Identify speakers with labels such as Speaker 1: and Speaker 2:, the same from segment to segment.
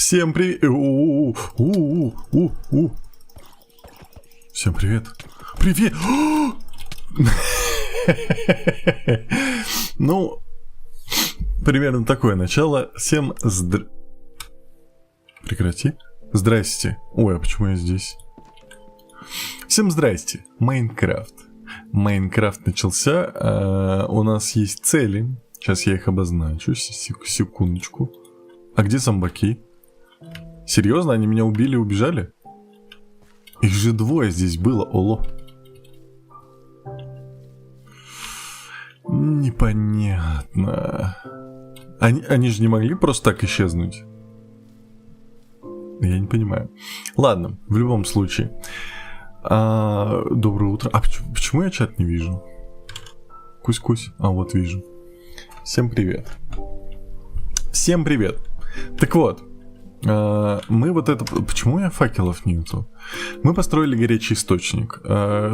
Speaker 1: Всем привет. Всем привет. Привет. Ну, примерно такое начало. Всем Прекрати. Здрасте. Ой, а почему я здесь? Всем здрасте. Майнкрафт. Майнкрафт начался. У нас есть цели. Сейчас я их обозначу. Секундочку. А где зомбаки? Серьезно? Они меня убили и убежали? Их же двое здесь было. Оло. Непонятно. Они же не могли просто так исчезнуть? Я не понимаю. Ладно, в любом случае. Доброе утро. А почему я чат не вижу? Кусь-кусь. А вот вижу. Всем привет. Всем привет. Так вот. Мы вот это... Почему у меня факелов нету? Мы построили горячий источник.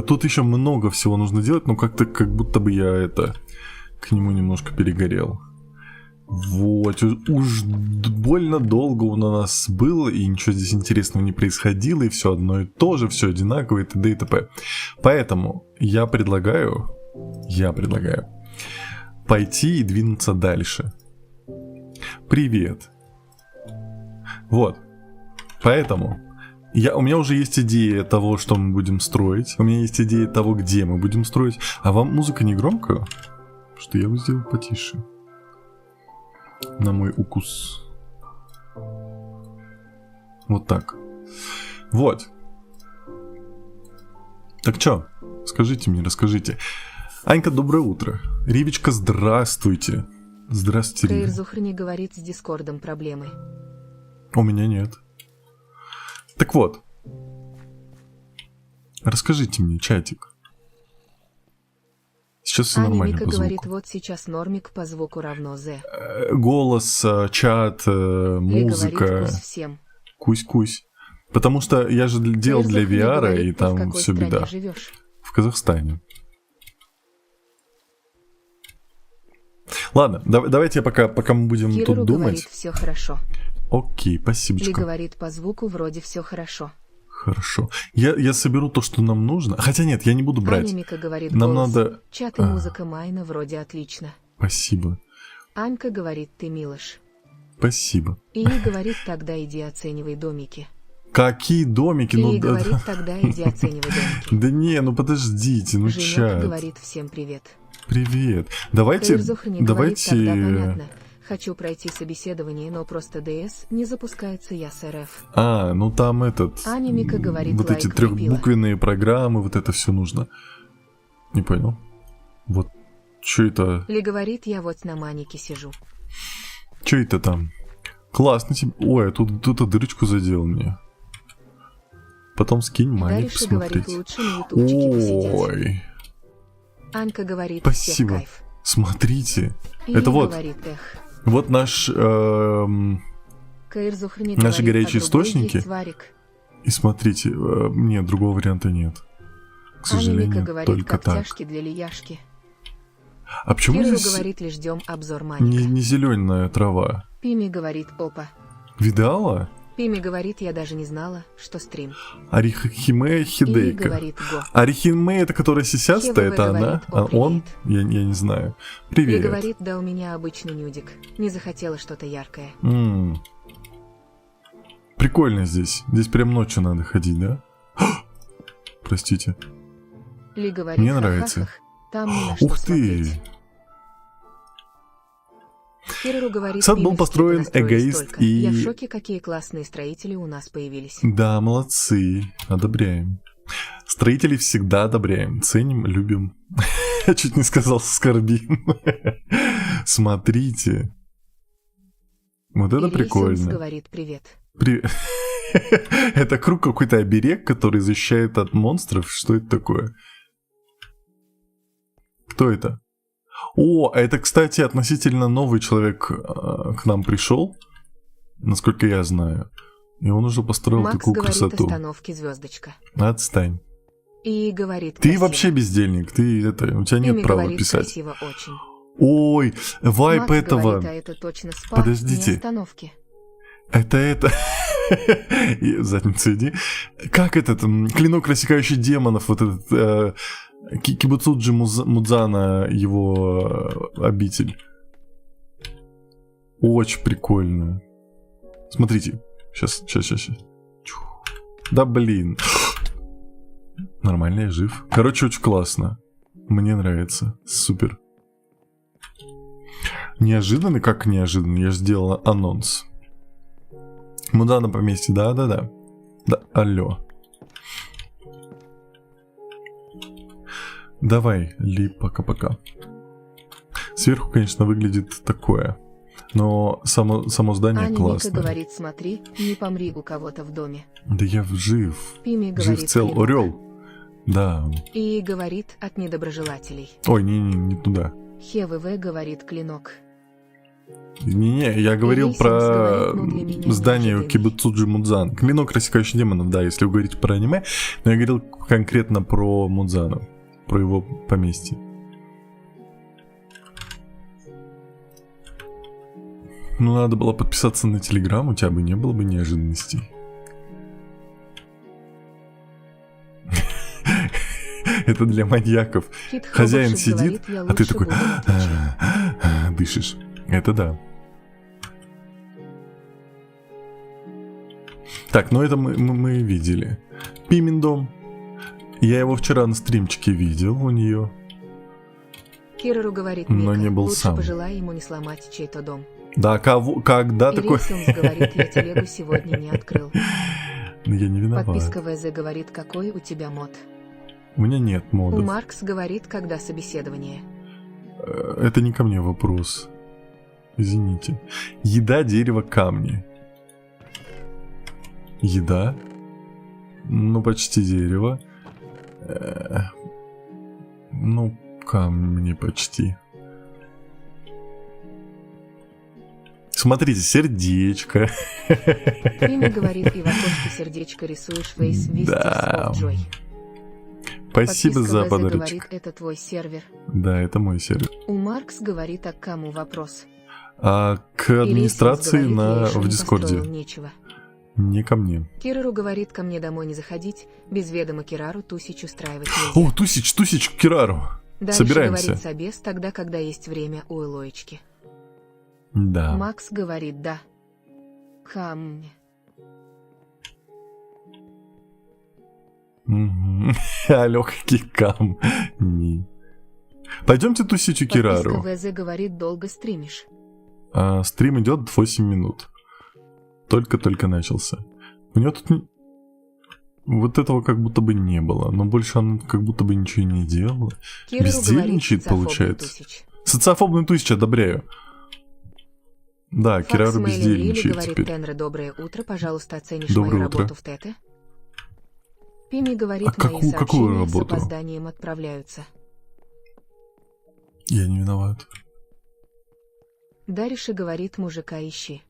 Speaker 1: Тут еще много всего нужно делать, но как-то как будто бы я к нему немножко перегорел. Вот, уж больно долго у нас было, и ничего здесь интересного не происходило, и все одно и то же, все одинаково, и т.д. и т.п. Поэтому я предлагаю пойти и двинуться дальше. Привет. Вот. Поэтому у меня уже есть идея того, что мы будем строить. У меня есть идея того, где мы будем строить. А вам музыка не громкая? Что я бы сделал потише. На мой укус. Вот так. Вот. Так чё? Скажите мне, расскажите. Анька, доброе утро. Ривечка, здравствуйте. Здравствуйте, Рива.
Speaker 2: Каирзухрни говорит, с Дискордом проблемы.
Speaker 1: У меня нет. Так вот. Расскажите мне, чатик. Сейчас все нормально
Speaker 2: Мика
Speaker 1: по звуку.
Speaker 2: говорит, вот сейчас нормик по звуку равно Z.
Speaker 1: Голос, чат, музыка.
Speaker 2: Говорит, кусь всем.
Speaker 1: Кусь-кусь. Потому что я же делал для VR,
Speaker 2: говорит,
Speaker 1: и там все беда.
Speaker 2: Живешь?
Speaker 1: В Казахстане. Ладно, давайте пока мы будем
Speaker 2: Киру
Speaker 1: тут думать.
Speaker 2: Говорит, все хорошо.
Speaker 1: Окей, спасибо.
Speaker 2: Ли говорит, по звуку вроде все хорошо.
Speaker 1: Хорошо. Я соберу то, что нам нужно. Хотя нет, я не буду брать.
Speaker 2: Мика говорит,
Speaker 1: нам
Speaker 2: голос,
Speaker 1: надо...
Speaker 2: чат и музыка Майна вроде отлично.
Speaker 1: Спасибо.
Speaker 2: Анька говорит, ты милош.
Speaker 1: Спасибо.
Speaker 2: И говорит, тогда иди оценивай домики.
Speaker 1: Какие домики?
Speaker 2: И говорит, тогда иди оценивай домики.
Speaker 1: Да не, ну подождите, ну
Speaker 2: Женек
Speaker 1: чат.
Speaker 2: говорит, всем привет.
Speaker 1: Привет. Давайте...
Speaker 2: Говорит, тогда понятно. Хочу пройти собеседование, но просто ДС не запускается, я с РФ.
Speaker 1: Ну там
Speaker 2: Мика говорит,
Speaker 1: вот эти трехбуквенные программы, вот это все нужно. Не понял. Вот. Что это?
Speaker 2: Ли говорит, я вот на манике сижу.
Speaker 1: Что это там? Классно тебе. Ой, тут кто-то дырочку задел мне. Потом скинь маник посмотреть.
Speaker 2: Говорит, лучше на ютубчике посидеть.
Speaker 1: Ой.
Speaker 2: Анька говорит,
Speaker 1: спасибо.
Speaker 2: Всех кайф.
Speaker 1: Смотрите.
Speaker 2: И
Speaker 1: это вот.
Speaker 2: Говорит, эх.
Speaker 1: Вот наши горячие источники. И смотрите, нет, другого варианта нет. К сожалению,
Speaker 2: говорит,
Speaker 1: только так.
Speaker 2: Для лияшки.
Speaker 1: А почему
Speaker 2: Киру
Speaker 1: здесь
Speaker 2: говорит, лишь ждем обзор маника.
Speaker 1: не зеленая трава?
Speaker 2: Пими говорит, опа.
Speaker 1: Видала?
Speaker 2: Пими говорит, я даже не знала, что стрим.
Speaker 1: Арихиме Хидейка.
Speaker 2: Говорит, го.
Speaker 1: Арихиме, это которая сисяста, это она? А он? Я не знаю. Привет.
Speaker 2: И говорит, да у меня обычный нюдик. Не захотела что-то яркое.
Speaker 1: Прикольно здесь. Здесь прям ночью надо ходить, да? Простите.
Speaker 2: Ли говорит,
Speaker 1: мне нравится.
Speaker 2: Там ни на что
Speaker 1: ух ты!
Speaker 2: Смотреть. Говорит,
Speaker 1: сад был построен эгоист
Speaker 2: столько.
Speaker 1: и...
Speaker 2: Я в шоке, какие классные строители у нас появились.
Speaker 1: Да, молодцы. Одобряем. Строителей всегда одобряем. Ценим, любим. Я чуть не сказал скорбим. Смотрите. Вот это прикольно.
Speaker 2: Говорит, привет.
Speaker 1: Привет. Это круг какой-то оберег, который защищает от монстров. Что это такое? Кто это? О, это, кстати, относительно новый человек к нам пришел, насколько я знаю. И он уже построил
Speaker 2: Макс
Speaker 1: такую
Speaker 2: говорит,
Speaker 1: красоту.
Speaker 2: Остановки, звездочка.
Speaker 1: Отстань.
Speaker 2: И говорит,
Speaker 1: ты
Speaker 2: красиво.
Speaker 1: Вообще бездельник, у тебя нет права
Speaker 2: говорит,
Speaker 1: писать.
Speaker 2: Красиво очень.
Speaker 1: Ой, вайп
Speaker 2: Макс
Speaker 1: этого.
Speaker 2: Говорит, а это точно спа,
Speaker 1: подождите.
Speaker 2: Не остановки.
Speaker 1: Это... И задницу иди. Как этот клинок, рассекающий демонов, вот этот Кибуцуджи Мудзана, его обитель. Очень прикольно. Смотрите. Сейчас. Да блин. Нормально, я жив. Короче, очень классно. Мне нравится. Супер. Неожиданно, как неожиданно. Я же сделал анонс. Мудзана поместье, да. Да, алло. Давай, Ли, пока-пока. Сверху, конечно, выглядит такое. Но само здание
Speaker 2: Аня
Speaker 1: классное.
Speaker 2: Ника говорит, смотри, не помри у кого-то в доме.
Speaker 1: Да я жив.
Speaker 2: Пими
Speaker 1: Жив
Speaker 2: говорит,
Speaker 1: цел.
Speaker 2: клинок.
Speaker 1: Орел. Да.
Speaker 2: И говорит от недоброжелателей.
Speaker 1: Ой, не туда.
Speaker 2: ХВВ говорит клинок.
Speaker 1: Не, я говорил
Speaker 2: Весимс
Speaker 1: про
Speaker 2: говорит, ну, для меня
Speaker 1: здание
Speaker 2: неожиданный.
Speaker 1: Кибуцуджи Мудзан. Клинок, рассекающий демонов, да, если вы говорите про аниме. Но я говорил конкретно про Мудзана. Про его поместье. Ну, надо было подписаться на Телеграм, у тебя бы не было бы неожиданностей. Это для маньяков.
Speaker 2: Кит
Speaker 1: Хозяин
Speaker 2: Хоббшик
Speaker 1: сидит,
Speaker 2: говорит, я
Speaker 1: а ты
Speaker 2: лучше
Speaker 1: такой
Speaker 2: буду отвечать.
Speaker 1: дышишь. Это да. Так, ну это мы видели. Пимин дом. Я его вчера на стримчике видел у нее.
Speaker 2: Кирару говорит,
Speaker 1: Но
Speaker 2: Мика,
Speaker 1: не был
Speaker 2: лучше
Speaker 1: сам.
Speaker 2: пожелай ему не сломать чей-то дом.
Speaker 1: Да, когда такой...
Speaker 2: Ирисонс говорит, я телегу сегодня не открыл.
Speaker 1: Я не виноват.
Speaker 2: Подписка ВЗ говорит, какой у тебя мод.
Speaker 1: У меня нет
Speaker 2: У
Speaker 1: модов.
Speaker 2: Маркс говорит, когда собеседование.
Speaker 1: Это не ко мне вопрос. Извините. Еда, дерево, камни. Еда. Ну, почти дерево. Ну, камни почти. Смотрите, сердечко.
Speaker 2: Пими говорит, и в окошке сердечко рисуешь фейс
Speaker 1: Да.
Speaker 2: Вистис Джой.
Speaker 1: Спасибо
Speaker 2: Подписка
Speaker 1: за
Speaker 2: ВЗ
Speaker 1: подарочек.
Speaker 2: говорит, это твой сервер.
Speaker 1: Да, это мой сервер.
Speaker 2: У Маркс говорит, а к кому вопрос?
Speaker 1: А к администрации
Speaker 2: Ирисонс говорит, я еще
Speaker 1: в
Speaker 2: не
Speaker 1: Дискорде.
Speaker 2: построил нечего.
Speaker 1: Не ко мне.
Speaker 2: Кирару говорит, ко мне домой не заходить, без ведома Кирару тусич устраивать нельзя.
Speaker 1: О, Тусич, Кирару.
Speaker 2: Дальше
Speaker 1: собираемся.
Speaker 2: говорит собес тогда, когда есть время у Элоечки.
Speaker 1: Да.
Speaker 2: Макс говорит, да. Камни.
Speaker 1: А легкий кам. Не. Пойдемте тусить у Кирару.
Speaker 2: Подписка ВЗ говорит, долго стримишь.
Speaker 1: Стрим идет 8 минут. Только начался. У него тут вот этого как будто бы не было. Но больше он как будто бы ничего и не делал.
Speaker 2: Кирару
Speaker 1: Бездельничает,
Speaker 2: говорит,
Speaker 1: получается.
Speaker 2: тусич.
Speaker 1: Социофобный тусич одобряю. Да, Кирару
Speaker 2: Факс Мэйлин
Speaker 1: бездельничает
Speaker 2: Лили говорит,
Speaker 1: теперь.
Speaker 2: Тенре, доброе утро, пожалуйста, оценишь
Speaker 1: Доброе
Speaker 2: мою
Speaker 1: утро.
Speaker 2: работу в ТТ? Пими говорит,
Speaker 1: А
Speaker 2: мои
Speaker 1: какую
Speaker 2: сообщения с
Speaker 1: работу?
Speaker 2: опозданием отправляются.
Speaker 1: Я не виноват.
Speaker 2: Дариша говорит, мужика ищи.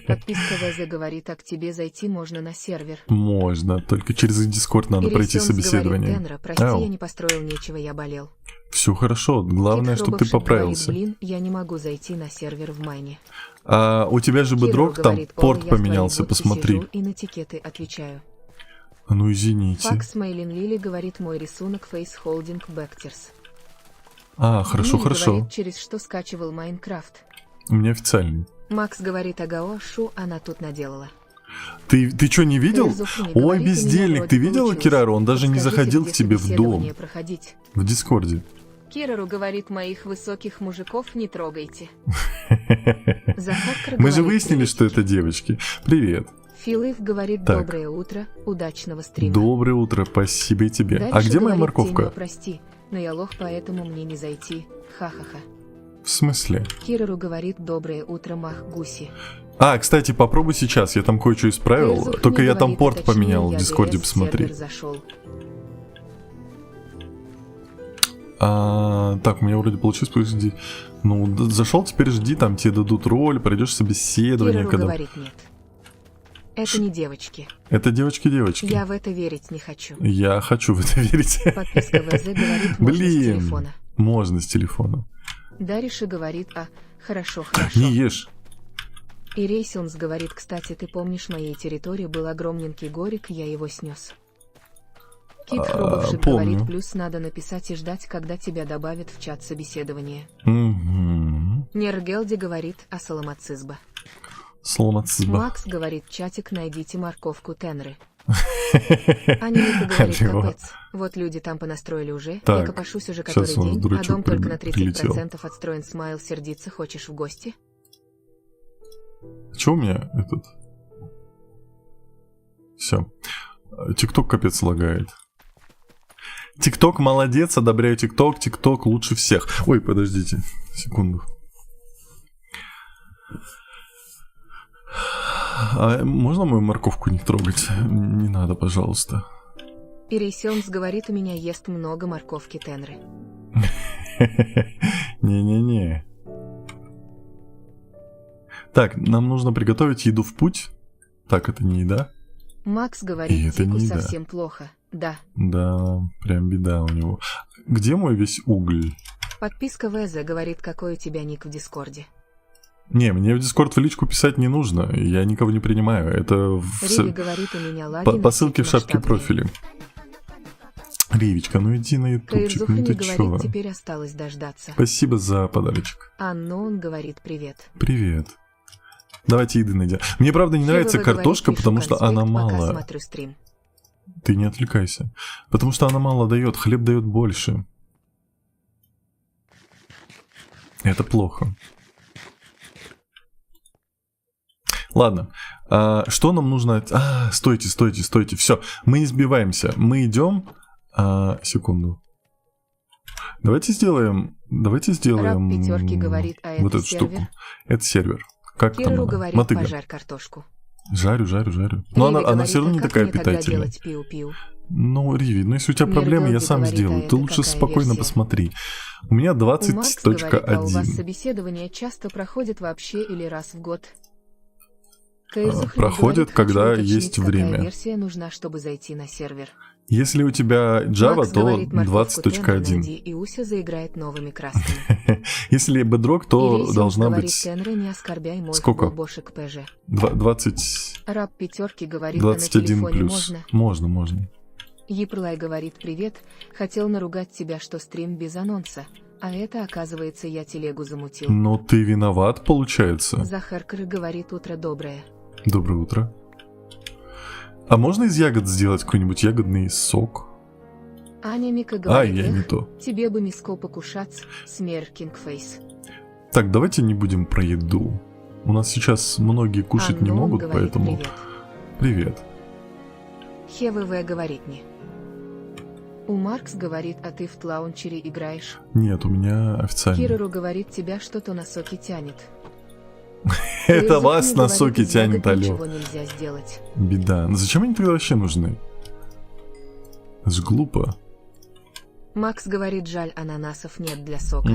Speaker 2: Подписка ВЗ говорит, а к тебе зайти можно на сервер.
Speaker 1: Можно, только через Дискорд надо пройти
Speaker 2: Ирисонс
Speaker 1: собеседование.
Speaker 2: говорит, Тенра, прости,
Speaker 1: Ау.
Speaker 2: я не построил нечего, я болел.
Speaker 1: Все хорошо, главное,
Speaker 2: Кит
Speaker 1: чтобы ты
Speaker 2: Хробовшик
Speaker 1: поправился.
Speaker 2: Говорит, блин, я не могу зайти на сервер в Майне.
Speaker 1: А у тебя же
Speaker 2: Кирилл
Speaker 1: бедрок, там
Speaker 2: говорит,
Speaker 1: порт
Speaker 2: «Ой, я в твоей
Speaker 1: поменялся,
Speaker 2: будке
Speaker 1: посмотри.
Speaker 2: сижу и на тикеты отвечаю.
Speaker 1: Ну извините.
Speaker 2: Факс Мейлин Лили говорит, мой рисунок Face Holding Backters.
Speaker 1: Хорошо,
Speaker 2: Мини
Speaker 1: хорошо.
Speaker 2: говорит, через что скачивал Майнкрафт.
Speaker 1: У меня официальный.
Speaker 2: Макс говорит, агао, шу, она тут наделала.
Speaker 1: Ты что, не видел?
Speaker 2: Эрзуф не
Speaker 1: Ой,
Speaker 2: говорит, у меня
Speaker 1: бездельник,
Speaker 2: вроде
Speaker 1: ты видела
Speaker 2: получилось.
Speaker 1: Кирару? Он даже не
Speaker 2: Подскажите,
Speaker 1: заходил
Speaker 2: где
Speaker 1: к тебе в дом.
Speaker 2: собеседование проходить.
Speaker 1: В Дискорде.
Speaker 2: Кирару говорит, моих высоких мужиков не трогайте. Захар
Speaker 1: Мы же
Speaker 2: говорит,
Speaker 1: выяснили, что это
Speaker 2: приветики.
Speaker 1: девочки. Привет.
Speaker 2: Филыв говорит,
Speaker 1: Так.
Speaker 2: доброе утро, удачного стрима.
Speaker 1: Доброе утро, спасибо и тебе.
Speaker 2: Дальше
Speaker 1: А где моя
Speaker 2: говорит,
Speaker 1: морковка?
Speaker 2: Тима, прости, но я лох, поэтому мне не зайти. Ха-ха-ха.
Speaker 1: В смысле?
Speaker 2: Кирару говорит, доброе утро, мах гуси.
Speaker 1: Кстати, попробуй сейчас, я там кое-что исправил.
Speaker 2: Эрзуф
Speaker 1: Только
Speaker 2: не
Speaker 1: я там
Speaker 2: говорит,
Speaker 1: порт
Speaker 2: а точнее,
Speaker 1: поменял в
Speaker 2: я
Speaker 1: Дискорде,
Speaker 2: DS
Speaker 1: посмотри.
Speaker 2: сервер зашел.
Speaker 1: Так, у меня вроде получилось, подожди. Ну, зашел, теперь жди, там тебе дадут роль, пройдешь собеседование.
Speaker 2: Кирару
Speaker 1: Когда...
Speaker 2: говорит, нет. Это не девочки.
Speaker 1: Это девочки.
Speaker 2: Я в это верить не хочу.
Speaker 1: Я хочу в это верить.
Speaker 2: Подписка ВЗ говорит, можно с
Speaker 1: Блин,
Speaker 2: телефона.
Speaker 1: можно с телефона.
Speaker 2: Дариша говорит, хорошо.
Speaker 1: Не ешь.
Speaker 2: И Рейсилмс говорит, кстати, ты помнишь, моей территории был огромненький горик, я его снес. Кит Хробовшик
Speaker 1: помню.
Speaker 2: говорит, плюс надо написать и ждать, когда тебя добавят в чат собеседования.
Speaker 1: Угу.
Speaker 2: Нергелди говорит, а Саламацизба.
Speaker 1: Сломацизба.
Speaker 2: Макс говорит, чатик, найдите морковку Тенры. Анилика говорит, капец. Вот люди там понастроили уже.
Speaker 1: Так,
Speaker 2: Я копошусь уже который
Speaker 1: сейчас у нас
Speaker 2: день, а
Speaker 1: дурачок
Speaker 2: дом только на
Speaker 1: прилетел.
Speaker 2: 30% отстроен. Смайл сердится, хочешь в гости?
Speaker 1: Чё у меня этот? Все. ТикТок капец лагает. ТикТок молодец, одобряю ТикТок. ТикТок лучше всех. Ой, подождите. Секунду. А можно мою морковку не трогать? Не надо, пожалуйста.
Speaker 2: И Рейсилмс говорит, у меня ест много морковки Тенры.
Speaker 1: Не-не-не. Так, нам нужно приготовить еду в путь. Так, это не еда?
Speaker 2: Макс
Speaker 1: И
Speaker 2: говорит,
Speaker 1: это
Speaker 2: Тику
Speaker 1: не еда.
Speaker 2: совсем плохо. Да.
Speaker 1: Да, прям беда у него. Где мой весь уголь?
Speaker 2: Подписка ВЗ говорит, какой у тебя ник в Дискорде.
Speaker 1: Не, мне в Дискорд в личку писать не нужно. Я никого не принимаю. Это
Speaker 2: Риви говорит, у меня лаги
Speaker 1: по
Speaker 2: на
Speaker 1: ссылке в шапке
Speaker 2: масштабные.
Speaker 1: профиля. Ривичка, ну иди на ютубчик, ну
Speaker 2: Каирзухани
Speaker 1: ты
Speaker 2: говорит,
Speaker 1: чё?
Speaker 2: теперь осталось дождаться.
Speaker 1: Спасибо за подарочек.
Speaker 2: Аннон говорит, привет.
Speaker 1: Привет. Давайте еды найдем. Мне правда не нравится
Speaker 2: Херово
Speaker 1: картошка,
Speaker 2: говорит,
Speaker 1: потому
Speaker 2: пишу
Speaker 1: что она
Speaker 2: конспект, пока
Speaker 1: мало.
Speaker 2: смотрю стрим.
Speaker 1: Ты не отвлекайся. Потому что она мало дает, хлеб дает больше. Это плохо. Ладно. Что нам нужно? Стойте. Все, мы не сбиваемся. Мы идем. Секунду. Давайте сделаем.
Speaker 2: Раб пятерки говорит, а
Speaker 1: вот
Speaker 2: это
Speaker 1: эту
Speaker 2: сервер?
Speaker 1: штуку. Это сервер. Как там
Speaker 2: Киру
Speaker 1: она?
Speaker 2: говорит,
Speaker 1: Мотыга.
Speaker 2: пожарь картошку.
Speaker 1: Жарю. Но
Speaker 2: Риви
Speaker 1: она
Speaker 2: говорит,
Speaker 1: все равно
Speaker 2: а
Speaker 1: не
Speaker 2: как
Speaker 1: такая
Speaker 2: мне тогда
Speaker 1: питательная.
Speaker 2: делать пиу-пиу?
Speaker 1: Ну, Риви, ну если у тебя проблемы, я
Speaker 2: Миргелди
Speaker 1: сам
Speaker 2: говорит,
Speaker 1: сделаю.
Speaker 2: а
Speaker 1: Ты
Speaker 2: это
Speaker 1: лучше
Speaker 2: какая
Speaker 1: спокойно
Speaker 2: версия?
Speaker 1: посмотри. У меня
Speaker 2: У Макс говорит, а у вас
Speaker 1: 20.1.
Speaker 2: собеседование часто проходит вообще или раз в год? Каирзухани
Speaker 1: Проходит,
Speaker 2: говорит,
Speaker 1: когда
Speaker 2: хочу уточнить,
Speaker 1: есть время.
Speaker 2: Какая версия нужна, чтобы зайти на сервер?
Speaker 1: Если у тебя Java,
Speaker 2: Макс
Speaker 1: то
Speaker 2: говорит, морковку Тенры
Speaker 1: 20.1.
Speaker 2: найди, и Уся заиграет новыми красками.
Speaker 1: Если Bedrock,
Speaker 2: И
Speaker 1: то
Speaker 2: Рейсилмс
Speaker 1: должна
Speaker 2: говорит,
Speaker 1: быть
Speaker 2: Тенры, не оскорбяй мой
Speaker 1: Сколько?
Speaker 2: бошек ПЖ.
Speaker 1: 20,
Speaker 2: Раб пятерки говорит, а на
Speaker 1: 21
Speaker 2: телефоне
Speaker 1: плюс.
Speaker 2: можно?
Speaker 1: Можно.
Speaker 2: Еплай говорит, привет, хотел наругать тебя, что стрим без анонса. А это, оказывается, я телегу замутил.
Speaker 1: Но ты виноват, получается.
Speaker 2: Захаркар говорит, утро доброе.
Speaker 1: Доброе утро. А можно из ягод сделать какой-нибудь ягодный сок?
Speaker 2: Аня Мика говорит,
Speaker 1: я не то.
Speaker 2: тебе бы миско покушаться, смеркингфейс.
Speaker 1: Так, давайте не будем про еду. У нас сейчас многие кушать не
Speaker 2: Аннон
Speaker 1: могут,
Speaker 2: говорит,
Speaker 1: поэтому...
Speaker 2: привет.
Speaker 1: Привет.
Speaker 2: ХВВ говорит не. У Маркс говорит, а ты в тлаунчере играешь.
Speaker 1: Нет, у меня официально.
Speaker 2: Кирору говорит, тебя что-то на соки тянет.
Speaker 1: Это
Speaker 2: Каирзухани
Speaker 1: вас на
Speaker 2: говорит,
Speaker 1: соки
Speaker 2: из ягод
Speaker 1: тянет, алло.
Speaker 2: Ничего нельзя сделать.
Speaker 1: Беда. Ну зачем они тогда вообще нужны? Это ж глупо.
Speaker 2: Макс говорит, жаль, ананасов нет для сока.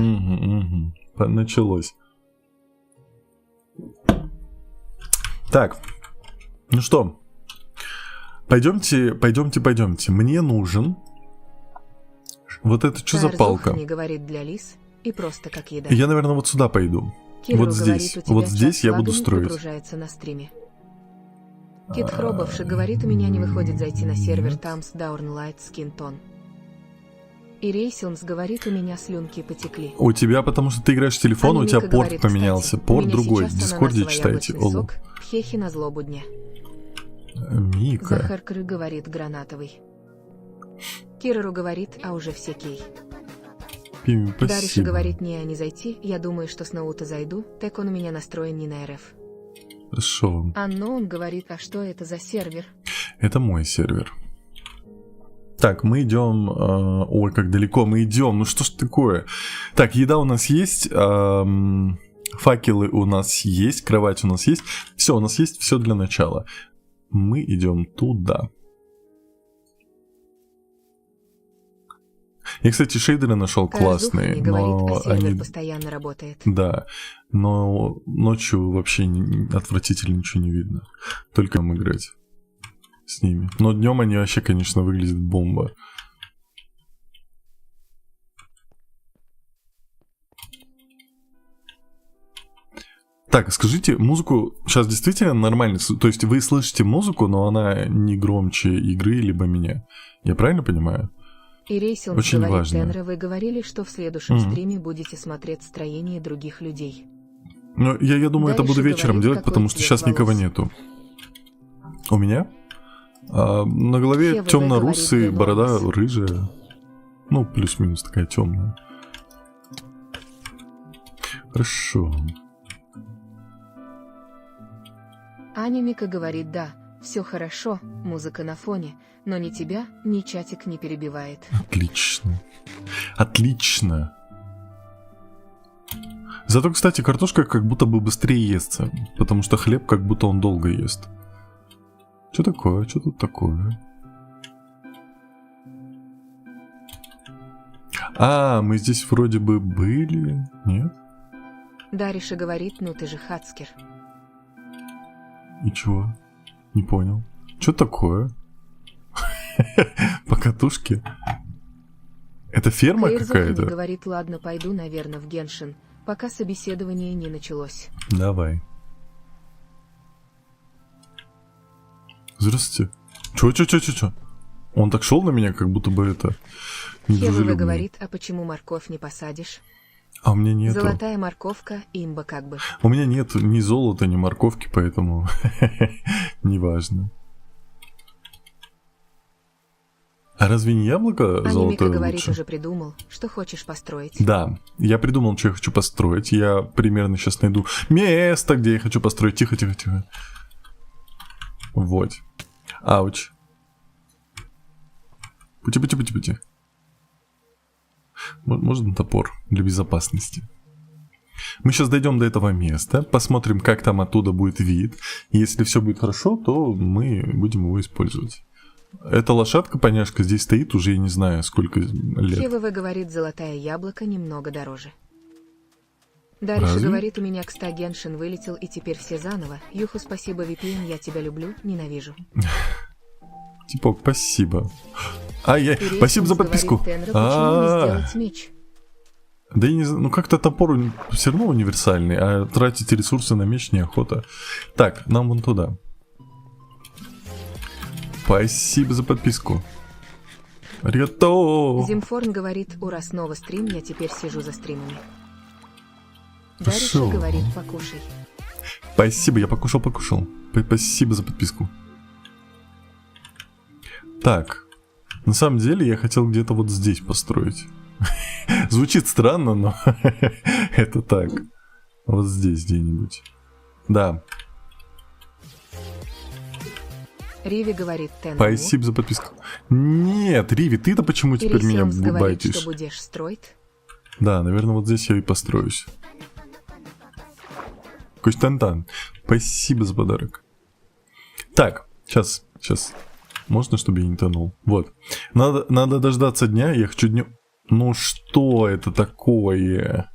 Speaker 1: Началось. Так. Ну что? Пойдемте. Мне нужен... Вот это что за палка?
Speaker 2: Не говорит для лис и просто как еда.
Speaker 1: Я, наверное, вот сюда пойду.
Speaker 2: Кирилл
Speaker 1: Вот
Speaker 2: говорит,
Speaker 1: здесь.
Speaker 2: у тебя
Speaker 1: Вот
Speaker 2: чат
Speaker 1: здесь
Speaker 2: с
Speaker 1: я буду
Speaker 2: лагами
Speaker 1: строить.
Speaker 2: Прогружается на стриме. Кит Хробовши говорит, у меня не выходит зайти на сервер Тамс Даурнлайт Скинтон. И Рейсилмс говорит, у меня слюнки потекли.
Speaker 1: У тебя, потому что ты играешь в телефон, у тебя
Speaker 2: Анника
Speaker 1: порт
Speaker 2: говорит,
Speaker 1: поменялся.
Speaker 2: кстати,
Speaker 1: Порт
Speaker 2: у меня
Speaker 1: другой. В
Speaker 2: сейчас
Speaker 1: Дискорде
Speaker 2: ананасово
Speaker 1: читайте.
Speaker 2: яблочный
Speaker 1: Олу.
Speaker 2: сок, пхехи на злобу дня.
Speaker 1: Мика.
Speaker 2: Захаркры говорит, гранатовый. Кирору говорит, а уже все кей. Дариша
Speaker 1: Спасибо.
Speaker 2: говорит, не зайти, я думаю, что с ноута зайду, так он у меня настроен не на РФ.
Speaker 1: Хорошо.
Speaker 2: Аннон говорит, а что это за сервер?
Speaker 1: Это мой сервер. Так, мы идем... ой, как далеко мы идем. Ну что ж такое? Так, еда у нас есть. Факелы у нас есть. Кровать у нас есть. Все, у нас есть все для начала. Мы идем туда. Я, кстати, шейдеры нашел классные,
Speaker 2: не говорит,
Speaker 1: но
Speaker 2: а сервер
Speaker 1: они...
Speaker 2: постоянно работает.
Speaker 1: Да, но ночью вообще отвратительно ничего не видно. Только нам играть с ними. Но днем они вообще, конечно, выглядят бомба. Так, скажите, музыку сейчас действительно нормально? То есть вы слышите музыку, но она не громче игры либо меня? Я правильно понимаю?
Speaker 2: И Рейсилмс
Speaker 1: Очень
Speaker 2: говорит,
Speaker 1: важно.
Speaker 2: Тенра, вы говорили, что в следующем стриме будете смотреть строение других людей.
Speaker 1: Ну, я думаю, это
Speaker 2: Дальше
Speaker 1: буду вечером
Speaker 2: говорит,
Speaker 1: делать,
Speaker 2: какой
Speaker 1: потому что
Speaker 2: цвет
Speaker 1: сейчас никого
Speaker 2: волос.
Speaker 1: нету. У меня? На голове
Speaker 2: ХВВ
Speaker 1: темно-русый,
Speaker 2: говорит,
Speaker 1: борода
Speaker 2: Ленормас.
Speaker 1: рыжая. Ну, плюс-минус такая темная. Хорошо.
Speaker 2: Аня Мика говорит, да, все хорошо, музыка на фоне, но ни тебя, ни чатик не перебивает.
Speaker 1: Отлично. Отлично. Зато, кстати, картошка как будто бы быстрее естся, потому что хлеб как будто он долго ест. Что такое? Что тут такое? Мы здесь вроде бы были, нет?
Speaker 2: Дариша говорит, ну ты же хацкер.
Speaker 1: И чего? Не понял. Что такое? По катушке? Это ферма
Speaker 2: Кейрзухани
Speaker 1: какая-то?
Speaker 2: говорит, ладно, пойду, наверное, в Геншин, пока собеседование не началось.
Speaker 1: Давай. Здравствуйте. Чё? Он так шел на меня, как будто бы это...
Speaker 2: ХВВ
Speaker 1: недружелюбный.
Speaker 2: говорит, а почему морковь не посадишь?
Speaker 1: А у меня нету.
Speaker 2: Золотая морковка, имба как бы.
Speaker 1: У меня нет ни золота, ни морковки, поэтому неважно. А разве не яблоко
Speaker 2: Аня
Speaker 1: золотое
Speaker 2: Мика говорит,
Speaker 1: лучше?
Speaker 2: уже придумал, что хочешь построить.
Speaker 1: Да, я придумал, что я хочу построить. Я примерно сейчас найду место, где я хочу построить. Тихо. Вот. Ауч. Пути. Можно топор для безопасности. Мы сейчас дойдем до этого места, посмотрим, как там оттуда будет вид. И если все будет хорошо, то мы будем его использовать. Эта лошадка-поняшка здесь стоит уже, я не знаю, сколько лет.
Speaker 2: ХВВ говорит, золотое яблоко немного дороже. Дариша
Speaker 1: Разве?
Speaker 2: говорит, у меня к 100 Геншин вылетел и теперь все заново. Юху, спасибо, VPN, я тебя люблю, ненавижу.
Speaker 1: Типок, спасибо.
Speaker 2: И
Speaker 1: Спасибо за
Speaker 2: Рейсилмс
Speaker 1: подписку.
Speaker 2: говорит, Тенра, почему не сделать меч?
Speaker 1: Да я не знаю, ну как-то топор все равно универсальный, а тратить ресурсы на меч неохота. Так, нам вон туда. Спасибо за подписку. Аригато.
Speaker 2: Зимфорн говорит, ура, снова стрим, я теперь сижу за стримами.
Speaker 1: Хорошо.
Speaker 2: Дариша говорит, покушай.
Speaker 1: Спасибо, я покушал. Спасибо за подписку. Так, на самом деле я хотел где-то вот здесь построить. Звучит странно, но это так. Вот здесь где-нибудь. Да.
Speaker 2: Риви говорит, Тенра.
Speaker 1: Спасибо за подписку. Нет, Риви, ты-то почему
Speaker 2: И
Speaker 1: теперь меня
Speaker 2: Рейсилмс говорит,
Speaker 1: байтишь?
Speaker 2: что будешь строить.
Speaker 1: Да, наверное, вот здесь я и построюсь. Костянтан, спасибо за подарок. Так, сейчас. Можно, чтобы я не тонул? Вот. Надо дождаться дня, я хочу днем... Ну что это такое?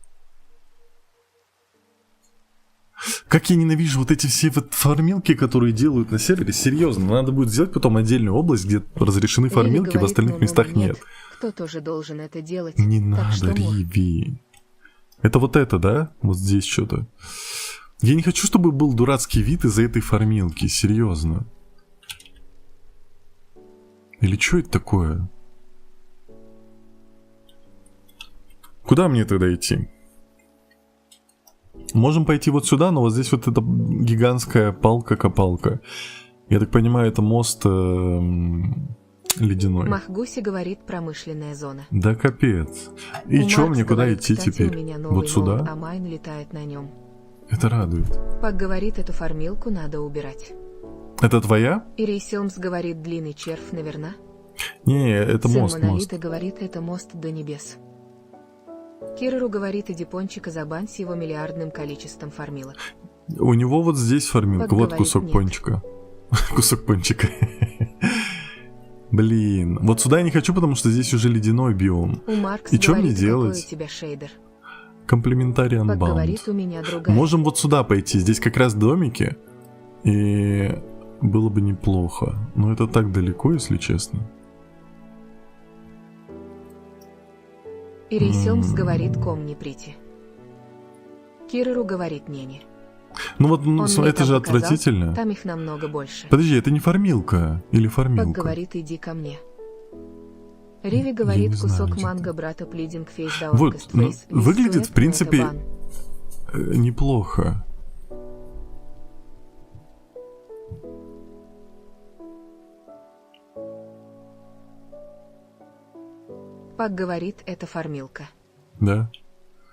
Speaker 1: Как я ненавижу вот эти все вот фармилки, которые делают на сервере. Серьезно, надо будет сделать потом отдельную область, где разрешены
Speaker 2: Риви
Speaker 1: фармилки, в
Speaker 2: говорит,
Speaker 1: остальных
Speaker 2: ну,
Speaker 1: местах нет.
Speaker 2: Кто тоже должен это делать?
Speaker 1: Не
Speaker 2: Так
Speaker 1: надо,
Speaker 2: что, мур.
Speaker 1: Риви. Это вот это, да? Вот здесь что-то. Я не хочу, чтобы был дурацкий вид из-за этой фармилки, серьезно. Или что это такое? Куда мне тогда идти? Можем пойти вот сюда, но вот здесь вот эта гигантская палка-копалка. Я так понимаю, это мост ледяной.
Speaker 2: Махгуси говорит, промышленная зона.
Speaker 1: Да капец. И
Speaker 2: У
Speaker 1: чё
Speaker 2: Маркс
Speaker 1: мне, куда
Speaker 2: говорит,
Speaker 1: идти
Speaker 2: кстати,
Speaker 1: теперь?
Speaker 2: У меня новый
Speaker 1: Вот сюда?
Speaker 2: молот, а Майн летает на нем.
Speaker 1: Это радует.
Speaker 2: Пак говорит, эту фармилку надо убирать.
Speaker 1: Это твоя?
Speaker 2: И Рейсилмс говорит, длинный червь, наверное.
Speaker 1: Не, это
Speaker 2: Сын
Speaker 1: мост.
Speaker 2: Монолита говорит, это мост до небес. Кирору говорит, иди пончика забань с его миллиардным количеством фармилок.
Speaker 1: У него вот здесь фармилка.
Speaker 2: Пак
Speaker 1: Вот
Speaker 2: говорит,
Speaker 1: кусок
Speaker 2: нет.
Speaker 1: пончика. Кусок пончика. Блин. Вот сюда я не хочу, потому что здесь уже ледяной биом.
Speaker 2: У Маркс
Speaker 1: И чё мне
Speaker 2: говорит, какой
Speaker 1: делать?
Speaker 2: у тебя шейдер.
Speaker 1: Комплементариан
Speaker 2: Пак
Speaker 1: баунд.
Speaker 2: говорит, у меня другая.
Speaker 1: Можем вот сюда пойти. Здесь как раз домики. И было бы неплохо. Но это так далеко, если честно.
Speaker 2: И Рейсилмс говорит, ком не прийти. Кирору говорит, не-не.
Speaker 1: Ну вот,
Speaker 2: Он мне
Speaker 1: это
Speaker 2: там
Speaker 1: же
Speaker 2: показал,
Speaker 1: отвратительно.
Speaker 2: Там их намного больше.
Speaker 1: Подожди, это не фармилка или
Speaker 2: Пак
Speaker 1: фармилка?
Speaker 2: говорит, иди ко мне. Риви
Speaker 1: Я
Speaker 2: говорит,
Speaker 1: не знаю,
Speaker 2: кусок
Speaker 1: где
Speaker 2: манго брата Плидинг Фейс
Speaker 1: Вот,
Speaker 2: Даункаст
Speaker 1: ну,
Speaker 2: Фейс.
Speaker 1: выглядит, в принципе, неплохо.
Speaker 2: Пак говорит, это фармилка.
Speaker 1: Да?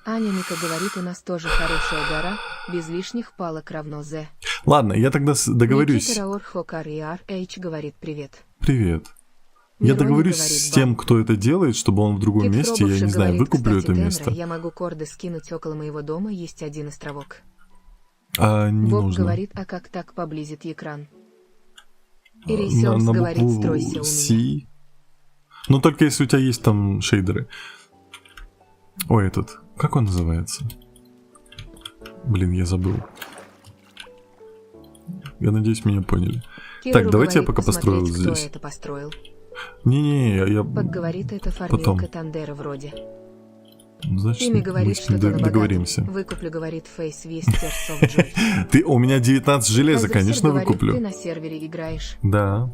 Speaker 2: Аня Мика говорит, у нас тоже хорошая гора, без лишних палок равно З.
Speaker 1: Ладно, я тогда договорюсь.
Speaker 2: Никита Раор Хокар и Ар-Эйч говорит привет.
Speaker 1: Привет. Я
Speaker 2: Мирони
Speaker 1: договорюсь
Speaker 2: говорит,
Speaker 1: с тем,
Speaker 2: бам.
Speaker 1: кто это делает, чтобы он в другом
Speaker 2: Кит
Speaker 1: месте, я
Speaker 2: Хробовши
Speaker 1: не знаю,
Speaker 2: говорит,
Speaker 1: выкуплю
Speaker 2: кстати,
Speaker 1: это
Speaker 2: Тенра,
Speaker 1: место.
Speaker 2: я могу корды скинуть около моего дома, есть один островок.
Speaker 1: А не
Speaker 2: Боб
Speaker 1: нужно.
Speaker 2: говорит, а как так поблизит экран?
Speaker 1: На
Speaker 2: Ирисиомс говорит,
Speaker 1: букву
Speaker 2: стройся у меня.
Speaker 1: C. Ну только если у тебя есть там шейдеры. Ой, этот. Как он называется? Блин, я забыл. Я надеюсь, меня поняли.
Speaker 2: Киру
Speaker 1: Так, давайте я
Speaker 2: говорит,
Speaker 1: пока построю
Speaker 2: посмотреть, кто
Speaker 1: здесь.
Speaker 2: это построил.
Speaker 1: Не-не, я...
Speaker 2: Пак говорит, это
Speaker 1: Потом.
Speaker 2: фармилка Тандера вроде.
Speaker 1: Значит,
Speaker 2: Тимми
Speaker 1: мы
Speaker 2: говорит,
Speaker 1: с ним
Speaker 2: что-то на богатом.
Speaker 1: договоримся.
Speaker 2: Выкуплю, говорит Фейс Вистер Софтджой.
Speaker 1: Ты, у меня 19 железа,
Speaker 2: Разерсер
Speaker 1: конечно,
Speaker 2: говорит,
Speaker 1: выкуплю.
Speaker 2: ты на сервере играешь.
Speaker 1: Да.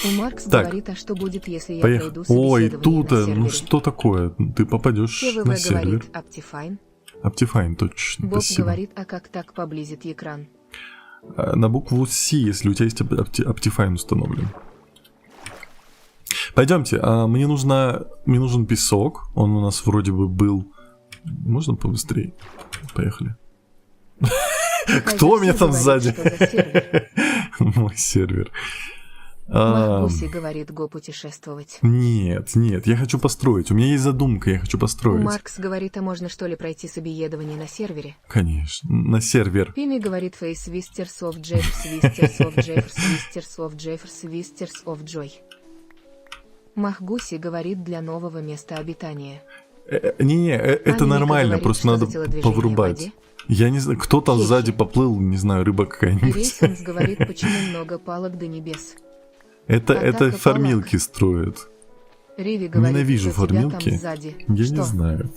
Speaker 2: У Маркс
Speaker 1: Так.
Speaker 2: говорит, а что будет, если я
Speaker 1: Поехали.
Speaker 2: пройду
Speaker 1: Ой,
Speaker 2: собеседование
Speaker 1: тут,
Speaker 2: на
Speaker 1: ну
Speaker 2: сервере?
Speaker 1: что такое? Ты попадешь
Speaker 2: ТВВ
Speaker 1: на сервер.
Speaker 2: говорит, Optifine.
Speaker 1: Optifine, точно,
Speaker 2: Боб
Speaker 1: спасибо.
Speaker 2: говорит, а как так поблизит экран?
Speaker 1: На букву C, если у тебя есть Optifine установлен. Пойдемте, мне нужен песок. Он у нас вроде бы был. Можно побыстрее? Поехали. Кто у меня там сзади?
Speaker 2: Что за сервер?
Speaker 1: Мой сервер.
Speaker 2: Махбуси говорит, го путешествовать.
Speaker 1: Нет, я хочу построить. У меня есть задумка, я хочу
Speaker 2: У
Speaker 1: построить.
Speaker 2: Маркс говорит, а можно что ли пройти собеседование на сервере?
Speaker 1: Конечно, на сервер.
Speaker 2: Пими говорит, Фейс Вистерс оф Джефферс, Вистерс оф Джефферс, Вистерс оф Джефферс, Вистерс оф Джой. Махгуси говорит, для нового места обитания.
Speaker 1: Не-не, это
Speaker 2: Анника
Speaker 1: нормально,
Speaker 2: говорит,
Speaker 1: просто
Speaker 2: что
Speaker 1: надо
Speaker 2: за телодвижение в
Speaker 1: поврубать.
Speaker 2: воде.
Speaker 1: Я не знаю, кто-то
Speaker 2: Хе-хе.
Speaker 1: сзади поплыл, не знаю, рыба какая-нибудь.
Speaker 2: Рейсинс говорит, почему много палок до небес.
Speaker 1: Это
Speaker 2: Атака
Speaker 1: фармилки строят.
Speaker 2: Риви говорит,
Speaker 1: Ненавижу
Speaker 2: что тебя
Speaker 1: фармилки.
Speaker 2: там сзади.
Speaker 1: Я
Speaker 2: Что?
Speaker 1: не знаю.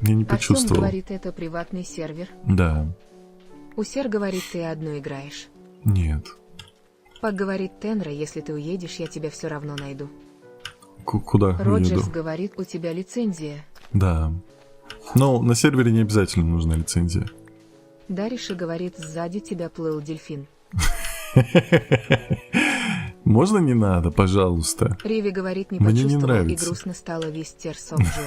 Speaker 1: Я не
Speaker 2: Артем
Speaker 1: почувствовал.
Speaker 2: говорит, это приватный сервер.
Speaker 1: Да.
Speaker 2: Усер говорит, ты одну играешь.
Speaker 1: Нет.
Speaker 2: Пак говорит, Тенра, если ты уедешь, я тебя все равно найду.
Speaker 1: Куда
Speaker 2: Роджерс
Speaker 1: уеду?
Speaker 2: говорит, у тебя лицензия.
Speaker 1: Да. Но на сервере не обязательно нужна лицензия.
Speaker 2: Дариша говорит, сзади тебя плыл дельфин.
Speaker 1: Можно не надо, пожалуйста?
Speaker 2: Риви говорит, не
Speaker 1: Мне не
Speaker 2: почувствовал и
Speaker 1: нравится.
Speaker 2: грустно стало Вистер Софтджой.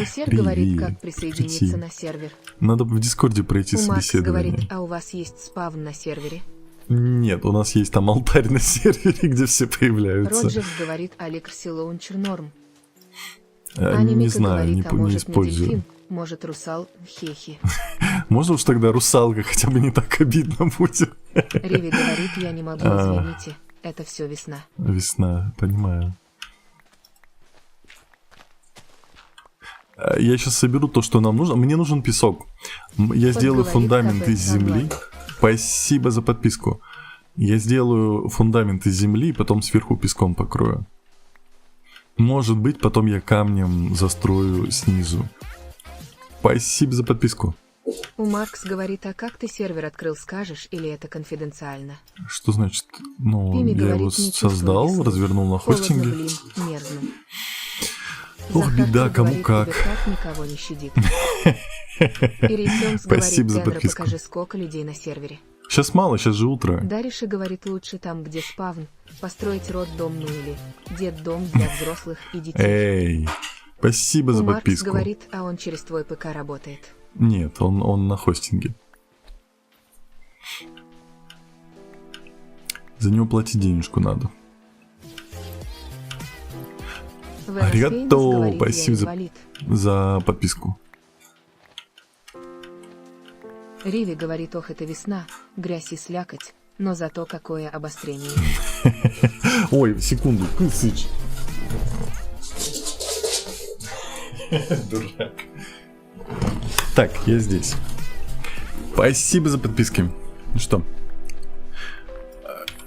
Speaker 2: Усер говорит, как присоединиться
Speaker 1: прекрати.
Speaker 2: на сервер.
Speaker 1: Надо в Дискорде пройти
Speaker 2: У Маркс
Speaker 1: собеседование.
Speaker 2: говорит, а у вас есть спавн на сервере?
Speaker 1: Нет, у нас есть там алтарь на сервере, где все появляются.
Speaker 2: Роджерс говорит, Алекси Лаунчер норм.
Speaker 1: Не
Speaker 2: Анимика
Speaker 1: знаю,
Speaker 2: говорит, а
Speaker 1: не
Speaker 2: может не
Speaker 1: использую.
Speaker 2: дельфин, может русал, хехи.
Speaker 1: Можно уж тогда русалка, хотя бы не так обидно будет.
Speaker 2: Риви говорит, я не могу, извините, это все весна.
Speaker 1: Весна, понимаю. Я сейчас соберу то, что нам нужно. Мне нужен песок. Я сделаю
Speaker 2: говорит,
Speaker 1: фундамент
Speaker 2: кафе
Speaker 1: из земли. Спасибо за подписку. Я сделаю фундамент из земли, потом сверху песком покрою. Может быть, потом я камнем застрою снизу. Спасибо за подписку.
Speaker 2: У Маркс говорит, а как ты сервер открыл, скажешь, или это конфиденциально?
Speaker 1: Что значит? Ну,
Speaker 2: Пими
Speaker 1: я
Speaker 2: говорит,
Speaker 1: его
Speaker 2: не чувствую
Speaker 1: создал,
Speaker 2: весны.
Speaker 1: развернул на
Speaker 2: Холодно,
Speaker 1: хостинге.
Speaker 2: блин, мерзну.
Speaker 1: Ох,
Speaker 2: Захарка
Speaker 1: беда, кому
Speaker 2: говорит,
Speaker 1: как.
Speaker 2: Киберкат никого не щадит. Ирисиомс
Speaker 1: Спасибо
Speaker 2: говорит,
Speaker 1: за
Speaker 2: Тенра,
Speaker 1: подписку.
Speaker 2: покажи, сколько людей на сервере.
Speaker 1: Сейчас мало, сейчас же утро.
Speaker 2: Дариша говорит, лучше там, где спавн, построить роддом, ну или детдом для взрослых и детей.
Speaker 1: Эй, спасибо за
Speaker 2: У Маркс
Speaker 1: подписку.
Speaker 2: говорит, а он через твой ПК работает.
Speaker 1: Нет, он на хостинге. За него платить денежку надо.
Speaker 2: Венесфейнс
Speaker 1: Аригато,
Speaker 2: говорит, я
Speaker 1: спасибо
Speaker 2: инвалид.
Speaker 1: за подписку.
Speaker 2: Риви говорит, ох, это весна, грязь и слякоть, но зато какое обострение.
Speaker 1: Ой, секунду, Кысыч. Дурак. Так, я здесь. Спасибо за подписки. Ну что?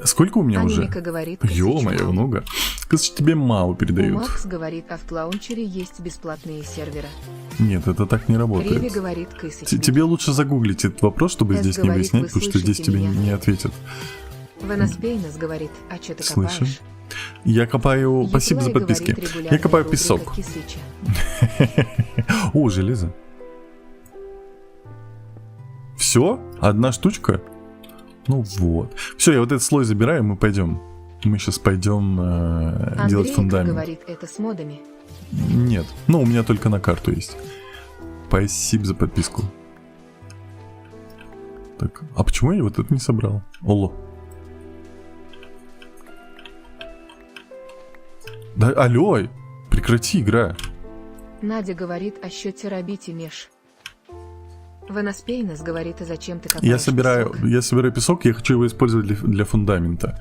Speaker 1: Сколько у меня уже?
Speaker 2: Анимика говорит,
Speaker 1: Ё-моё, много. Кысыч тебе мало
Speaker 2: У
Speaker 1: передают.
Speaker 2: Макс говорит, а в лаунчере есть бесплатные сервера.
Speaker 1: Нет, это так не
Speaker 2: Реви
Speaker 1: работает.
Speaker 2: говорит, Кысыч.
Speaker 1: Тебе лучше загуглить этот вопрос, чтобы
Speaker 2: Эс
Speaker 1: здесь не
Speaker 2: говорит,
Speaker 1: выяснять,
Speaker 2: вы
Speaker 1: потому что здесь
Speaker 2: слышите
Speaker 1: тебе
Speaker 2: меня?
Speaker 1: не ответят.
Speaker 2: Венаспейнес говорит, а чё ты
Speaker 1: Слышим.
Speaker 2: копаешь?
Speaker 1: Я копаю... Спасибо за
Speaker 2: Юплей
Speaker 1: подписки.
Speaker 2: говорит,
Speaker 1: Я
Speaker 2: регулярная
Speaker 1: копаю
Speaker 2: рубрика
Speaker 1: песок.
Speaker 2: Кисыча.
Speaker 1: О, железо. Все? Одна штучка? Ну вот. Все, я вот этот слой забираю, и мы пойдем. Мы сейчас пойдем делать
Speaker 2: Андрей
Speaker 1: фундамент.
Speaker 2: говорит, это с модами.
Speaker 1: Нет. Ну, у меня только на карту есть. Спасибо за подписку. Так, а почему я вот это не собрал? Оло. Да, алло, прекрати, игра.
Speaker 2: Надя говорит о счете Рабити Меш. Венаспейнес говорит, а зачем ты копаешь
Speaker 1: Я собираю песок, я хочу его использовать для фундамента.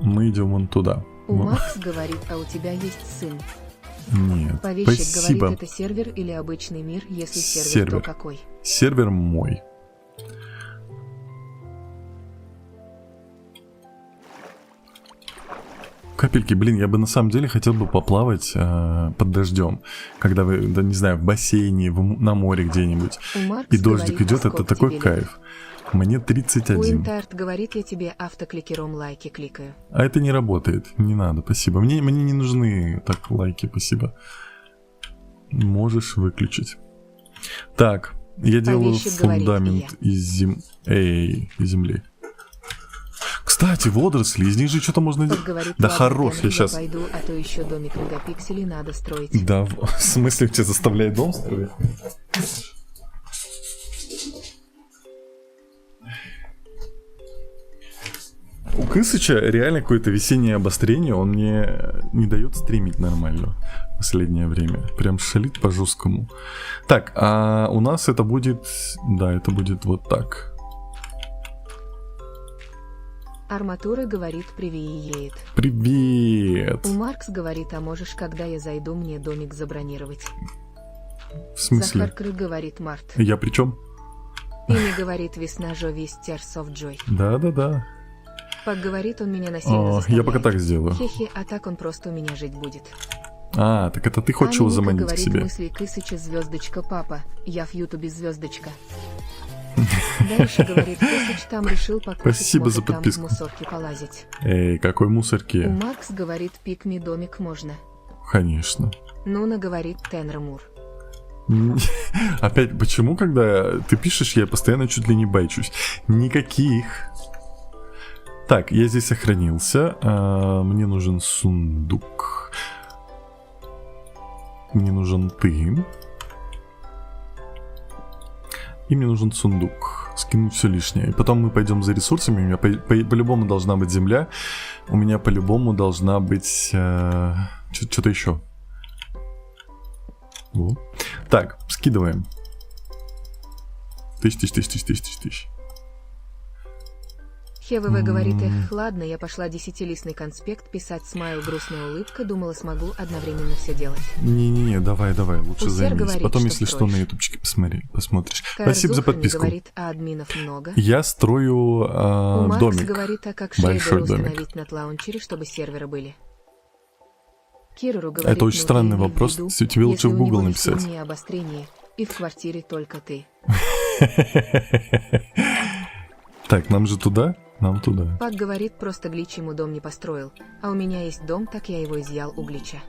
Speaker 1: Мы идем вон туда.
Speaker 2: У Макс говорит, а у тебя есть сын.
Speaker 1: Нет,
Speaker 2: Повещик
Speaker 1: спасибо.
Speaker 2: говорит, это сервер или обычный мир, если сервер,
Speaker 1: Сервер.
Speaker 2: то какой?
Speaker 1: Сервер мой. Капельки, блин, я бы на самом деле хотел бы поплавать под дождем, когда вы, да не знаю, в бассейне, на море где-нибудь,
Speaker 2: У Маркс
Speaker 1: и дождик
Speaker 2: говорит,
Speaker 1: идет,
Speaker 2: а
Speaker 1: это
Speaker 2: сколько
Speaker 1: такой
Speaker 2: тебе лет?
Speaker 1: кайф. Мне 31.
Speaker 2: Уинтарт говорит, я тебе автокликером лайки кликаю.
Speaker 1: А это не работает, не надо, спасибо. Мне не нужны так лайки, спасибо. Можешь выключить. Так, я делаю
Speaker 2: Повещик говорит,
Speaker 1: фундамент из земли. Кстати, водоросли, из них же что-то можно
Speaker 2: Тот
Speaker 1: делать.
Speaker 2: говорит,
Speaker 1: Да
Speaker 2: ладно,
Speaker 1: хорош,
Speaker 2: Кен,
Speaker 1: я сейчас.
Speaker 2: пойду, а то еще домик мегапикселей надо строить.
Speaker 1: Да, в смысле, тебя заставляет дом строить? У Кысыча реально какое-то весеннее обострение, он мне не дает стримить нормально в последнее время. Прям шалит по жесткому. Так, а у нас это будет... Да, это будет вот так.
Speaker 2: Арматура говорит, привет.
Speaker 1: Привет!
Speaker 2: У Маркс говорит, а можешь, когда я зайду, мне домик забронировать.
Speaker 1: В смысле?
Speaker 2: Захар Кры говорит, Март.
Speaker 1: Я при чем?
Speaker 2: Ими говорит, весна Жови Стерсов Джой.
Speaker 1: Да-да-да.
Speaker 2: Пак говорит, он меня насильно
Speaker 1: О,
Speaker 2: заставляет.
Speaker 1: я пока так сделаю.
Speaker 2: Хе-хе, а так он просто у меня жить будет.
Speaker 1: А, так это ты хочешь его
Speaker 2: Анника
Speaker 1: заманить к
Speaker 2: говорит,
Speaker 1: себе?
Speaker 2: мысли Кысыча звездочка папа. Я в Ютубе звездочка. Дальше говорит, Кысыч там решил покушать,
Speaker 1: Спасибо
Speaker 2: может
Speaker 1: за
Speaker 2: там в
Speaker 1: подписку.
Speaker 2: мусорке полазить.
Speaker 1: Эй, какой
Speaker 2: У
Speaker 1: мусорки?
Speaker 2: Макс говорит, пикми домик можно.
Speaker 1: Конечно.
Speaker 2: Нуна говорит, Тенра Мур.
Speaker 1: Опять, почему, когда ты пишешь, я постоянно чуть ли не байчусь? Никаких. Так, я здесь сохранился. Мне нужен сундук. Мне нужен ты. И мне нужен сундук. Скинуть все лишнее. И потом мы пойдем за ресурсами. У меня по-любому должна быть земля. У меня по-любому должна быть... что-то еще. Во. Так, скидываем. Тысяч.
Speaker 2: ХВВ говорит, эх, ладно, я пошла 10-листный конспект писать, смайл, грустная улыбка, думала, смогу одновременно все делать.
Speaker 1: Не-не-не, давай, лучше
Speaker 2: Усер
Speaker 1: займись.
Speaker 2: говорит,
Speaker 1: Потом,
Speaker 2: что
Speaker 1: если что,
Speaker 2: строишь.
Speaker 1: на ютубчике посмотришь.
Speaker 2: Кайр
Speaker 1: Спасибо за
Speaker 2: Зухами
Speaker 1: подписку.
Speaker 2: говорит, а админов много.
Speaker 1: Я строю
Speaker 2: У Макс
Speaker 1: домик.
Speaker 2: говорит, а как
Speaker 1: Большой
Speaker 2: шейдеры
Speaker 1: домик.
Speaker 2: установить на лаунчере, чтобы серверы были. Кирору говорит,
Speaker 1: Это очень
Speaker 2: ну,
Speaker 1: странный
Speaker 2: ты имей в
Speaker 1: вопрос.
Speaker 2: виду,
Speaker 1: Тебе лучше
Speaker 2: если
Speaker 1: в
Speaker 2: у
Speaker 1: Google
Speaker 2: него
Speaker 1: написать.
Speaker 2: весеннее обострение, и в квартире только ты.
Speaker 1: Так, нам же туда? Нам туда.
Speaker 2: Пак говорит, просто Глич ему дом не построил. А у меня есть дом, так я его изъял у Глича.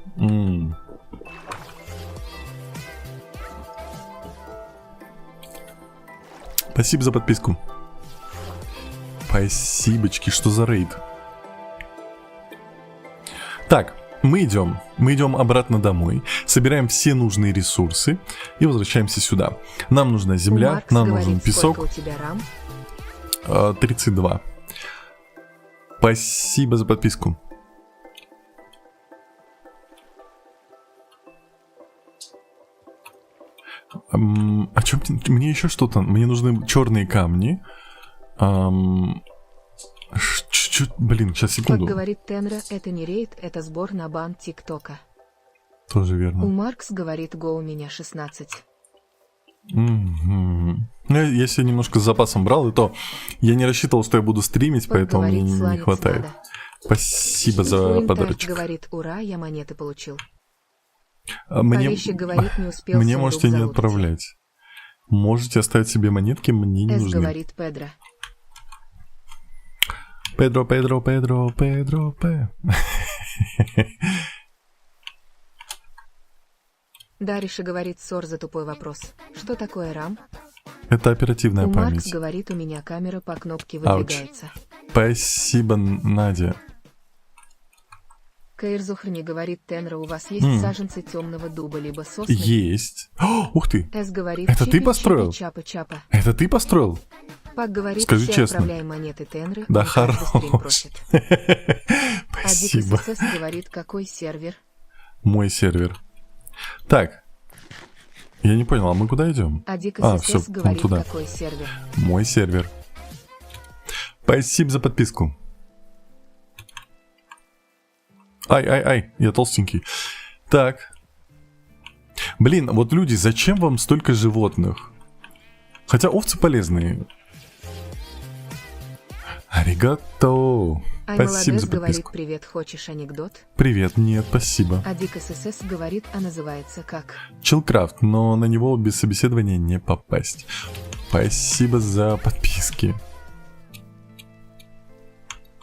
Speaker 1: Спасибо за подписку. Спасибочки, что за рейд? Так, мы идем обратно домой, собираем все нужные ресурсы и возвращаемся сюда. Нам нужна
Speaker 2: У
Speaker 1: земля,
Speaker 2: Маркс
Speaker 1: нам
Speaker 2: говорит,
Speaker 1: нужен
Speaker 2: сколько
Speaker 1: песок.
Speaker 2: у тебя рам?
Speaker 1: 32. Спасибо за подписку. А чем мне еще что-то? Мне нужны черные камни. Блин, сейчас
Speaker 2: Как
Speaker 1: секунду.
Speaker 2: говорит Тенра, это не рейд, это сбор на бан ТикТока.
Speaker 1: Тоже
Speaker 2: У
Speaker 1: верно.
Speaker 2: Маркс говорит, го у меня 16.
Speaker 1: Ну, я себе немножко с запасом брал, и то я не рассчитывал, что я буду стримить,
Speaker 2: Пак
Speaker 1: поэтому мне
Speaker 2: говорит,
Speaker 1: не
Speaker 2: сланец
Speaker 1: хватает.
Speaker 2: надо.
Speaker 1: Спасибо за
Speaker 2: Фуинтайт
Speaker 1: подарочек.
Speaker 2: говорит, ура, я монеты получил.
Speaker 1: Мне,
Speaker 2: Повещик говорит, не успел
Speaker 1: мне
Speaker 2: сундук
Speaker 1: можете не
Speaker 2: залутать.
Speaker 1: отправлять. Можете оставить себе монетки, мне не
Speaker 2: С
Speaker 1: нужны.
Speaker 2: говорит Педро.
Speaker 1: Педро, Педро, Педро, Педро, П.
Speaker 2: Дариша говорит, сор за тупой вопрос. Что такое RAM?
Speaker 1: Это оперативная
Speaker 2: У Макс
Speaker 1: память.
Speaker 2: говорит, у меня камера по кнопке
Speaker 1: Ауч.
Speaker 2: выдвигается.
Speaker 1: Спасибо, Надя.
Speaker 2: Каир Зухрни говорит, Тенра, у вас есть саженцы темного дуба, либо сосны?
Speaker 1: Есть. О, ух ты.
Speaker 2: С говорит,
Speaker 1: Это ты
Speaker 2: чипи,
Speaker 1: построил?
Speaker 2: чипи, чапа, чапа.
Speaker 1: Это ты построил?
Speaker 2: Пак говорит,
Speaker 1: Скажи
Speaker 2: все
Speaker 1: честно.
Speaker 2: отправляем монеты Тенры,
Speaker 1: Да
Speaker 2: он каждый стрим
Speaker 1: хорош.
Speaker 2: просит. А
Speaker 1: Спасибо.
Speaker 2: Дик ССС говорит, какой сервер?
Speaker 1: Мой сервер. Так. Я не понял, а мы куда идем?
Speaker 2: А Дик
Speaker 1: А,
Speaker 2: ССС
Speaker 1: всё, вон
Speaker 2: говорит,
Speaker 1: туда.
Speaker 2: какой сервер?
Speaker 1: Мой сервер. Спасибо за подписку. Ай, я толстенький. Так. Блин, вот люди, зачем вам столько животных? Хотя овцы полезные. Аригато.
Speaker 2: Ай,
Speaker 1: Спасибо
Speaker 2: молодец
Speaker 1: за
Speaker 2: говорит,
Speaker 1: подписку.
Speaker 2: привет, хочешь анекдот?
Speaker 1: Привет, нет, спасибо.
Speaker 2: А Дик ССС говорит, а называется как?
Speaker 1: Чилкрафт, но на него без собеседования не попасть. Спасибо за подписки.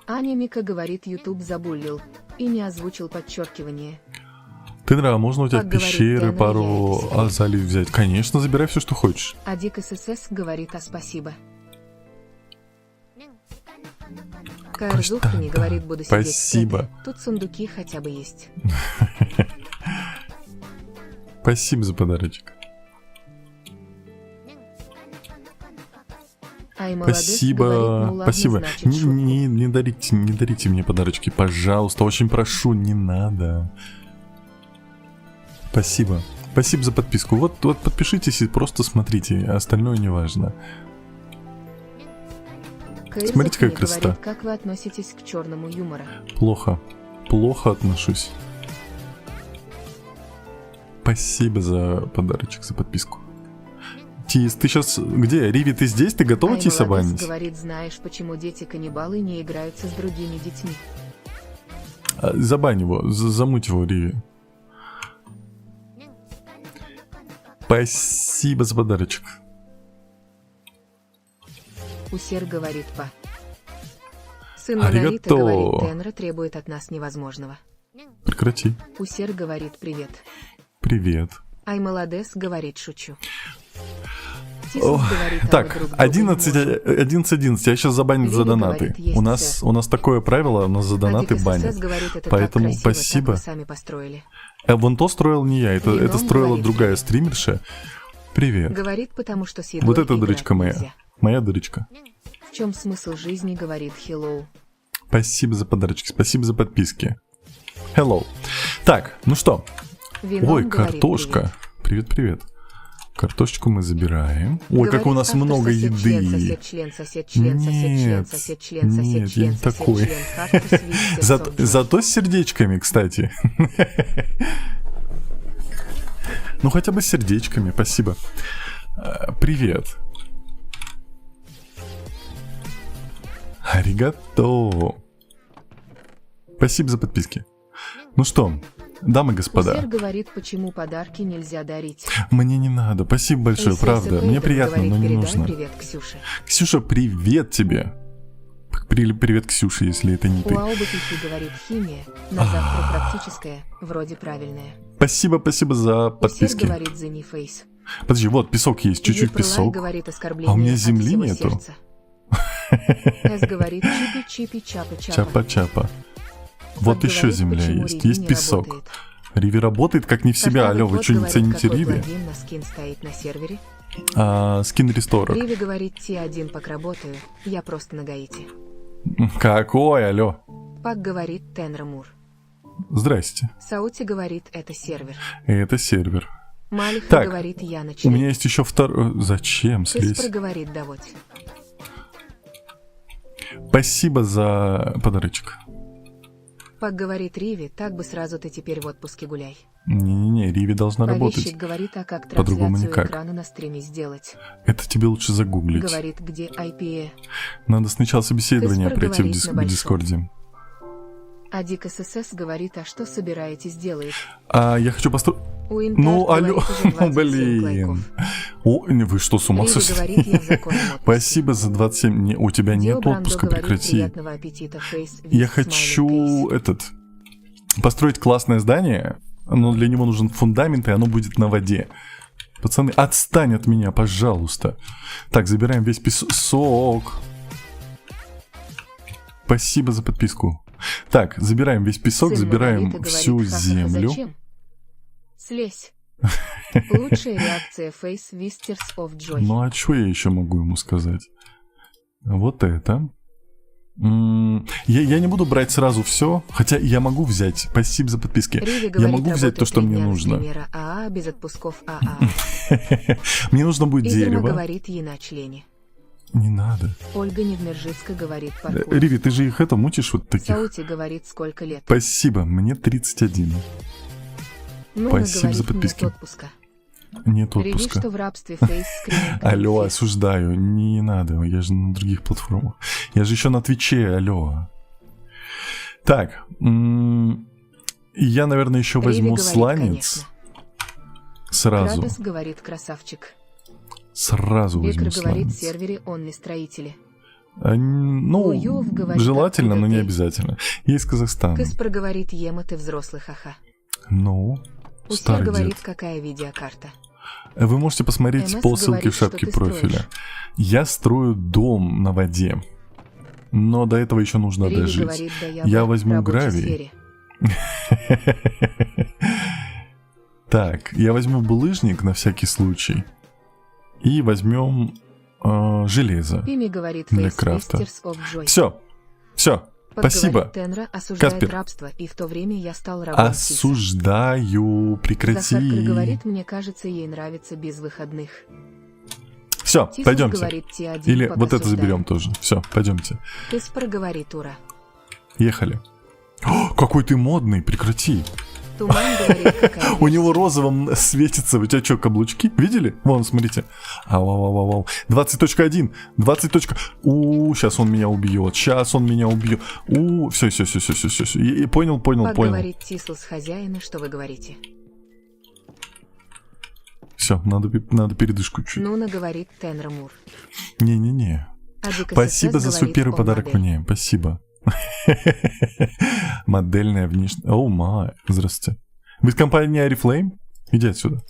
Speaker 2: Аня Мика говорит, YouTube забуллил и не озвучил подчеркивание.
Speaker 1: Тенра, а можно у тебя
Speaker 2: Как говорит
Speaker 1: пещеры,
Speaker 2: Тенра,
Speaker 1: пару
Speaker 2: я это себе.
Speaker 1: азалий взять? Конечно, забирай все, что хочешь.
Speaker 2: А Дик ССС говорит, а спасибо. Каир Зухрни говорит, буду сидеть в
Speaker 1: Спасибо.
Speaker 2: сети. Тут сундуки хотя бы есть.
Speaker 1: Спасибо за подарочек.
Speaker 2: Ай, молодец,
Speaker 1: Спасибо.
Speaker 2: говорит, ну ладно,
Speaker 1: Спасибо.
Speaker 2: значит,
Speaker 1: Не,
Speaker 2: шутку.
Speaker 1: не дарите мне подарочки, пожалуйста. Очень прошу, не надо. Спасибо. Спасибо за подписку. Вот подпишитесь и просто смотрите, а остальное не важно.
Speaker 2: Каир
Speaker 1: Смотрите,
Speaker 2: Зухрни
Speaker 1: какая красота.
Speaker 2: говорит, как вы относитесь к черному юмору?
Speaker 1: Плохо. Плохо отношусь. Спасибо за подарочек, за подписку. Тис, ты сейчас где? Риви, ты здесь? Ты готова
Speaker 2: Ай,
Speaker 1: Тиса
Speaker 2: молодец,
Speaker 1: банить?
Speaker 2: говорит, знаешь, почему дети-каннибалы не играются с другими детьми?
Speaker 1: Забань его, замуть его, Риви. Спасибо за подарочек.
Speaker 2: Усер говорит, па. Сын
Speaker 1: Аригато.
Speaker 2: Маргарита говорит, Тенра требует от нас невозможного.
Speaker 1: Прекрати.
Speaker 2: Усер говорит, привет.
Speaker 1: Привет.
Speaker 2: Ай, молодец, говорит, шучу. Тисус
Speaker 1: Ох,
Speaker 2: говорит, а вы
Speaker 1: так,
Speaker 2: друг друга не можете.
Speaker 1: 11, я сейчас забанят за
Speaker 2: Лили
Speaker 1: донаты.
Speaker 2: говорит, есть
Speaker 1: У нас такое правило, у нас за
Speaker 2: А
Speaker 1: донаты
Speaker 2: Дик
Speaker 1: банят.
Speaker 2: ССС говорит, это
Speaker 1: Поэтому
Speaker 2: так красиво,
Speaker 1: спасибо.
Speaker 2: так вы сами построили.
Speaker 1: Вон то строил не я, это
Speaker 2: Вином
Speaker 1: строила
Speaker 2: говорит,
Speaker 1: другая
Speaker 2: привет.
Speaker 1: стримерша. Привет.
Speaker 2: Говорит, потому что с едой
Speaker 1: Вот эта
Speaker 2: играть
Speaker 1: дырочка моя.
Speaker 2: нельзя.
Speaker 1: Моя дырочка.
Speaker 2: В чем смысл жизни, говорит Hello.
Speaker 1: Спасибо за подарочки, спасибо за подписки. Hello. Так, ну что?
Speaker 2: Вином
Speaker 1: Ой,
Speaker 2: говорит,
Speaker 1: картошка. Привет. Картошечку мы забираем. Ой,
Speaker 2: Говорит,
Speaker 1: как у нас
Speaker 2: автор
Speaker 1: много
Speaker 2: сосед, член,
Speaker 1: еды.
Speaker 2: сосед, член, сосед, член, сосед, член,
Speaker 1: Нет,
Speaker 2: сосед, член, сосед,
Speaker 1: нет, я
Speaker 2: член,
Speaker 1: не
Speaker 2: сосед,
Speaker 1: такой.
Speaker 2: член, кактус, вид,
Speaker 1: Зато,
Speaker 2: Джон.
Speaker 1: зато с сердечками, кстати. Ну, хотя бы с сердечками, спасибо. Привет. Аригато. Спасибо за подписки. Ну что, дамы и господа,
Speaker 2: Усер говорит, почему подарки нельзя дарить.
Speaker 1: мне не надо. Спасибо большое,
Speaker 2: Эйсер
Speaker 1: правда.
Speaker 2: Сепейдер
Speaker 1: Мне приятно,
Speaker 2: говорит,
Speaker 1: но не
Speaker 2: передай
Speaker 1: нужно.
Speaker 2: привет, Ксюше.
Speaker 1: Ксюша, привет тебе. Привет, Ксюша, если это не ты.
Speaker 2: У Аубатихи говорит химия, на завтра практическая, вроде правильная.
Speaker 1: Спасибо за
Speaker 2: Усер
Speaker 1: подписки.
Speaker 2: говорит The Face.
Speaker 1: Подожди, вот песок есть, чуть-чуть песок.
Speaker 2: говорит оскорбление
Speaker 1: А у меня
Speaker 2: от
Speaker 1: земли
Speaker 2: всего
Speaker 1: нету.
Speaker 2: сердца. С говорит чипи-чипи, чапа-чапа.
Speaker 1: Чапа-чапа. Вот
Speaker 2: Пак
Speaker 1: еще
Speaker 2: говорит,
Speaker 1: земля
Speaker 2: почему
Speaker 1: есть,
Speaker 2: Риви
Speaker 1: есть
Speaker 2: не
Speaker 1: песок.
Speaker 2: работает.
Speaker 1: Риви работает как не в себя,
Speaker 2: Картавый
Speaker 1: алло, вы
Speaker 2: кот
Speaker 1: что, не
Speaker 2: говорит,
Speaker 1: цените
Speaker 2: какой
Speaker 1: Риви?
Speaker 2: плагин на скин стоит на сервере?
Speaker 1: Скин ресторок.
Speaker 2: Риви говорит, T1 пак работаю, я просто на Гаити.
Speaker 1: Какой, алло?
Speaker 2: Пак говорит, Тенра Мур.
Speaker 1: Здрасте.
Speaker 2: Саути говорит, это сервер.
Speaker 1: Это сервер.
Speaker 2: Малиха
Speaker 1: Так,
Speaker 2: говорит, я
Speaker 1: У
Speaker 2: начал.
Speaker 1: меня есть еще второй... Зачем слезь?
Speaker 2: Кыспр говорит, давать.
Speaker 1: Спасибо за подарочек.
Speaker 2: Пак говорит, Риви, так бы сразу ты теперь в отпуске гуляй.
Speaker 1: Не-не-не, Риви должна
Speaker 2: Повещик
Speaker 1: работать.
Speaker 2: говорит, а как
Speaker 1: По-другому
Speaker 2: трансляцию
Speaker 1: никак.
Speaker 2: экрана на стриме сделать?
Speaker 1: Это тебе лучше загуглить.
Speaker 2: Говорит, где IPA.
Speaker 1: Надо сначала собеседование
Speaker 2: Кыспр
Speaker 1: пройти в
Speaker 2: говорит на большом.
Speaker 1: Дискорде.
Speaker 2: А Дик ССС говорит, а что собираетесь делать?
Speaker 1: Я хочу построить...
Speaker 2: Уинтард
Speaker 1: Ну, алло,
Speaker 2: говорит, уже 27
Speaker 1: блин.
Speaker 2: лайков.
Speaker 1: О, вы что, с ума
Speaker 2: Риви
Speaker 1: сошли?
Speaker 2: говорит, я в законном отпуске.
Speaker 1: Спасибо за 27. У тебя
Speaker 2: Дио
Speaker 1: нет
Speaker 2: Брандо
Speaker 1: отпуска,
Speaker 2: говорит,
Speaker 1: прекрати.
Speaker 2: приятного аппетита, Фейс,
Speaker 1: Я
Speaker 2: with
Speaker 1: хочу
Speaker 2: smiling
Speaker 1: построить классное здание, но для него нужен фундамент, и оно будет на воде. Пацаны, отстань от меня, пожалуйста. Так, забираем весь песок. Спасибо за подписку. Так, забираем весь песок,
Speaker 2: Сын
Speaker 1: забираем
Speaker 2: Монолита
Speaker 1: всю
Speaker 2: говорит, ха-ха,
Speaker 1: землю.
Speaker 2: зачем? Слезь. Лучшая реакция Face Whispers of Joy.
Speaker 1: Ну а что я еще могу ему сказать? Вот это. Я не буду брать сразу все, хотя я могу взять. Спасибо за подписки.
Speaker 2: Риви
Speaker 1: Я
Speaker 2: говорит,
Speaker 1: могу взять то,
Speaker 2: работать
Speaker 1: что
Speaker 2: 3
Speaker 1: мне
Speaker 2: дня на
Speaker 1: нужно.
Speaker 2: стримера АА без отпусков АА.
Speaker 1: Мне нужно будет
Speaker 2: Изерма
Speaker 1: дерево.
Speaker 2: говорит ей на члене.
Speaker 1: Не надо.
Speaker 2: Ольга Невмержицка говорит паркур.
Speaker 1: Риви, ты же их мутишь вот таких.
Speaker 2: Саути говорит, сколько лет.
Speaker 1: Спасибо, мне 31.
Speaker 2: Ну,
Speaker 1: Спасибо за
Speaker 2: говорит,
Speaker 1: подписки.
Speaker 2: нет отпуска.
Speaker 1: Нет
Speaker 2: Реви,
Speaker 1: отпуска.
Speaker 2: что в рабстве Face скрининг.
Speaker 1: Алло, осуждаю. Не надо, я же на других платформах. Я же еще на Твиче, алло. Так, я, наверное, еще возьму
Speaker 2: говорит,
Speaker 1: сланец.
Speaker 2: конечно.
Speaker 1: Сразу.
Speaker 2: Кратос говорит, красавчик.
Speaker 1: Сразу
Speaker 2: Бекер
Speaker 1: возьму
Speaker 2: говорит,
Speaker 1: сланец.
Speaker 2: сервере онли строители.
Speaker 1: Ну,
Speaker 2: Уюв говорит,
Speaker 1: желательно,
Speaker 2: откуда
Speaker 1: но не
Speaker 2: ты?
Speaker 1: обязательно. Есть Казахстан.
Speaker 2: Каспар говорит, ема ты взрослый, ха-ха.
Speaker 1: Ну,
Speaker 2: Усер
Speaker 1: старый
Speaker 2: говорит,
Speaker 1: дед.
Speaker 2: какая видеокарта.
Speaker 1: Вы можете посмотреть
Speaker 2: МС
Speaker 1: по ссылке
Speaker 2: говорит,
Speaker 1: в шапке
Speaker 2: что ты
Speaker 1: профиля.
Speaker 2: строишь.
Speaker 1: Я строю дом на воде. Но до этого еще нужно
Speaker 2: Риви
Speaker 1: дожить.
Speaker 2: говорит, да
Speaker 1: Я
Speaker 2: в
Speaker 1: возьму
Speaker 2: рабочей
Speaker 1: гравий.
Speaker 2: сфере.
Speaker 1: Так, я возьму булыжник на всякий случай. И возьмем железо.
Speaker 2: Пими говорит,
Speaker 1: Для
Speaker 2: Face
Speaker 1: крафта.
Speaker 2: Whispers of Joy.
Speaker 1: Все. Спасибо.
Speaker 2: Подговорит Тенра осуждает
Speaker 1: Каспер.
Speaker 2: рабство, и в то время я стал рабом птицы.
Speaker 1: Осуждаю. Прекрати.
Speaker 2: Захарка говорит, мне кажется, ей нравится без выходных.
Speaker 1: Все,
Speaker 2: Тисус
Speaker 1: пойдемте.
Speaker 2: говорит, T1,
Speaker 1: Или
Speaker 2: пока
Speaker 1: вот это
Speaker 2: суждаю.
Speaker 1: заберем тоже. Все, пойдемте.
Speaker 2: Каспар говорит, ура.
Speaker 1: Ехали. О, какой ты модный, прекрати.
Speaker 2: Туман говорит, какая
Speaker 1: У него розовым светится. У тебя что, каблучки? Видели? Вон, смотрите. Ау. 20.1. 20. Сейчас он меня убьет. Сейчас он меня убьет. Все. Понял.
Speaker 2: Поговорит Тислус хозяина, что вы говорите.
Speaker 1: Все, надо передышку чуть.
Speaker 2: Нуна говорит Тенра Мур.
Speaker 1: Не.
Speaker 2: А Дик
Speaker 1: Спасибо
Speaker 2: ССС
Speaker 1: за свой
Speaker 2: говорит,
Speaker 1: первый
Speaker 2: он
Speaker 1: подарок
Speaker 2: модель.
Speaker 1: мне. Спасибо. Модельная внешность. Оу май. Здравствуйте. Вы из компании Oriflame? Иди отсюда.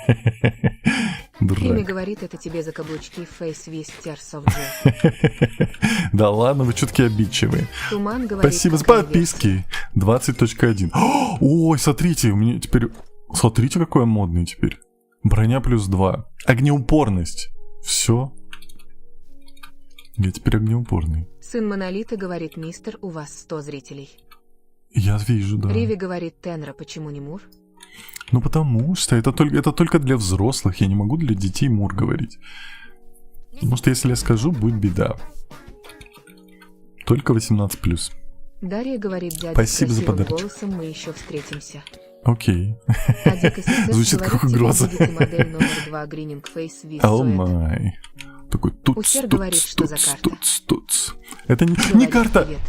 Speaker 2: Ими
Speaker 1: Дурак.
Speaker 2: говорит, это тебе за каблучки Face Whispers of Joy.
Speaker 1: Да ладно, вы чутки обидчивые.
Speaker 2: Туман говорит,
Speaker 1: Спасибо за
Speaker 2: какая
Speaker 1: подписки. 20.1. Ой, смотрите, у меня теперь... Смотрите, какой я модный теперь. Броня плюс 2. Огнеупорность. Все. Я теперь огнеупорный.
Speaker 2: Сын Монолита говорит, мистер, у вас 100 зрителей.
Speaker 1: Я вижу, да.
Speaker 2: Риви говорит, Тенра, почему не Мур?
Speaker 1: Ну потому что это только для взрослых. Я не могу для детей Мур говорить. Потому что если я скажу, будет беда. Только 18+.
Speaker 2: Дарья говорит, дядя,
Speaker 1: Спасибо
Speaker 2: с
Speaker 1: за
Speaker 2: красивым
Speaker 1: подарочек.
Speaker 2: голосом мы еще встретимся.
Speaker 1: Окей.
Speaker 2: А Дик ССС
Speaker 1: Звучит
Speaker 2: говорит,
Speaker 1: как
Speaker 2: теперь
Speaker 1: угроза.
Speaker 2: будете модель номер 2 Greening Face with
Speaker 1: О
Speaker 2: Suede.
Speaker 1: май. Такой туц,
Speaker 2: Усер
Speaker 1: туц,
Speaker 2: говорит, что за
Speaker 1: туц,
Speaker 2: карта.
Speaker 1: туц. Это не
Speaker 2: Говорит,
Speaker 1: карта.
Speaker 2: привет.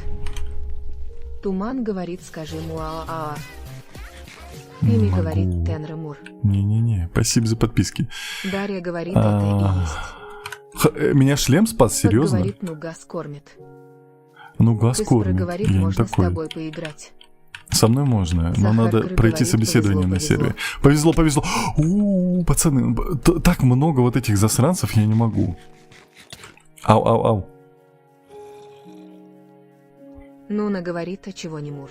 Speaker 2: Туман говорит, скажи муа-а. Ими
Speaker 1: могу.
Speaker 2: говорит Тенра Мур.
Speaker 1: Не. Спасибо за подписки.
Speaker 2: Дарья говорит, это и есть.
Speaker 1: Меня шлем спас,
Speaker 2: Тот
Speaker 1: серьезно?
Speaker 2: говорит, ну газ кормит.
Speaker 1: Ну, газ
Speaker 2: Каспар
Speaker 1: кормит.
Speaker 2: говорит,
Speaker 1: Я не
Speaker 2: можно с
Speaker 1: такой.
Speaker 2: тобой поиграть.
Speaker 1: Со мной можно, но
Speaker 2: Захар
Speaker 1: надо
Speaker 2: говорит,
Speaker 1: пройти собеседование на
Speaker 2: повезло.
Speaker 1: сервере. Повезло. Пацаны, так много вот этих засранцев, я не могу. Ау.
Speaker 2: Нуна говорит, а чего не Мур?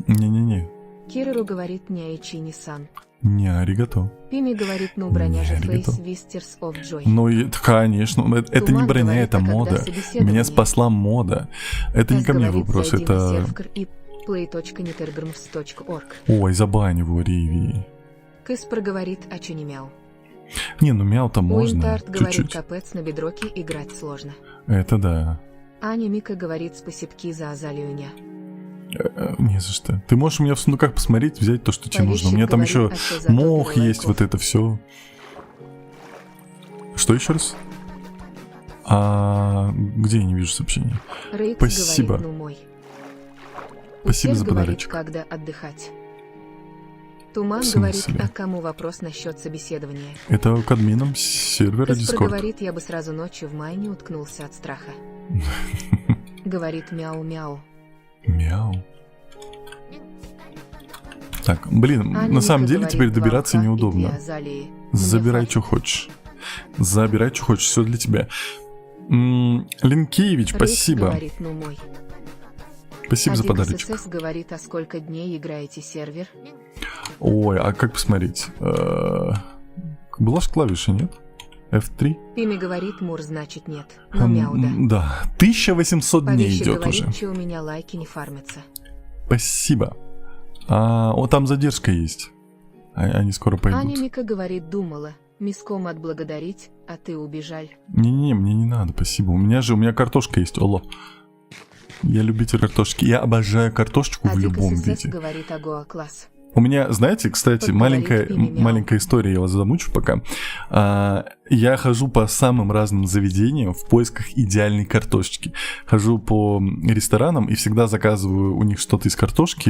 Speaker 1: Не.
Speaker 2: Кириру говорит, не айчи не сан.
Speaker 1: Не, аригато.
Speaker 2: Пими говорит, ну броня же
Speaker 1: Не, ребята.
Speaker 2: Face Whispers of Joy.
Speaker 1: Ну, конечно, это не
Speaker 2: Туман
Speaker 1: броня,
Speaker 2: говорит,
Speaker 1: это
Speaker 2: а когда
Speaker 1: мода.
Speaker 2: собеседование?
Speaker 1: Меня спасла мода. Это не
Speaker 2: Кас
Speaker 1: ко мне
Speaker 2: говорит,
Speaker 1: вопрос,
Speaker 2: зайди на
Speaker 1: это...
Speaker 2: сервер и play.nethergrams.org.
Speaker 1: Ой, забань его, Риви.
Speaker 2: Каспар говорит, а чё не мяу?
Speaker 1: Не, ну мяу-то можно,
Speaker 2: Уинтард говорит,
Speaker 1: чуть-чуть.
Speaker 2: капец на бедроке играть сложно.
Speaker 1: Это да.
Speaker 2: Аня Мика говорит, спасибки за Азалиуня.
Speaker 1: Не за что. Ты можешь у меня в сундуках посмотреть, взять то, что тебе нужно. У меня там
Speaker 2: Повещик
Speaker 1: еще
Speaker 2: говорит, а чё за
Speaker 1: мох
Speaker 2: топливый
Speaker 1: есть,
Speaker 2: лайков?
Speaker 1: вот это все. Что еще раз? Где я не вижу сообщения?
Speaker 2: Рейд
Speaker 1: Спасибо.
Speaker 2: говорит, ну мой.
Speaker 1: Спасибо
Speaker 2: Усер
Speaker 1: за
Speaker 2: говорит,
Speaker 1: подарочек.
Speaker 2: когда отдыхать. Туман
Speaker 1: В
Speaker 2: говорит,
Speaker 1: смысле?
Speaker 2: а кому вопрос насчет собеседования?
Speaker 1: Это к админам сервера
Speaker 2: Каспар
Speaker 1: Discord.
Speaker 2: говорит, я бы сразу ночью в майне уткнулся от страха. Говорит мяу-мяу.
Speaker 1: Мяу. Так, блин,
Speaker 2: Аня
Speaker 1: на самом
Speaker 2: Ника
Speaker 1: деле
Speaker 2: говорит,
Speaker 1: теперь добираться
Speaker 2: волка и
Speaker 1: неудобно.
Speaker 2: две азалии. Мне
Speaker 1: Забирай,
Speaker 2: хватит.
Speaker 1: что хочешь. Забирай, что хочешь, все для тебя. Линкевич,
Speaker 2: Рык
Speaker 1: спасибо.
Speaker 2: говорит, ну мой.
Speaker 1: Спасибо за
Speaker 2: Один
Speaker 1: подарочек.
Speaker 2: ССС говорит, а сколько дней играете сервер?
Speaker 1: Ой, а как посмотреть? Была ж клавиша, нет? F3?
Speaker 2: Пими говорит, Мур, значит нет. Ну мяу, да.
Speaker 1: Да, 1800 дней
Speaker 2: Повещи
Speaker 1: идет
Speaker 2: говорит,
Speaker 1: уже.
Speaker 2: что у меня лайки не фармятся.
Speaker 1: Спасибо. О, там задержка есть. Они скоро
Speaker 2: Аня
Speaker 1: пойдут.
Speaker 2: Мика говорит, думала. Миском отблагодарить, а ты убежаль.
Speaker 1: Не-не-не, мне не надо, спасибо. У меня картошка есть, алло. Я любитель картошки. Я обожаю картошечку в
Speaker 2: А
Speaker 1: любом
Speaker 2: ССС
Speaker 1: виде.
Speaker 2: говорит, Агоа класс.
Speaker 1: У меня, знаете, кстати,
Speaker 2: Подговорит
Speaker 1: маленькая,
Speaker 2: мяу.
Speaker 1: маленькая история, я вас замучу пока. Я хожу по самым разным заведениям в поисках идеальной картошечки. Хожу по ресторанам и всегда заказываю у них что-то из картошки,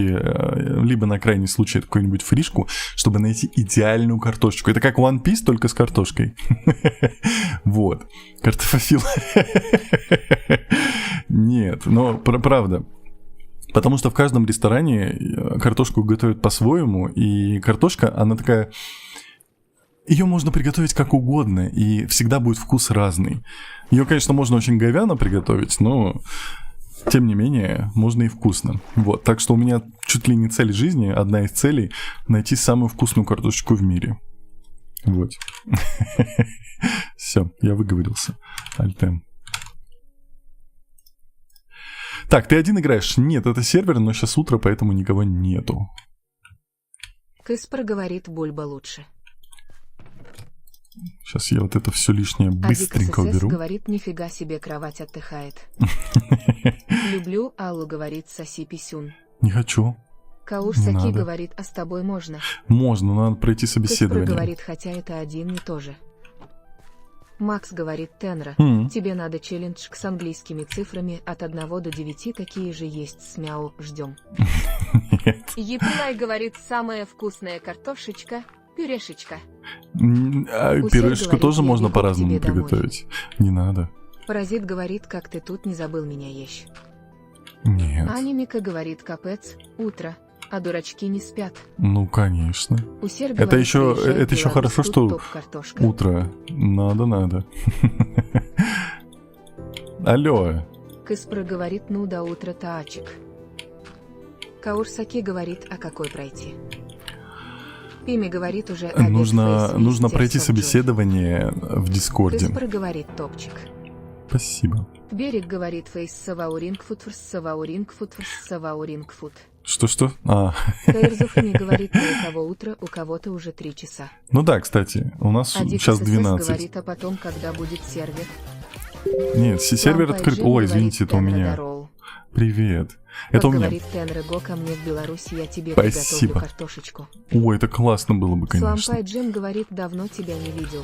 Speaker 1: либо на крайний случай какую-нибудь фришку, чтобы найти идеальную картошечку. Это как One Piece, только с картошкой. Вот. Картофофил. Нет, но правда. Потому что в каждом ресторане картошку готовят по-своему, и картошка, она такая... Ее можно приготовить как угодно, и всегда будет вкус разный. Ее, конечно, можно очень говяно приготовить, но тем не менее, можно и вкусно. Вот, так что у меня чуть ли не цель жизни, одна из целей — найти самую вкусную картошечку в мире. Вот. Все, я выговорился. Альтем. Так, ты один играешь? Нет, это сервер, но сейчас утро, поэтому никого нету.
Speaker 2: Каспар говорит, Бульба лучше.
Speaker 1: Сейчас я вот это все лишнее быстренько
Speaker 2: А Дик ССС
Speaker 1: уберу.
Speaker 2: говорит, нифига себе кровать отдыхает. Люблю, Аллу говорит, соси писюн.
Speaker 1: Не хочу.
Speaker 2: Кауш
Speaker 1: Не
Speaker 2: Саки
Speaker 1: надо.
Speaker 2: говорит, а с тобой можно.
Speaker 1: Можно, но надо пройти
Speaker 2: Каспар
Speaker 1: собеседование.
Speaker 2: говорит, хотя это один не то же. Макс говорит, Тенра, тебе надо челлендж с английскими цифрами от 1 до 9, такие же есть с мяу, ждем.
Speaker 1: Нет.
Speaker 2: Епилай говорит, самая вкусная картошечка, пюрешечка.
Speaker 1: Пюрешечку
Speaker 2: говорит,
Speaker 1: тоже
Speaker 2: я
Speaker 1: можно
Speaker 2: бегу к
Speaker 1: по-разному
Speaker 2: тебе домой.
Speaker 1: приготовить. Не надо.
Speaker 2: Паразит говорит, как ты тут не забыл меня ешь.
Speaker 1: Нет.
Speaker 2: Анимика говорит, капец, утро, а дурачки не спят.
Speaker 1: Ну, конечно.
Speaker 2: Усер
Speaker 1: Это
Speaker 2: говорит,
Speaker 1: еще-
Speaker 2: приезжай,
Speaker 1: это еще
Speaker 2: Беларусь,
Speaker 1: хорошо,
Speaker 2: тут
Speaker 1: что
Speaker 2: топ-картошка.
Speaker 1: Утро. Надо. Алло.
Speaker 2: Каспар говорит, ну до утра таачик. Кауш Саки говорит, а какой пройти? Пими говорит, уже обед
Speaker 1: Нужно
Speaker 2: фейс
Speaker 1: пройти
Speaker 2: вести Соджу.
Speaker 1: собеседование в Дискорде.
Speaker 2: Каспар говорит, топчик.
Speaker 1: Спасибо.
Speaker 2: Берег говорит, фейс саваурингфут, саваурингфут.
Speaker 1: Что?
Speaker 2: Каирзуфани говорит, у кого утро, у кого-то уже 3 часа.
Speaker 1: Ну да, кстати, у нас
Speaker 2: А Дик
Speaker 1: сейчас
Speaker 2: ССС
Speaker 1: 12.
Speaker 2: говорит, а потом, когда будет сервер.
Speaker 1: Нет, сервер
Speaker 2: Лампа
Speaker 1: открыт.
Speaker 2: Джим
Speaker 1: Ой,
Speaker 2: говорит,
Speaker 1: извините, это у
Speaker 2: Тенра
Speaker 1: меня.
Speaker 2: Дароу.
Speaker 1: Привет.
Speaker 2: Вот
Speaker 1: Это у меня.
Speaker 2: говорит Тенра, го ко мне в Беларусь, я тебе
Speaker 1: Спасибо.
Speaker 2: приготовлю картошечку.
Speaker 1: Ой, это классно было бы, конечно.
Speaker 2: Слампай Джим говорит, давно тебя не видел.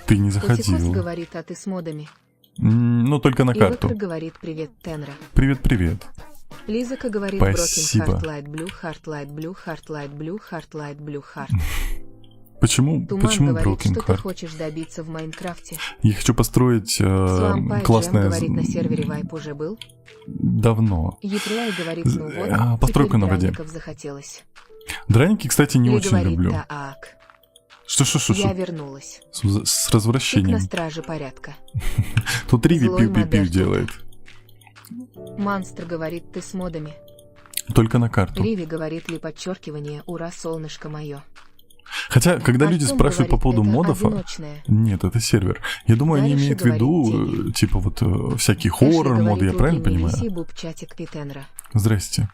Speaker 1: Ты не
Speaker 2: Котикос
Speaker 1: заходил.
Speaker 2: говорит, а ты с модами.
Speaker 1: Ну, только на
Speaker 2: И
Speaker 1: карту.
Speaker 2: Выкр говорит, привет, Тенра.
Speaker 1: Привет.
Speaker 2: Лизака говорит,
Speaker 1: Спасибо.
Speaker 2: Broken Heart Light Blue, Heart Light Blue, Heart Light Blue, Heart Light Blue, Heart.
Speaker 1: Почему
Speaker 2: Туман говорит,
Speaker 1: Broken
Speaker 2: что ты
Speaker 1: Heart?
Speaker 2: хочешь добиться в Майнкрафте.
Speaker 1: Я хочу построить
Speaker 2: Слампай Джем
Speaker 1: классное...
Speaker 2: говорит, на сервере Вайп уже был.
Speaker 1: Давно.
Speaker 2: Еплай говорит, ну вот,
Speaker 1: постройку
Speaker 2: теперь
Speaker 1: на воде.
Speaker 2: драников захотелось.
Speaker 1: Драники, кстати, не
Speaker 2: Ли
Speaker 1: очень
Speaker 2: говорит,
Speaker 1: люблю.
Speaker 2: таак.
Speaker 1: Что?
Speaker 2: Я вернулась.
Speaker 1: С
Speaker 2: Чик на
Speaker 1: развращением.
Speaker 2: страже порядка.
Speaker 1: Тут Риви
Speaker 2: Злой
Speaker 1: пиу-пиу-пиу
Speaker 2: модерн.
Speaker 1: делает.
Speaker 2: Монстр говорит, ты с модами.
Speaker 1: Только на карту.
Speaker 2: Риви говорит ли подчеркивание, ура, солнышко мое.
Speaker 1: Хотя, когда люди
Speaker 2: Артём
Speaker 1: спрашивают по
Speaker 2: говорит,
Speaker 1: поводу
Speaker 2: это
Speaker 1: модов...
Speaker 2: одиночное.
Speaker 1: Нет, это сервер. Я думаю, они
Speaker 2: Дальше
Speaker 1: имеют в виду,
Speaker 2: говорит
Speaker 1: типа вот всякие
Speaker 2: Эшли
Speaker 1: хоррор-моды, я
Speaker 2: говорит,
Speaker 1: правильно
Speaker 2: Луки,
Speaker 1: понимаю?
Speaker 2: Мелиси, Бубчатик и Тенра.
Speaker 1: Здрасте.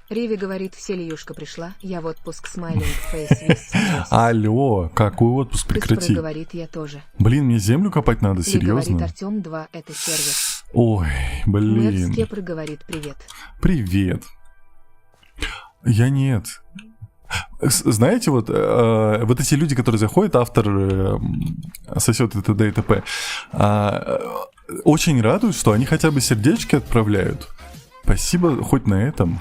Speaker 2: Риви говорит, весельюшка пришла, я в отпуск, смайлинг, фейс, вис.
Speaker 1: Алло, какой отпуск,
Speaker 2: Каспар
Speaker 1: прекрати.
Speaker 2: говорит, я тоже.
Speaker 1: Блин, мне землю копать надо,
Speaker 2: Ли говорит,
Speaker 1: серьезно?
Speaker 2: Артём 2, это сервер.
Speaker 1: Ой,
Speaker 2: Мэр
Speaker 1: блин.
Speaker 2: Скепр говорит, привет.
Speaker 1: Привет. Я нет. Знаете, вот эти люди, которые заходят, автор сосет и т.д. и т.п., очень радуют, что они хотя бы сердечки отправляют. Спасибо хоть на этом.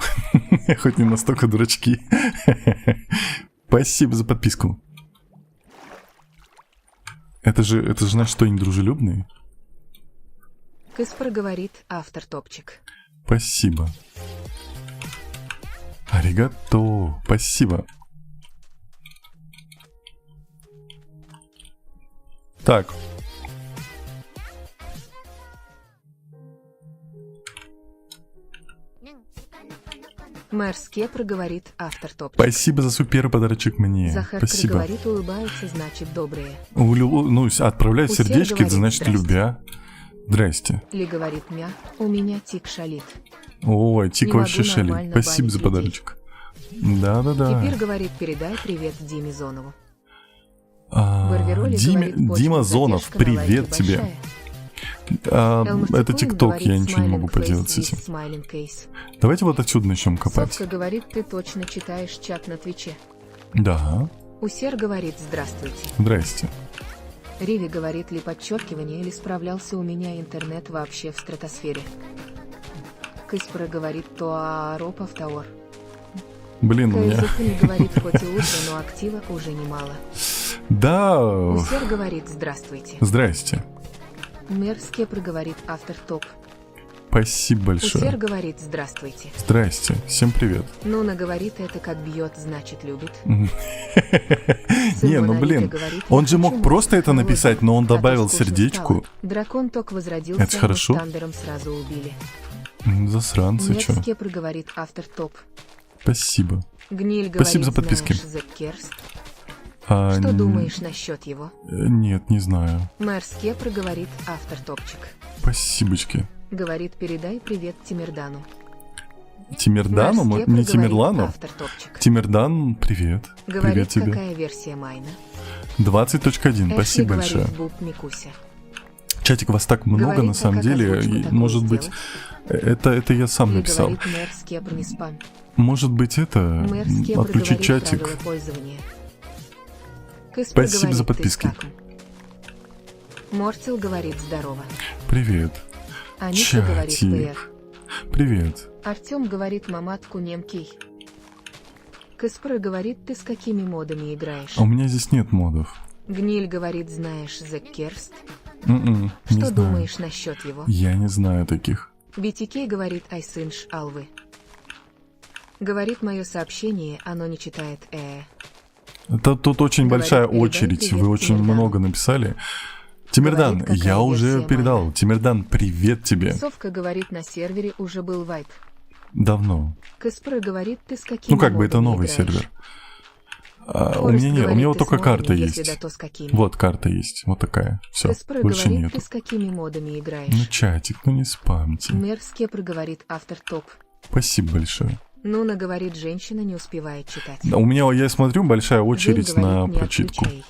Speaker 1: Хоть не настолько дурачки. Спасибо за подписку. Это же значит, что они дружелюбные?
Speaker 2: Каспар говорит, автор топчик.
Speaker 1: Спасибо. Аригато. Спасибо. Так.
Speaker 2: Мэр Скепр говорит, автор топчик.
Speaker 1: Спасибо за супер подарочек мне.
Speaker 2: Захар
Speaker 1: Спасибо.
Speaker 2: говорит, улыбаются, значит добрые.
Speaker 1: Ну, отправляют
Speaker 2: Усер
Speaker 1: сердечки, это
Speaker 2: говорит,
Speaker 1: значит
Speaker 2: здрасте.
Speaker 1: любя. Здрасте.
Speaker 2: Ли говорит, мя, у меня тик шалит.
Speaker 1: Ой, Тик
Speaker 2: Не
Speaker 1: вообще
Speaker 2: могу
Speaker 1: шалит.
Speaker 2: нормально
Speaker 1: Спасибо за
Speaker 2: банить
Speaker 1: подарочек. Да-да-да.
Speaker 2: Теперь говорит, передай привет Диме Зонову.
Speaker 1: А,
Speaker 2: Барвероли говорит,
Speaker 1: Дима
Speaker 2: почта
Speaker 1: Зонов,
Speaker 2: задержка на лайке
Speaker 1: привет тебе.
Speaker 2: большая.
Speaker 1: Это ТикТок, я ничего не могу поделать с этим. Давайте вот отсюда начнем копать.
Speaker 2: Совка говорит, ты точно читаешь чат на Твиче.
Speaker 1: Да,
Speaker 2: Усер говорит, здравствуйте.
Speaker 1: здрасте.
Speaker 2: Риви говорит, ли подчеркивание, или справлялся у меня интернет вообще в стратосфере. Кыспора говорит, то Аропов Тауэр.
Speaker 1: Блин, у меня...
Speaker 2: Кайзухани говорит, хоть и утро, но актива уже немало.
Speaker 1: Да,
Speaker 2: Усер говорит, здравствуйте.
Speaker 1: здрасте.
Speaker 2: Мэр Скепр говорит, автор топ.
Speaker 1: Спасибо
Speaker 2: Усер
Speaker 1: большое.
Speaker 2: говорит, здравствуйте.
Speaker 1: Здрасте, всем привет.
Speaker 2: Нуна говорит, это как бьет, значит любит.
Speaker 1: Не,
Speaker 2: Сын
Speaker 1: ну
Speaker 2: Монолита
Speaker 1: блин,
Speaker 2: говорит,
Speaker 1: он
Speaker 2: я
Speaker 1: же
Speaker 2: хочу
Speaker 1: мог просто это
Speaker 2: мультик
Speaker 1: написать, но он
Speaker 2: а то
Speaker 1: добавил
Speaker 2: скучно
Speaker 1: сердечку.
Speaker 2: стало. Дракон ток возродился,
Speaker 1: Это хорошо.
Speaker 2: но Тандером сразу убили.
Speaker 1: Засранцы,
Speaker 2: Нет,
Speaker 1: чё.
Speaker 2: Скепр говорит, автор топ.
Speaker 1: Спасибо.
Speaker 2: Гниль говорит,
Speaker 1: Спасибо за подписки.
Speaker 2: знаешь, Зеккерст.
Speaker 1: А,
Speaker 2: Что думаешь насчет его?
Speaker 1: Нет, не знаю.
Speaker 2: Мэр Скепр говорит, автор топчик.
Speaker 1: Спасибочки.
Speaker 2: Говорит, передай привет Тимирдану.
Speaker 1: Тимирдану?
Speaker 2: Мэр Скепр
Speaker 1: Не
Speaker 2: говорит,
Speaker 1: Тимирлану?
Speaker 2: автор топчик.
Speaker 1: Тимирдан, привет. Привет
Speaker 2: Говорит,
Speaker 1: тебе.
Speaker 2: какая версия Майна?
Speaker 1: 20.1,
Speaker 2: Эшли
Speaker 1: спасибо
Speaker 2: говорит,
Speaker 1: большое.
Speaker 2: Буб Микуся.
Speaker 1: Чатик, вас так много
Speaker 2: Говорит,
Speaker 1: на самом
Speaker 2: как
Speaker 1: деле.
Speaker 2: озвучку
Speaker 1: И,
Speaker 2: такую
Speaker 1: может быть,
Speaker 2: сделать?
Speaker 1: это я сам
Speaker 2: Или
Speaker 1: написал.
Speaker 2: говорит, мэр Скепр не спам.
Speaker 1: Может быть, это
Speaker 2: Мэр Скепр
Speaker 1: отключить
Speaker 2: говорит,
Speaker 1: чатик.
Speaker 2: правила пользования. Кэспер
Speaker 1: Спасибо за
Speaker 2: говорит, ты
Speaker 1: подписки.
Speaker 2: скаком. Мортил говорит, здорово.
Speaker 1: Привет.
Speaker 2: Аниша говорит,
Speaker 1: Чатик.
Speaker 2: ПР.
Speaker 1: Привет.
Speaker 2: Артем говорит, маматку немкий. Кэспер говорит, ты с какими модами играешь?
Speaker 1: А у меня здесь нет модов.
Speaker 2: Гниль говорит, знаешь Зеккерст.
Speaker 1: Не
Speaker 2: Что
Speaker 1: знаю.
Speaker 2: думаешь насчет его?
Speaker 1: Я не знаю таких.
Speaker 2: BTK говорит, айсынш алвы. Говорит, мое сообщение, оно не читает
Speaker 1: Тут очень
Speaker 2: Говорит,
Speaker 1: большая
Speaker 2: передай
Speaker 1: очередь.
Speaker 2: привет
Speaker 1: Вы очень
Speaker 2: Тимирдану.
Speaker 1: много написали. Тимирдан,
Speaker 2: Говорит, какая
Speaker 1: я уже
Speaker 2: версия
Speaker 1: передал.
Speaker 2: Майна?
Speaker 1: Тимирдан, привет тебе.
Speaker 2: Совка говорит, на сервере уже был вайп.
Speaker 1: Давно.
Speaker 2: Кэспер говорит, ты с какими
Speaker 1: Ну как бы это
Speaker 2: модами
Speaker 1: новый
Speaker 2: играешь?
Speaker 1: сервер. У
Speaker 2: Форест
Speaker 1: меня нет, у
Speaker 2: говорит,
Speaker 1: меня вот
Speaker 2: ты
Speaker 1: только
Speaker 2: с модами,
Speaker 1: карта
Speaker 2: если
Speaker 1: есть.
Speaker 2: да, то с какими?
Speaker 1: Вот карта есть, вот такая. Все,
Speaker 2: Кэспер
Speaker 1: больше
Speaker 2: говорит,
Speaker 1: нету.
Speaker 2: ты с какими модами играешь?
Speaker 1: Ну чатик, ну не спамьте.
Speaker 2: Мэр Скепр говорит, автор топ.
Speaker 1: Спасибо большое.
Speaker 2: Нуна говорит, женщина не успевает читать.
Speaker 1: Да, у меня, я смотрю, большая очередь
Speaker 2: Жень
Speaker 1: на
Speaker 2: говорит, не
Speaker 1: прочитку.
Speaker 2: отключай.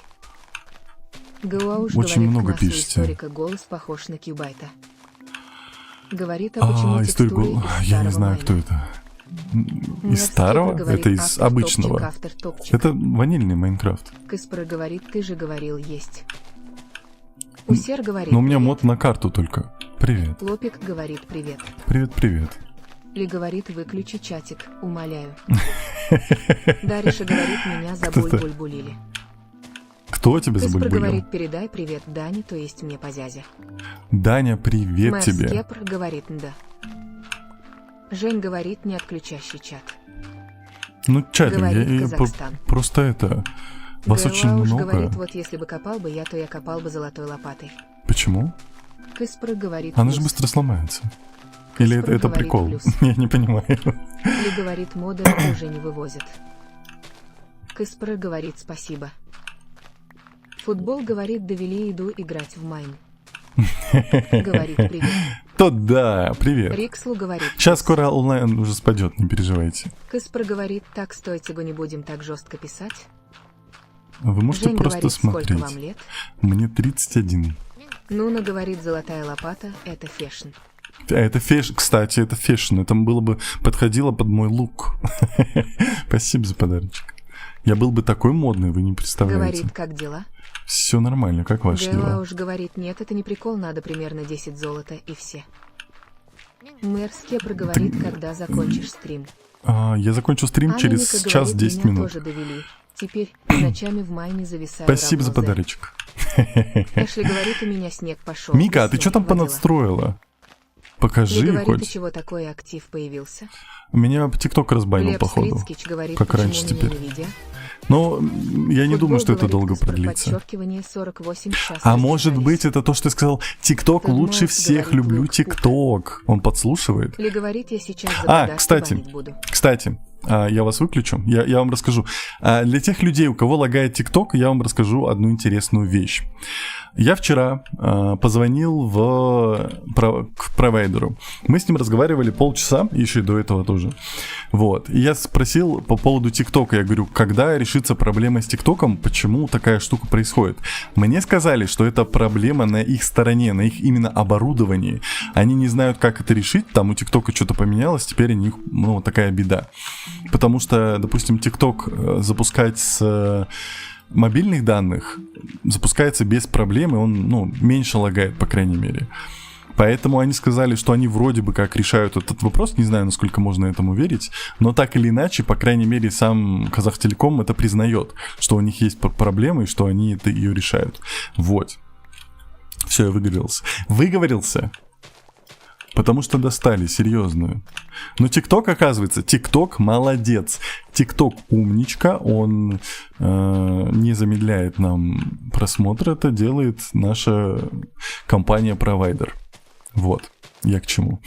Speaker 2: Гауауш
Speaker 1: Очень
Speaker 2: говорит,
Speaker 1: много
Speaker 2: к массу
Speaker 1: пишете.
Speaker 2: историка голос похож на Кьюбайта. Говорит, а почему
Speaker 1: историк
Speaker 2: текстуры
Speaker 1: был.
Speaker 2: из
Speaker 1: Я не
Speaker 2: старого
Speaker 1: знаю,
Speaker 2: Майна?
Speaker 1: кто это.
Speaker 2: Мэр
Speaker 1: Из старого?
Speaker 2: Скепр говорит,
Speaker 1: Это из
Speaker 2: автор
Speaker 1: обычного.
Speaker 2: топчик, автор топчик.
Speaker 1: Это ванильный Майнкрафт.
Speaker 2: Кэспер говорит, ты же говорил есть. Усер говорит,
Speaker 1: Но у меня
Speaker 2: привет.
Speaker 1: мод на карту только. Привет.
Speaker 2: Лопик говорит, привет.
Speaker 1: Привет, привет.
Speaker 2: Ли говорит, выключи чатик, умоляю. Дариша говорит, меня за
Speaker 1: Кто-то-
Speaker 2: буль-буль-булили.
Speaker 1: Кто тебя
Speaker 2: Кэспер
Speaker 1: забульбулил?
Speaker 2: говорит, передай привет Дане, то есть мне по зязе.
Speaker 1: Даня, привет
Speaker 2: Мэр
Speaker 1: тебе.
Speaker 2: Скепр говорит, да. Жень говорит, не отключащий чат.
Speaker 1: Ну, чатик,
Speaker 2: Говорит
Speaker 1: я
Speaker 2: Казахстан.
Speaker 1: просто это... Вас очень
Speaker 2: Гэлауш
Speaker 1: много.
Speaker 2: говорит, вот если бы копал бы я, то я копал бы золотой лопатой.
Speaker 1: Почему?
Speaker 2: Кэспер говорит,
Speaker 1: Она же
Speaker 2: плюс.
Speaker 1: быстро сломается. Или
Speaker 2: Кэспер
Speaker 1: это
Speaker 2: говорит
Speaker 1: прикол?
Speaker 2: плюс.
Speaker 1: Я не понимаю.
Speaker 2: Ли говорит, модеры уже не вывозят. Кэспер говорит, спасибо. Футбол говорит, довели иду играть в Майн. Говорит, привет.
Speaker 1: То да, привет.
Speaker 2: Рикслу говорит.
Speaker 1: Сейчас скоро онлайн уже спадет, не переживайте.
Speaker 2: Кэспер говорит, так стойте, го не будем так жестко писать.
Speaker 1: Вы можете
Speaker 2: Жень
Speaker 1: просто
Speaker 2: говорит, сколько
Speaker 1: смотреть.
Speaker 2: вам лет?
Speaker 1: Мне 31.
Speaker 2: Нуна говорит, золотая лопата, это фэшн.
Speaker 1: А это фэшн, кстати, это фэшн. Это было бы подходило под мой лук. Спасибо за подарочек. Я был бы такой модный, вы не представляете.
Speaker 2: Говорит, как дела?
Speaker 1: Все нормально, как ваши дела?
Speaker 2: Гэлауш говорит, нет, это не прикол, надо примерно 10 золота и все. Мэр Скепр говорит, когда закончишь стрим.
Speaker 1: Я закончу стрим через
Speaker 2: Анника
Speaker 1: час
Speaker 2: говорит,
Speaker 1: 10
Speaker 2: меня
Speaker 1: минут.
Speaker 2: тоже довели. Теперь ночами в майне зависаю.
Speaker 1: Спасибо за
Speaker 2: равно зэк.
Speaker 1: подарочек.
Speaker 2: Эшли говорит, у меня снег пошел.
Speaker 1: Мика, а ты что там
Speaker 2: водила.
Speaker 1: понадстроила? Покажи
Speaker 2: Ли говорит, у
Speaker 1: хоть.
Speaker 2: чего такой актив появился?
Speaker 1: Меня ТикТок разбанил,
Speaker 2: Глеб
Speaker 1: походу.
Speaker 2: Стрицкич говорит,
Speaker 1: Как
Speaker 2: почему
Speaker 1: раньше
Speaker 2: меня
Speaker 1: теперь.
Speaker 2: не видя?
Speaker 1: Но я не
Speaker 2: Футбол
Speaker 1: думаю, что это
Speaker 2: говорит,
Speaker 1: долго
Speaker 2: Каспар,
Speaker 1: продлится.
Speaker 2: подчеркивание 48 сейчас
Speaker 1: А может
Speaker 2: разбежались.
Speaker 1: быть, это то, что ты сказал, ТикТок
Speaker 2: Тед
Speaker 1: лучше
Speaker 2: Морс
Speaker 1: всех,
Speaker 2: говорит,
Speaker 1: люблю
Speaker 2: лук,
Speaker 1: ТикТок. Он подслушивает.
Speaker 2: Ли говорит, я сейчас за
Speaker 1: А,
Speaker 2: подарки
Speaker 1: кстати.
Speaker 2: банить буду.
Speaker 1: Кстати, я вас выключу, я вам расскажу. Для тех людей, у кого лагает ТикТок, я вам расскажу одну интересную вещь. Я вчера позвонил к провайдеру. Мы с ним разговаривали полчаса, еще и до этого тоже. Вот. И я спросил по поводу ТикТока. Я говорю, когда решится проблема с ТикТоком, почему такая штука происходит? Мне сказали, что это проблема на их стороне, на их именно оборудовании. Они не знают, как это решить. Там у ТикТока что-то поменялось, теперь у них, такая беда. Потому что, допустим, ТикТок запускать с мобильных данных запускается без проблем, и он, меньше лагает, по крайней мере. Поэтому они сказали, что они вроде бы как решают этот вопрос, не знаю, насколько можно этому верить, но так или иначе, по крайней мере, сам Казахтелеком это признает, что у них есть проблемы, и что они ее решают. Вот. Все, я выговорился. Выговорился. Потому что достали, серьезно. Но ТикТок, оказывается, ТикТок молодец. ТикТок умничка, он не замедляет нам просмотр, это делает наша компания-провайдер. Вот, я к чему.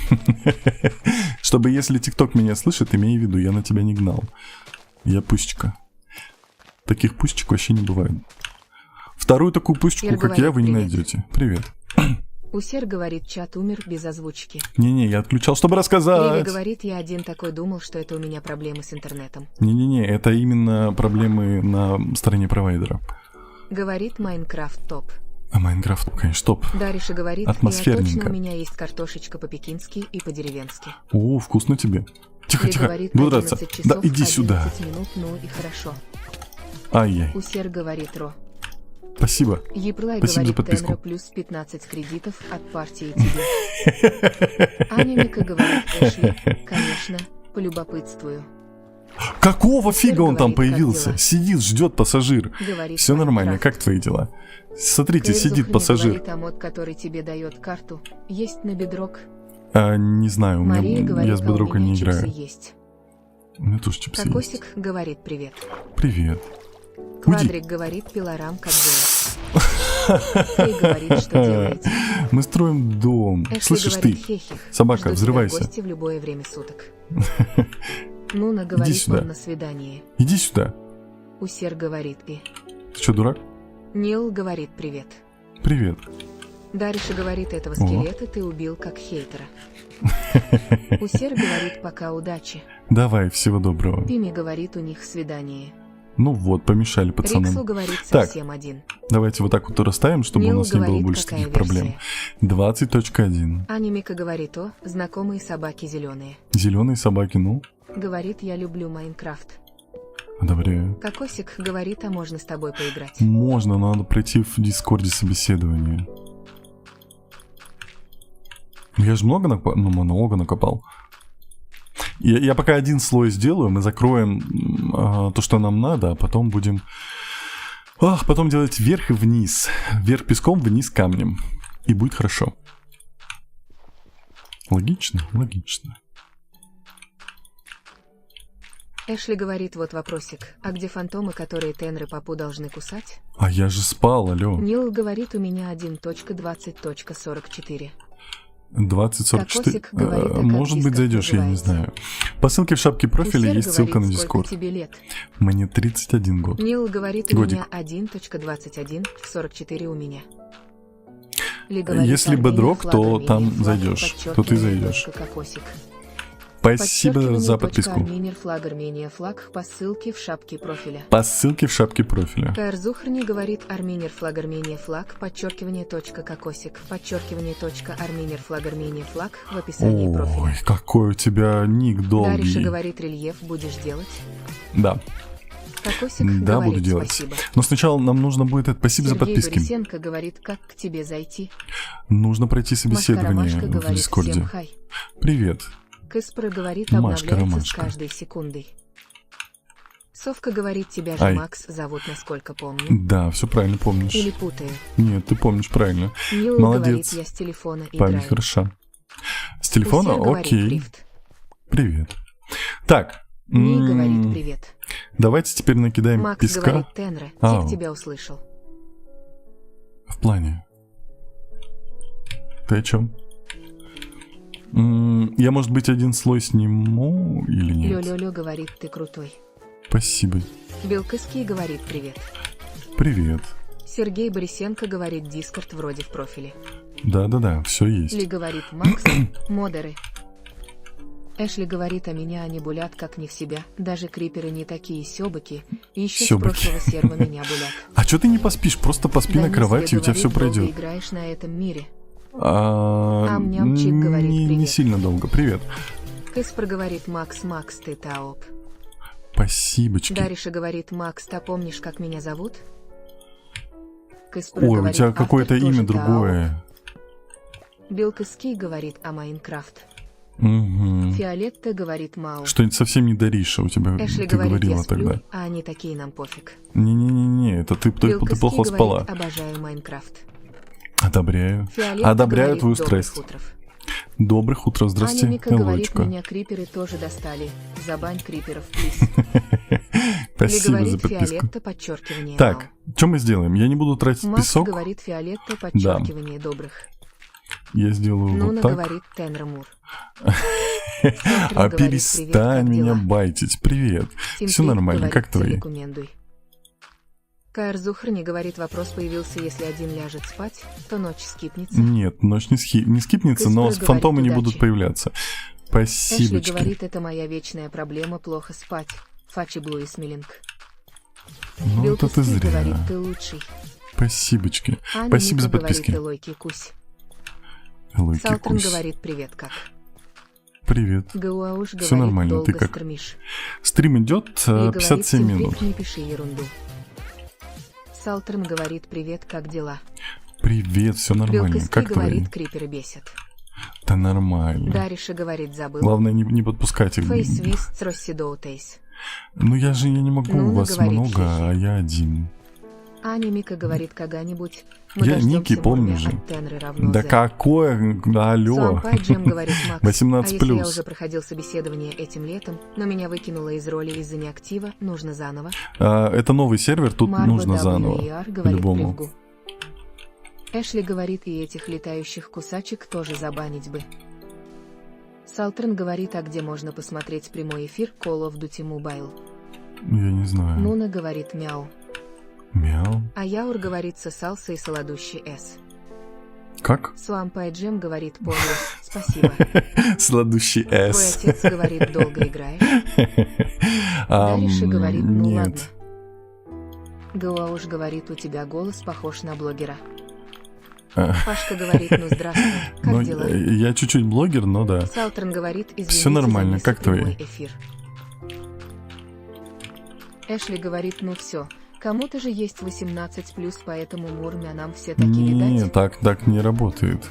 Speaker 1: Чтобы если ТикТок меня слышит, имей в виду, я на тебя не гнал. Я пусечка. Таких пусечек вообще не бывает. Вторую такую пусечку, как я, вы не найдете. Привет.
Speaker 2: Усер говорит, чат умер без озвучки.
Speaker 1: Не-не, я отключал, чтобы
Speaker 2: Лили
Speaker 1: рассказать.
Speaker 2: говорит, я один такой думал, что это у меня проблемы с интернетом.
Speaker 1: Не-не-не, это именно проблемы на стороне провайдера.
Speaker 2: Говорит, Майнкрафт топ.
Speaker 1: А Майнкрафт, конечно, топ.
Speaker 2: Дариша говорит,
Speaker 1: Атмосферненько.
Speaker 2: точно у меня есть картошечка по-пекински и по-деревенски.
Speaker 1: О, вкусно тебе. Тихо,
Speaker 2: Ли
Speaker 1: тихо,
Speaker 2: говорит,
Speaker 1: буду драться.
Speaker 2: 11 часов,
Speaker 1: Да, иди сюда.
Speaker 2: 11 минут, ну и хорошо.
Speaker 1: Ай-яй,
Speaker 2: Усер говорит, ро.
Speaker 1: спасибо.
Speaker 2: Еплай
Speaker 1: Спасибо за
Speaker 2: говорит,
Speaker 1: подписку.
Speaker 2: Тенро плюс 15 кредитов от партии тебе. Аня Мика говорит, Эшли, конечно, полюбопытствую.
Speaker 1: Какого фига он там
Speaker 2: говорит, как
Speaker 1: появился?
Speaker 2: дела?
Speaker 1: Сидит, ждет пассажир.
Speaker 2: Говорит,
Speaker 1: Все нормально,
Speaker 2: Майнкрафт.
Speaker 1: как твои дела? Смотрите,
Speaker 2: Кэрзухни
Speaker 1: сидит пассажир.
Speaker 2: говорит, а мод, который тебе дает карту, есть на бедрок.
Speaker 1: Не знаю,
Speaker 2: Мария говорит,
Speaker 1: я с бедрока
Speaker 2: а у меня
Speaker 1: не
Speaker 2: чипсы
Speaker 1: играю.
Speaker 2: есть.
Speaker 1: У меня тоже чипсы есть.
Speaker 2: Кокосик говорит привет.
Speaker 1: Привет.
Speaker 2: Квадрик говорит пилорам как делать. Фей говорит, что делаете.
Speaker 1: Мы строим дом.
Speaker 2: Эшли
Speaker 1: Слышишь
Speaker 2: говорит,
Speaker 1: ты?
Speaker 2: хехих.
Speaker 1: Собака,
Speaker 2: Жду тебя в
Speaker 1: взрывайся.
Speaker 2: гости в любое время суток. Нуна говорит,
Speaker 1: сюда.
Speaker 2: он на свидании.
Speaker 1: Иди сюда.
Speaker 2: Усер говорит и.
Speaker 1: Ты что, дурак?
Speaker 2: Нил говорит привет.
Speaker 1: Привет.
Speaker 2: Дариша говорит, этого скелета ты убил как хейтера. Усер говорит, пока удачи.
Speaker 1: Давай, всего доброго.
Speaker 2: Пими говорит, у них свидание.
Speaker 1: Ну вот, помешали
Speaker 2: Риксу
Speaker 1: пацанам.
Speaker 2: говорит,
Speaker 1: Так.
Speaker 2: совсем один.
Speaker 1: Давайте вот так вот расставим, чтобы у
Speaker 2: Нил
Speaker 1: нас не было
Speaker 2: говорит,
Speaker 1: больше
Speaker 2: какая
Speaker 1: таких проблем. 20.1.
Speaker 2: Анимика говорит, о, знакомые собаки зеленые.
Speaker 1: Зеленые собаки, ну,
Speaker 2: Говорит, я люблю Майнкрафт.
Speaker 1: одобряю.
Speaker 2: Кокосик говорит, а можно с тобой поиграть.
Speaker 1: Можно, но надо пройти в Дискорде собеседование. Я же много накопал. Я пока один слой сделаю, мы закроем то, что нам надо, а потом будем... потом делать вверх и вниз. Вверх песком, вниз камнем. И будет хорошо. Логично? Логично.
Speaker 2: Эшли говорит, вот вопросик. А где фантомы, которые Тенры Папу должны кусать?
Speaker 1: А я же спал, алло.
Speaker 2: Нил говорит, у меня 1.20.44.
Speaker 1: 2044.
Speaker 2: Кокосик говорит, а как
Speaker 1: Может быть,
Speaker 2: дискорд
Speaker 1: зайдешь, я не
Speaker 2: называется?
Speaker 1: знаю. По ссылке в шапке профиля
Speaker 2: Усер
Speaker 1: есть ссылка на
Speaker 2: говорит,
Speaker 1: Дискорд.
Speaker 2: сколько тебе лет?
Speaker 1: Мне 31 год.
Speaker 2: Нил говорит, у
Speaker 1: Годик.
Speaker 2: меня 1.21.44 у меня. Ли говорит,
Speaker 1: Если
Speaker 2: Армения,
Speaker 1: Bedrock,
Speaker 2: флаг,
Speaker 1: то
Speaker 2: Армения,
Speaker 1: там
Speaker 2: флаг,
Speaker 1: зайдешь, то ты
Speaker 2: подчеркивание,
Speaker 1: зайдешь.
Speaker 2: точка, Кокосик.
Speaker 1: Спасибо за
Speaker 2: Подчеркивание,
Speaker 1: подписку.
Speaker 2: точка, Армения, флаг, Армения, флаг по ссылке в шапке профиля.
Speaker 1: По ссылке в шапке профиля.
Speaker 2: Каэрзухрни говорит Армения, флаг, Армения, флаг, подчеркивание, точка, Кокосик, подчеркивание, точка, Армения, флаг, Армения, флаг в описании
Speaker 1: Ой,
Speaker 2: профиля.
Speaker 1: какой у тебя ник
Speaker 2: Дариша
Speaker 1: долгий.
Speaker 2: говорит, рельеф будешь делать?
Speaker 1: Да.
Speaker 2: Кокосик
Speaker 1: Да,
Speaker 2: говорит
Speaker 1: буду делать.
Speaker 2: спасибо.
Speaker 1: Но сначала нам нужно будет это спасибо за
Speaker 2: Сергей
Speaker 1: подписки.
Speaker 2: Борисенко говорит, как к тебе зайти.
Speaker 1: Нужно пройти собеседование
Speaker 2: Машка
Speaker 1: в
Speaker 2: говорит
Speaker 1: Дискорде.
Speaker 2: всем хай.
Speaker 1: Привет.
Speaker 2: Кэспер говорит,
Speaker 1: Машка,
Speaker 2: обновляется
Speaker 1: Ромашка.
Speaker 2: с каждой секундой. Совка говорит, тебя же
Speaker 1: Ай.
Speaker 2: Макс зовут, насколько помню.
Speaker 1: Да, все правильно помнишь.
Speaker 2: Или путаю.
Speaker 1: Нет, ты помнишь правильно.
Speaker 2: Мила
Speaker 1: Молодец.
Speaker 2: говорит, я с телефона
Speaker 1: Память
Speaker 2: играю.
Speaker 1: хороша. С телефона?
Speaker 2: Усер говорит,
Speaker 1: Окей.
Speaker 2: Рифт.
Speaker 1: Привет. Так.
Speaker 2: Ми
Speaker 1: м,
Speaker 2: говорит привет.
Speaker 1: Давайте теперь накидаем
Speaker 2: Макс
Speaker 1: песка.
Speaker 2: говорит, Тенре,
Speaker 1: Ау.
Speaker 2: Тик тебя услышал.
Speaker 1: В плане. Ты о чем? Я, может быть, один слой сниму или нет?
Speaker 2: Лё-лё-лё говорит, ты крутой.
Speaker 1: Спасибо.
Speaker 2: Белкыский говорит привет.
Speaker 1: Привет.
Speaker 2: Сергей Борисенко говорит, Дискорд вроде в профиле.
Speaker 1: Да-да-да, все есть.
Speaker 2: Ли говорит, Макс, модеры. Эшли говорит, а меня они булят как не в себя. Даже криперы не такие сёбаки. И еще с
Speaker 1: Сёбаки.
Speaker 2: прошлого серва меня булят.
Speaker 1: А что ты не поспишь? Просто поспи на
Speaker 2: Данис
Speaker 1: кровати, и у тебя
Speaker 2: говорит,
Speaker 1: все
Speaker 2: долго
Speaker 1: пройдет.
Speaker 2: играешь на этом мире. Ам-ням-чик говорит,
Speaker 1: не
Speaker 2: привет.
Speaker 1: сильно долго. Привет.
Speaker 2: Кэспер говорит, Макс, ты таоп.
Speaker 1: Спасибочки.
Speaker 2: Дариша говорит, Макс, ты помнишь, как меня зовут? Кэспер
Speaker 1: Ой, у
Speaker 2: говорит,
Speaker 1: тебя
Speaker 2: автор
Speaker 1: какое-то
Speaker 2: тоже
Speaker 1: имя
Speaker 2: таоп.
Speaker 1: другое.
Speaker 2: Белкыский говорит, а Майнкрафт.
Speaker 1: Угу.
Speaker 2: Фиолетта говорит, Мау.
Speaker 1: Что-нибудь совсем не Дариша у тебя,
Speaker 2: Эшли
Speaker 1: ты
Speaker 2: говорит, я
Speaker 1: говорила
Speaker 2: сплю,
Speaker 1: тогда.
Speaker 2: а они такие, нам пофиг.
Speaker 1: Не-не-не, это ты
Speaker 2: Белкыский
Speaker 1: плохо
Speaker 2: говорит,
Speaker 1: спала.
Speaker 2: обожаю Майнкрафт.
Speaker 1: Одобряю.
Speaker 2: Фиолетта
Speaker 1: Одобряю
Speaker 2: говорит,
Speaker 1: твою
Speaker 2: добрых
Speaker 1: страсть.
Speaker 2: утров.
Speaker 1: Добрых утро, здрасте,
Speaker 2: Аня Мика говорит,
Speaker 1: Элочка.
Speaker 2: меня криперы тоже достали. Забань криперов, плиз. Ли
Speaker 1: Спасибо
Speaker 2: говорит,
Speaker 1: за подписку.
Speaker 2: Фиолетта, подчеркивание,
Speaker 1: Так, что мы сделаем? Я не буду тратить
Speaker 2: Макс
Speaker 1: песок.
Speaker 2: говорит, Фиолетта, подчеркивание, добрых.
Speaker 1: Я сделаю
Speaker 2: Нуна
Speaker 1: вот так.
Speaker 2: говорит, Тенра Мур.
Speaker 1: А перестань меня байтить. Привет. Все нормально, как твои?
Speaker 2: Каэр Зухр говорит, вопрос появился, если один ляжет спать, то ночь скипнется.
Speaker 1: Нет, ночь не скипнется, но
Speaker 2: Кэспер
Speaker 1: фантомы
Speaker 2: говорит,
Speaker 1: не будут
Speaker 2: удачи.
Speaker 1: появляться.
Speaker 2: Эшли
Speaker 1: Спасибочки.
Speaker 2: говорит, это моя вечная проблема, плохо спать. Фачи Блу и Смилинг.
Speaker 1: Ну это ты
Speaker 2: Белкыский говорит,
Speaker 1: зря.
Speaker 2: ты лучший.
Speaker 1: Спасибочки.
Speaker 2: Аня
Speaker 1: Спасибо
Speaker 2: Мика
Speaker 1: за
Speaker 2: говорит,
Speaker 1: подписки.
Speaker 2: Элойки Кусь.
Speaker 1: Элойки
Speaker 2: Салтран
Speaker 1: Кусь.
Speaker 2: говорит, привет, как?
Speaker 1: Привет.
Speaker 2: Гауауш
Speaker 1: Всё
Speaker 2: говорит,
Speaker 1: нормально,
Speaker 2: долго
Speaker 1: ты как?
Speaker 2: стримишь.
Speaker 1: Стрим идет
Speaker 2: И говорит,
Speaker 1: 57
Speaker 2: Симфрик,
Speaker 1: минут.
Speaker 2: не пиши ерунду. Салтран говорит, привет, как дела?
Speaker 1: Привет, все нормально.
Speaker 2: Белкыский
Speaker 1: Как твои?
Speaker 2: говорит, криперы бесят.
Speaker 1: Да нормально.
Speaker 2: Дариша говорит, забыл.
Speaker 1: Главное не подпускать их.
Speaker 2: Фейс Вист Россидоутейс.
Speaker 1: Ну я не могу,
Speaker 2: Нуна
Speaker 1: вас
Speaker 2: говорит,
Speaker 1: много,
Speaker 2: хи-хи.
Speaker 1: а я один.
Speaker 2: Аня Мика говорит, когда-нибудь. Мы
Speaker 1: Я
Speaker 2: дождёмся
Speaker 1: Ники, помню
Speaker 2: Мурмя
Speaker 1: же.
Speaker 2: от Тенры равно
Speaker 1: Да
Speaker 2: Зе.
Speaker 1: какое? Алло.
Speaker 2: Суампай Джем говорит, Макс,
Speaker 1: 18+.
Speaker 2: а если я уже проходил собеседование этим летом, но меня выкинуло из роли из-за неактива, нужно заново?
Speaker 1: Это новый сервер, тут
Speaker 2: Марва
Speaker 1: нужно заново.
Speaker 2: WER говорит
Speaker 1: По-любому.
Speaker 2: Привгу. Эшли говорит, и этих летающих кусачек тоже забанить бы. Салтран говорит, а где можно посмотреть прямой эфир Call of Duty Mobile?
Speaker 1: Я не знаю.
Speaker 2: Нуна говорит мяу.
Speaker 1: Мяу.
Speaker 2: А Яур говорит сосался и солодущий С.
Speaker 1: Как?
Speaker 2: Суампай Джем говорит понял, спасибо.
Speaker 1: Сладущий
Speaker 2: Твой
Speaker 1: С.
Speaker 2: отец говорит долго играешь. Дариша говорит ну ладно.
Speaker 1: Нет.
Speaker 2: Гауауш говорит у тебя голос похож на блогера.
Speaker 1: А.
Speaker 2: Пашка говорит ну здравствуй, как
Speaker 1: Ну,
Speaker 2: дела?
Speaker 1: я чуть-чуть блогер, но да.
Speaker 2: Салтран говорит извините
Speaker 1: Всё нормально,
Speaker 2: за
Speaker 1: как твои?
Speaker 2: прямой эфир. Эшли говорит ну все. Кому-то же есть 18+, поэтому Мурмя нам все таки
Speaker 1: Не,
Speaker 2: видать.
Speaker 1: так не работает.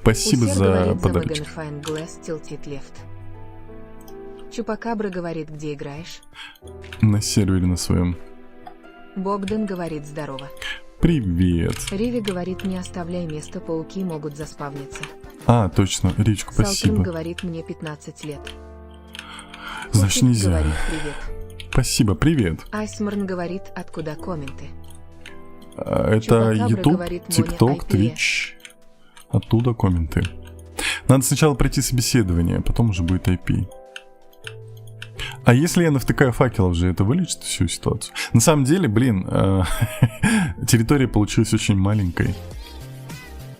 Speaker 1: Спасибо
Speaker 2: Усер
Speaker 1: за
Speaker 2: говорит
Speaker 1: подарочек.
Speaker 2: за Fine Glass Tilted Left. Чупакабра говорит, где играешь?
Speaker 1: На сервере на своем.
Speaker 2: Богдан говорит здорово.
Speaker 1: Привет.
Speaker 2: Риви говорит, не оставляй место, пауки могут заспавниться.
Speaker 1: А, точно, Ричку,
Speaker 2: Салтран
Speaker 1: спасибо.
Speaker 2: говорит, мне 15 лет.
Speaker 1: Значит,
Speaker 2: Купик
Speaker 1: нельзя.
Speaker 2: говорит, привет.
Speaker 1: Спасибо, привет.
Speaker 2: Айсмарн говорит, откуда комменты?
Speaker 1: Это
Speaker 2: Чупакабра
Speaker 1: YouTube,
Speaker 2: говорит, Моня
Speaker 1: TikTok,
Speaker 2: IPA.
Speaker 1: Twitch. Оттуда комменты. Надо сначала пройти собеседование, а потом уже будет IP. А если я навтыкаю факелов же, это вылечит всю ситуацию? На самом деле, блин, территория получилась очень маленькой.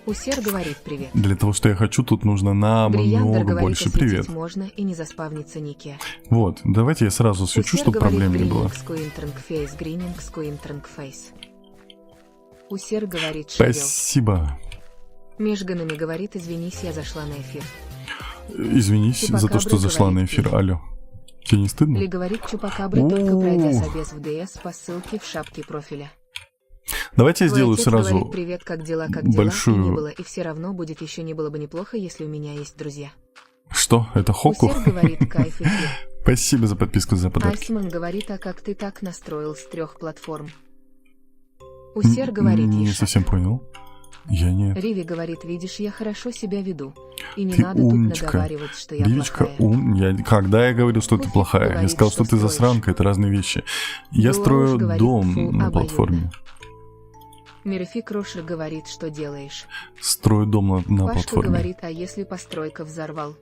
Speaker 2: Усер говорит, привет.
Speaker 1: Для того, что я хочу, тут нужно
Speaker 2: Брияндер
Speaker 1: намного
Speaker 2: говорит,
Speaker 1: больше.
Speaker 2: осветить
Speaker 1: Привет.
Speaker 2: можно и не заспавниться Нике.
Speaker 1: Вот, давайте я сразу свечу,
Speaker 2: Усер
Speaker 1: чтобы
Speaker 2: говорит,
Speaker 1: проблем не было.
Speaker 2: Грининг скуинтранг фейс. Усер говорит, шевел.
Speaker 1: Спасибо.
Speaker 2: Межганами говорит, извинись, я зашла на эфир.
Speaker 1: Извинись за то, что
Speaker 2: Чупакабра
Speaker 1: зашла на
Speaker 2: говорит,
Speaker 1: эфир. Алло. Тебе не стыдно?
Speaker 2: Ли говорит Чупакабра, только пройдя собес в ДС по ссылке в шапке профиля.
Speaker 1: Давайте я
Speaker 2: Твой
Speaker 1: сделаю
Speaker 2: отец
Speaker 1: сразу
Speaker 2: говорит, привет, как дела, и не
Speaker 1: большую...
Speaker 2: было, и все равно будет еще не было бы неплохо, если у меня есть друзья.
Speaker 1: Что? Это Хоку?
Speaker 2: Усер говорит, кайф эфир.
Speaker 1: Спасибо за подписку, за подарки.
Speaker 2: Айсман говорит, а как ты так настроил с 3 платформ? Усер говорит,
Speaker 1: Не
Speaker 2: Ишак.
Speaker 1: совсем понял. Я не...
Speaker 2: Риви говорит, видишь, я хорошо себя веду. И не
Speaker 1: Ты
Speaker 2: надо
Speaker 1: умничка.
Speaker 2: тут наговаривать, что я
Speaker 1: Ривичка,
Speaker 2: плохая.
Speaker 1: Когда я говорил, что ты
Speaker 2: Пусть
Speaker 1: плохая? Я
Speaker 2: говорит,
Speaker 1: сказал, что
Speaker 2: что
Speaker 1: ты
Speaker 2: строишь.
Speaker 1: засранка, это разные вещи. Я
Speaker 2: Дуауш
Speaker 1: строю
Speaker 2: говорит,
Speaker 1: дом
Speaker 2: фу,
Speaker 1: на
Speaker 2: обоюдно.
Speaker 1: платформе.
Speaker 2: Мирфи Крошер говорит, что делаешь.
Speaker 1: Строю дом на
Speaker 2: Пашка
Speaker 1: платформе.
Speaker 2: говорит, а если постройка взорвал?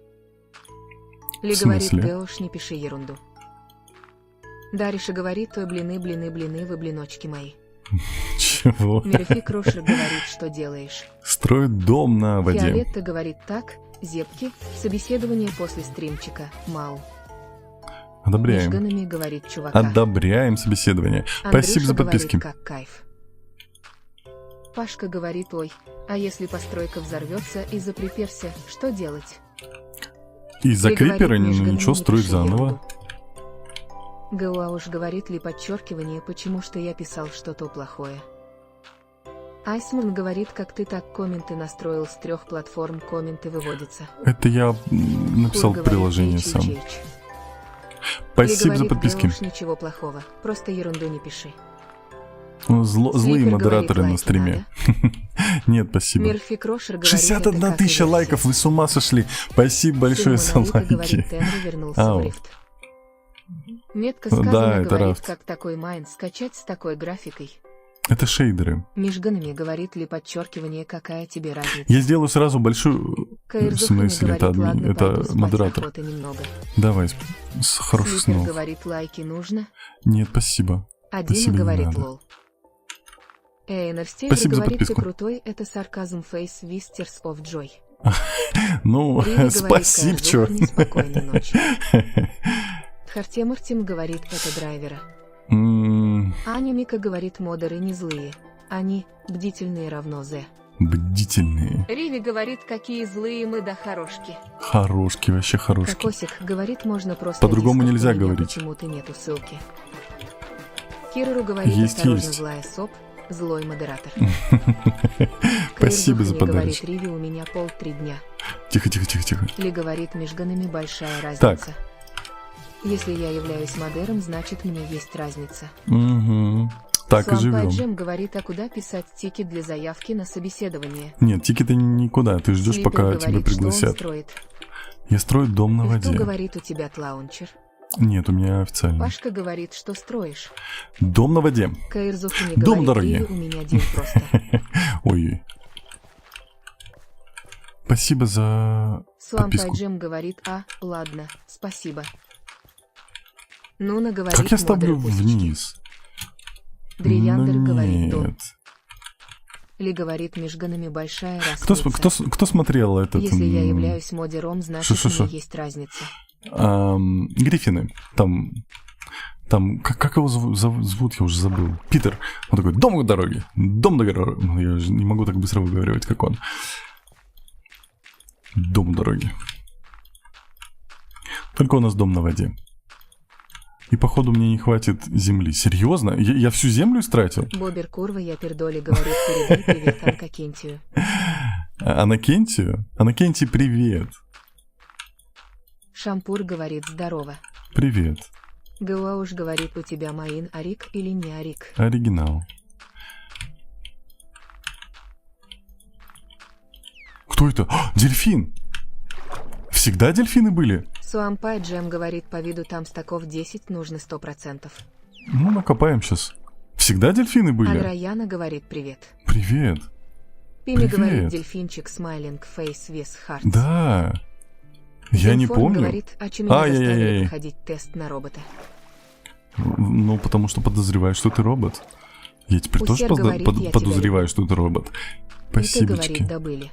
Speaker 2: Ли
Speaker 1: В
Speaker 2: говорит,
Speaker 1: смысле?
Speaker 2: Гэош, не пиши ерунду. Дариша говорит, той блины, вы блиночки мои.
Speaker 1: Чего?
Speaker 2: Мирфи Крошер говорит, что делаешь.
Speaker 1: Строит дом на воде.
Speaker 2: Фиолетта говорит так, зебки, собеседование после стримчика, мау.
Speaker 1: Одобряем.
Speaker 2: Мижганами говорит чувака.
Speaker 1: Одобряем собеседование.
Speaker 2: Андрюша
Speaker 1: Спасибо за подписки.
Speaker 2: говорит, как кайф. Пашка говорит, ой, а если постройка взорвется из-за приперся, что делать?
Speaker 1: Из-за
Speaker 2: Ли говорит,
Speaker 1: крипера
Speaker 2: Мижганами
Speaker 1: ничего
Speaker 2: не
Speaker 1: строить
Speaker 2: пиши
Speaker 1: заново.
Speaker 2: ерунду. Гауауш говорит ли подчеркивание, почему что я писал что-то плохое. Айсман говорит, как ты так комменты настроил с 3 платформ, комменты выводятся.
Speaker 1: Это я написал
Speaker 2: Кур
Speaker 1: приложение
Speaker 2: говорит,
Speaker 1: сам.
Speaker 2: Ли
Speaker 1: Спасибо за
Speaker 2: говорит,
Speaker 1: подписки.
Speaker 2: Гауауш, ничего плохого, просто ерунду не пиши.
Speaker 1: Злые
Speaker 2: Слипер
Speaker 1: модераторы
Speaker 2: говорит,
Speaker 1: на
Speaker 2: лайки
Speaker 1: стриме. Нет, спасибо.
Speaker 2: Мирфи Крошер говорит,
Speaker 1: 61
Speaker 2: это как
Speaker 1: тысяча
Speaker 2: версия.
Speaker 1: лайков, вы с ума сошли. Спасибо большое за
Speaker 2: Сын Монолита
Speaker 1: лайки.
Speaker 2: говорит, Тенри вернулся
Speaker 1: Ау.
Speaker 2: в рифт. Метка
Speaker 1: Да,
Speaker 2: сказано
Speaker 1: это
Speaker 2: говорит,
Speaker 1: Рафт.
Speaker 2: как такой майн скачать с такой графикой.
Speaker 1: Это шейдеры.
Speaker 2: Мижганами говорит ли подчеркивание, какая тебе разница.
Speaker 1: Я сделаю сразу большую... В
Speaker 2: Каирзухами
Speaker 1: смысле,
Speaker 2: говорит,
Speaker 1: это, админ,
Speaker 2: ладно,
Speaker 1: это
Speaker 2: пойду спать,
Speaker 1: модератор.
Speaker 2: охоты немного.
Speaker 1: Давай, с хороших
Speaker 2: Слипер
Speaker 1: снов.
Speaker 2: говорит, лайки нужно.
Speaker 1: Нет, спасибо.
Speaker 2: А
Speaker 1: Спасибо,
Speaker 2: Дима
Speaker 1: не
Speaker 2: говорит,
Speaker 1: надо.
Speaker 2: лол.
Speaker 1: Спасибо за
Speaker 2: говорит, ты
Speaker 1: подписку.
Speaker 2: крутой, это сарказм Face Wisters of Joy.
Speaker 1: Ну,
Speaker 2: Риви говорит,
Speaker 1: спасибо, чё.
Speaker 2: Каирзух, неспокойной ночи. Хартемартим говорит, это драйвера. Аня Мика говорит, модеры не злые. Они бдительные равно З.
Speaker 1: Бдительные.
Speaker 2: Риви говорит, какие злые мы да хорошки.
Speaker 1: Хорошки, вообще хорошки.
Speaker 2: Кокосик говорит, можно просто...
Speaker 1: По-другому
Speaker 2: дискать,
Speaker 1: нельзя
Speaker 2: у меня
Speaker 1: говорить.
Speaker 2: Почему-то нету ссылки. Кирору говорит,
Speaker 1: Есть,
Speaker 2: осторожно,
Speaker 1: есть.
Speaker 2: злая соп, злой модератор.
Speaker 1: Спасибо за
Speaker 2: Каирзухами говорит,
Speaker 1: подарочек.
Speaker 2: Риви, у меня 3 дня.
Speaker 1: Тихо, тихо, тихо, тихо.
Speaker 2: Ли говорит, межганами большая разница.
Speaker 1: Так.
Speaker 2: Если я являюсь модером, значит мне есть разница.
Speaker 1: Угу. Так и живем.
Speaker 2: Джем говорит, а куда писать тикет для заявки на собеседование?
Speaker 1: Нет, тикеты никуда. Ты ждешь,
Speaker 2: Слипер
Speaker 1: пока
Speaker 2: говорит,
Speaker 1: тебя
Speaker 2: что он
Speaker 1: пригласят.
Speaker 2: строит.
Speaker 1: Я строю дом на
Speaker 2: И кто
Speaker 1: воде.
Speaker 2: говорит, у тебя тлаунчер?
Speaker 1: Нет, у меня официально.
Speaker 2: Пашка говорит, что строишь.
Speaker 1: Дом на воде.
Speaker 2: Каирзухами
Speaker 1: Дом,
Speaker 2: говорит,
Speaker 1: дорогие.
Speaker 2: Риви, у меня день просто.
Speaker 1: Ой. Спасибо за подписку.
Speaker 2: Суампайджем говорит, а, ладно, спасибо. Нуна говорит,
Speaker 1: Как я ставлю
Speaker 2: модеры пусечки.
Speaker 1: вниз?
Speaker 2: Дрияндер
Speaker 1: Ну,
Speaker 2: говорит, дом.
Speaker 1: нет.
Speaker 2: Ли говорит, межганами большая
Speaker 1: Кто смотрел этот...
Speaker 2: Если я являюсь модером, значит
Speaker 1: Шо-шо-шо.
Speaker 2: мне есть разница.
Speaker 1: Гриффины. Там как его зовут, я уже забыл. Питер. Он такой, дом у дороги. Дом до дороги. Я же не могу так быстро выговаривать, как он. Дом у дороги. Только у нас дом на воде. И походу мне не хватит земли. Серьезно? Я всю землю истратил?
Speaker 2: Бобер Курва, я пердоли, говорит, передай привет Анкакентию.
Speaker 1: Анакентию? Анакентий, привет.
Speaker 2: Шампур говорит, здорово.
Speaker 1: Привет.
Speaker 2: Гауауш говорит, у тебя Маин Арик или не Арик?
Speaker 1: Оригинал. Кто это? Дельфин! Всегда дельфины были?
Speaker 2: Суампай Джем говорит, по виду там стаков 10 нужно 100%.
Speaker 1: Ну, накопаем сейчас. Всегда дельфины были?
Speaker 2: Адраяна говорит, привет.
Speaker 1: Привет.
Speaker 2: Пими
Speaker 1: Привет.
Speaker 2: говорит, дельфинчик, смайлинг, фейс, вес, харт.
Speaker 1: Да. Я не
Speaker 2: Зенфорн
Speaker 1: помню.
Speaker 2: говорит, а чем меня заставили
Speaker 1: Ай-яй-яй.
Speaker 2: проходить тест на робота?
Speaker 1: Ну, потому что подозреваю, что ты робот. Я теперь тоже
Speaker 2: Усер говорит, я тебя
Speaker 1: подозреваю, что ты робот.
Speaker 2: И ты
Speaker 1: Спасибочки.
Speaker 2: говорит, добыли.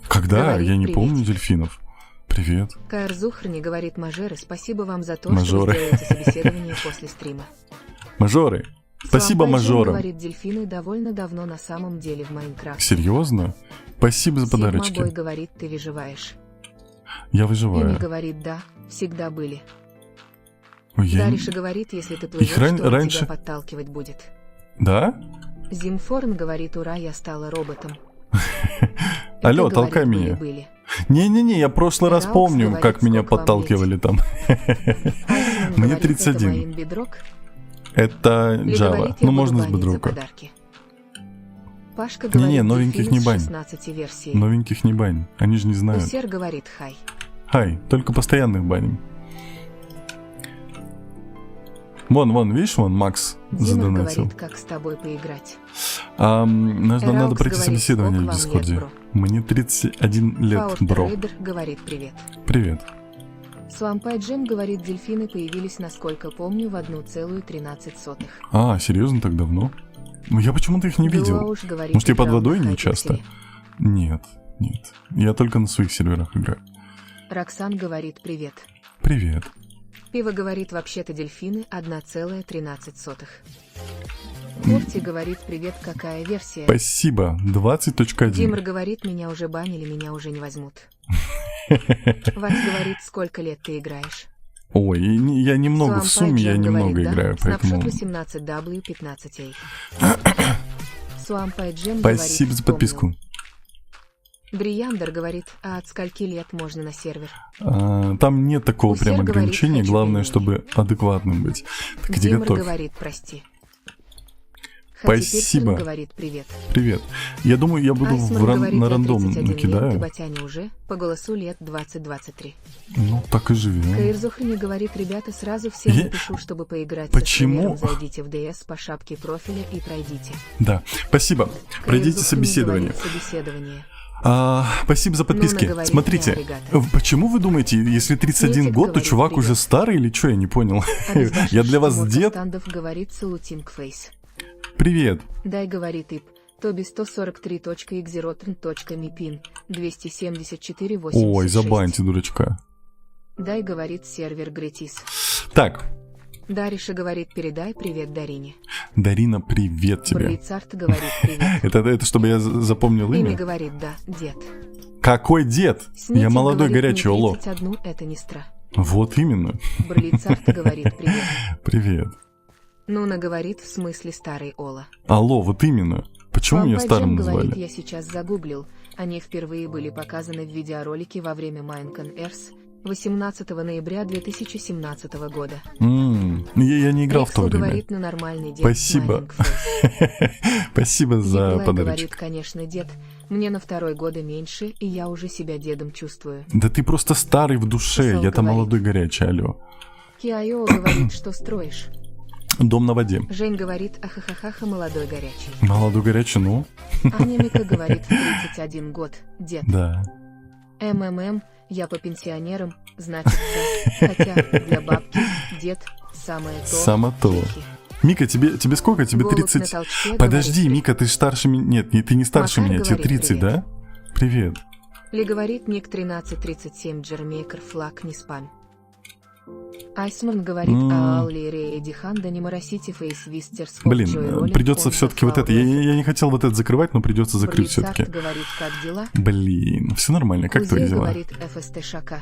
Speaker 1: Когда?
Speaker 2: Говорит,
Speaker 1: Я не
Speaker 2: привет.
Speaker 1: помню дельфинов. Привет.
Speaker 2: Каэр Зухрни говорит, мажоры, спасибо вам за то,
Speaker 1: Мажоры.
Speaker 2: что вы делаете собеседование после стрима.
Speaker 1: Мажоры. Спасибо,
Speaker 2: Суампай Джем
Speaker 1: мажорам.
Speaker 2: говорит, дельфины довольно давно на самом деле в Майнкрафте.
Speaker 1: Серьезно? Спасибо за
Speaker 2: Сигма Бой
Speaker 1: подарочки.
Speaker 2: говорит, ты выживаешь.
Speaker 1: Я
Speaker 2: Пими
Speaker 1: выживаю.
Speaker 2: говорит, да, всегда были.
Speaker 1: Ой, я...
Speaker 2: Дариша говорит, если ты плывешь,
Speaker 1: Их
Speaker 2: то он
Speaker 1: раньше...
Speaker 2: тебя подталкивать будет.
Speaker 1: Да?
Speaker 2: Зимфорн говорит, ура, я стала роботом.
Speaker 1: Алло,
Speaker 2: Это,
Speaker 1: толкай
Speaker 2: говорит,
Speaker 1: меня.
Speaker 2: были-были.
Speaker 1: Не-не-не, я прошлый раз
Speaker 2: Раукс
Speaker 1: помню,
Speaker 2: говорит,
Speaker 1: как меня
Speaker 2: сколько вам
Speaker 1: подталкивали
Speaker 2: лет?
Speaker 1: там.
Speaker 2: Айсман
Speaker 1: Мне
Speaker 2: говорит,
Speaker 1: 31.
Speaker 2: это бедрок.
Speaker 1: Это
Speaker 2: Ли
Speaker 1: Java.
Speaker 2: говорит,
Speaker 1: Ну,
Speaker 2: я буду
Speaker 1: можно с
Speaker 2: банить за
Speaker 1: бедрока.
Speaker 2: подарки. Пашка
Speaker 1: Не-не,
Speaker 2: говорит,
Speaker 1: новеньких
Speaker 2: дельфины
Speaker 1: не
Speaker 2: с
Speaker 1: бань.
Speaker 2: 16 версий.
Speaker 1: Новеньких не бань. Они же не знают.
Speaker 2: Усер говорит, хай.
Speaker 1: Хай, только постоянных баним. Вон, видишь, вон Макс
Speaker 2: Дима
Speaker 1: задонатил.
Speaker 2: говорит, как с тобой поиграть.
Speaker 1: Надо
Speaker 2: Раукс
Speaker 1: пройти
Speaker 2: говорит,
Speaker 1: собеседование в
Speaker 2: сколько вам
Speaker 1: Дискорде.
Speaker 2: лет, бро?
Speaker 1: Мне 31 лет,
Speaker 2: Фаурт
Speaker 1: бро.
Speaker 2: Рейдер говорит, привет.
Speaker 1: Привет.
Speaker 2: Свампай Джем говорит, дельфины появились, насколько помню, в 1,13.
Speaker 1: А, серьезно, так давно? Ну, я почему-то их не видел.
Speaker 2: Дуауш говорит,
Speaker 1: Может, я под
Speaker 2: играл
Speaker 1: водой
Speaker 2: на
Speaker 1: не часто?
Speaker 2: Хайпикселе.
Speaker 1: Нет. Я только на своих серверах играю.
Speaker 2: Роксан говорит, привет.
Speaker 1: Привет.
Speaker 2: Пиво говорит, вообще-то дельфины 1,13. Лофти говорит, привет, какая версия?
Speaker 1: Спасибо. 20.1.
Speaker 2: Димр говорит, меня уже банили, меня уже не возьмут. Вась говорит, сколько лет ты играешь?
Speaker 1: Ой, я немного в
Speaker 2: Суампай
Speaker 1: сумме, я
Speaker 2: Джем
Speaker 1: немного
Speaker 2: говорит, да?
Speaker 1: играю, поэтому...
Speaker 2: Снапшот 18W15A. Суампай Джем
Speaker 1: Спасибо
Speaker 2: говорит,
Speaker 1: за подписку.
Speaker 2: Брияндер говорит, а от скольки лет можно на сервер?
Speaker 1: Там нет такого
Speaker 2: Усер
Speaker 1: прям
Speaker 2: говорит,
Speaker 1: ограничения,
Speaker 2: хочу
Speaker 1: главное,
Speaker 2: пельмени.
Speaker 1: чтобы адекватным быть. Так иди
Speaker 2: Димр
Speaker 1: готовь.
Speaker 2: говорит, прости.
Speaker 1: Спасибо.
Speaker 2: Хатипирсон говорит, привет.
Speaker 1: Привет. Я думаю, я буду
Speaker 2: Айсман говорит,
Speaker 1: на
Speaker 2: я
Speaker 1: рандом
Speaker 2: 31 лет, ты
Speaker 1: накидаю.
Speaker 2: батяне уже, по голосу лет 20-23.
Speaker 1: Ну, так и живи.
Speaker 2: Каирзухрни говорит, ребята, сразу всем
Speaker 1: Я-
Speaker 2: напишу, чтобы поиграть
Speaker 1: Почему?
Speaker 2: со стримером, зайдите в ДС по шапке профиля и пройдите.
Speaker 1: Да, спасибо. Пройдите
Speaker 2: Каирзухрни
Speaker 1: собеседование.
Speaker 2: говорит, собеседование.
Speaker 1: Спасибо за подписки.
Speaker 2: наговорит,
Speaker 1: Смотрите,
Speaker 2: аригато.
Speaker 1: Почему вы думаете, если 31
Speaker 2: Сметик
Speaker 1: год, то
Speaker 2: говорит,
Speaker 1: чувак
Speaker 2: привет.
Speaker 1: уже старый или что, я не понял.
Speaker 2: А без ваших
Speaker 1: Я для вас
Speaker 2: штамов
Speaker 1: дед.
Speaker 2: Стандов говорит, салутинг фейс.
Speaker 1: Привет.
Speaker 2: Дай говорит Ип. Тоби 143.xeroturn.me пин 274.86.
Speaker 1: Ой, забаньте дурачка.
Speaker 2: Дай говорит сервер Гретис.
Speaker 1: Так,
Speaker 2: Дариша говорит, передай привет Дарине.
Speaker 1: Дарина, привет тебе.
Speaker 2: Брлицарт говорит, привет.
Speaker 1: Это чтобы я запомнил
Speaker 2: Имя
Speaker 1: имя?
Speaker 2: говорит, да, дед.
Speaker 1: Какой дед?
Speaker 2: Снитик
Speaker 1: Я молодой
Speaker 2: говорит,
Speaker 1: горячий
Speaker 2: мне
Speaker 1: оло.
Speaker 2: 31, это не стра.
Speaker 1: Вот именно.
Speaker 2: Брлицарт говорит, привет.
Speaker 1: Привет.
Speaker 2: Нуна говорит, в смысле старый Ола.
Speaker 1: Алло, вот именно. Почему меня
Speaker 2: Папа
Speaker 1: старым
Speaker 2: Джем говорит,
Speaker 1: назвали?
Speaker 2: я сейчас загуглил. Они впервые были показаны в видеоролике во время Minecon Earth 18 ноября 2017 года.
Speaker 1: Я не играл в то
Speaker 2: Рексл
Speaker 1: время.
Speaker 2: говорит, ну нормальный дед.
Speaker 1: Спасибо.
Speaker 2: Smiling face.
Speaker 1: Спасибо за
Speaker 2: Николай говорит,
Speaker 1: подарочек.
Speaker 2: конечно, дед. Мне на 2 года меньше, и я уже себя дедом чувствую.
Speaker 1: Да ты просто старый в душе,
Speaker 2: Писал,
Speaker 1: я-то
Speaker 2: говорит.
Speaker 1: молодой горячий, алло.
Speaker 2: Киайо говорит, что строишь.
Speaker 1: Дом на воде.
Speaker 2: Жень говорит, ахахахаха, молодой горячий.
Speaker 1: Молодой горячий, ну,
Speaker 2: Анимика говорит, в 31 год, дед.
Speaker 1: да.
Speaker 2: МММ, я по пенсионерам, значится, хотя для бабки, дед, самое то.
Speaker 1: Само то.
Speaker 2: чехи.
Speaker 1: Мика, тебе сколько? Тебе
Speaker 2: Голубь
Speaker 1: 30?
Speaker 2: на толчке
Speaker 1: Подожди,
Speaker 2: говорит,
Speaker 1: Мика, ты же старше меня. Нет, ты не старше
Speaker 2: Макар
Speaker 1: меня, тебе
Speaker 2: говорит,
Speaker 1: 30, да? Привет.
Speaker 2: Ли говорит, ник 1337, Джермейкер, флаг, не спам. Айсман говорит, Алли Рейди Ханда, не моросите фейс вистерс.
Speaker 1: Блин, придется все-таки вот это. Я не хотел вот это закрывать, но придется закрыть все-таки.
Speaker 2: говорит, как дела?
Speaker 1: Блин, все нормально, как твои
Speaker 2: Кузей
Speaker 1: дела?
Speaker 2: говорит, ФСТ Шака.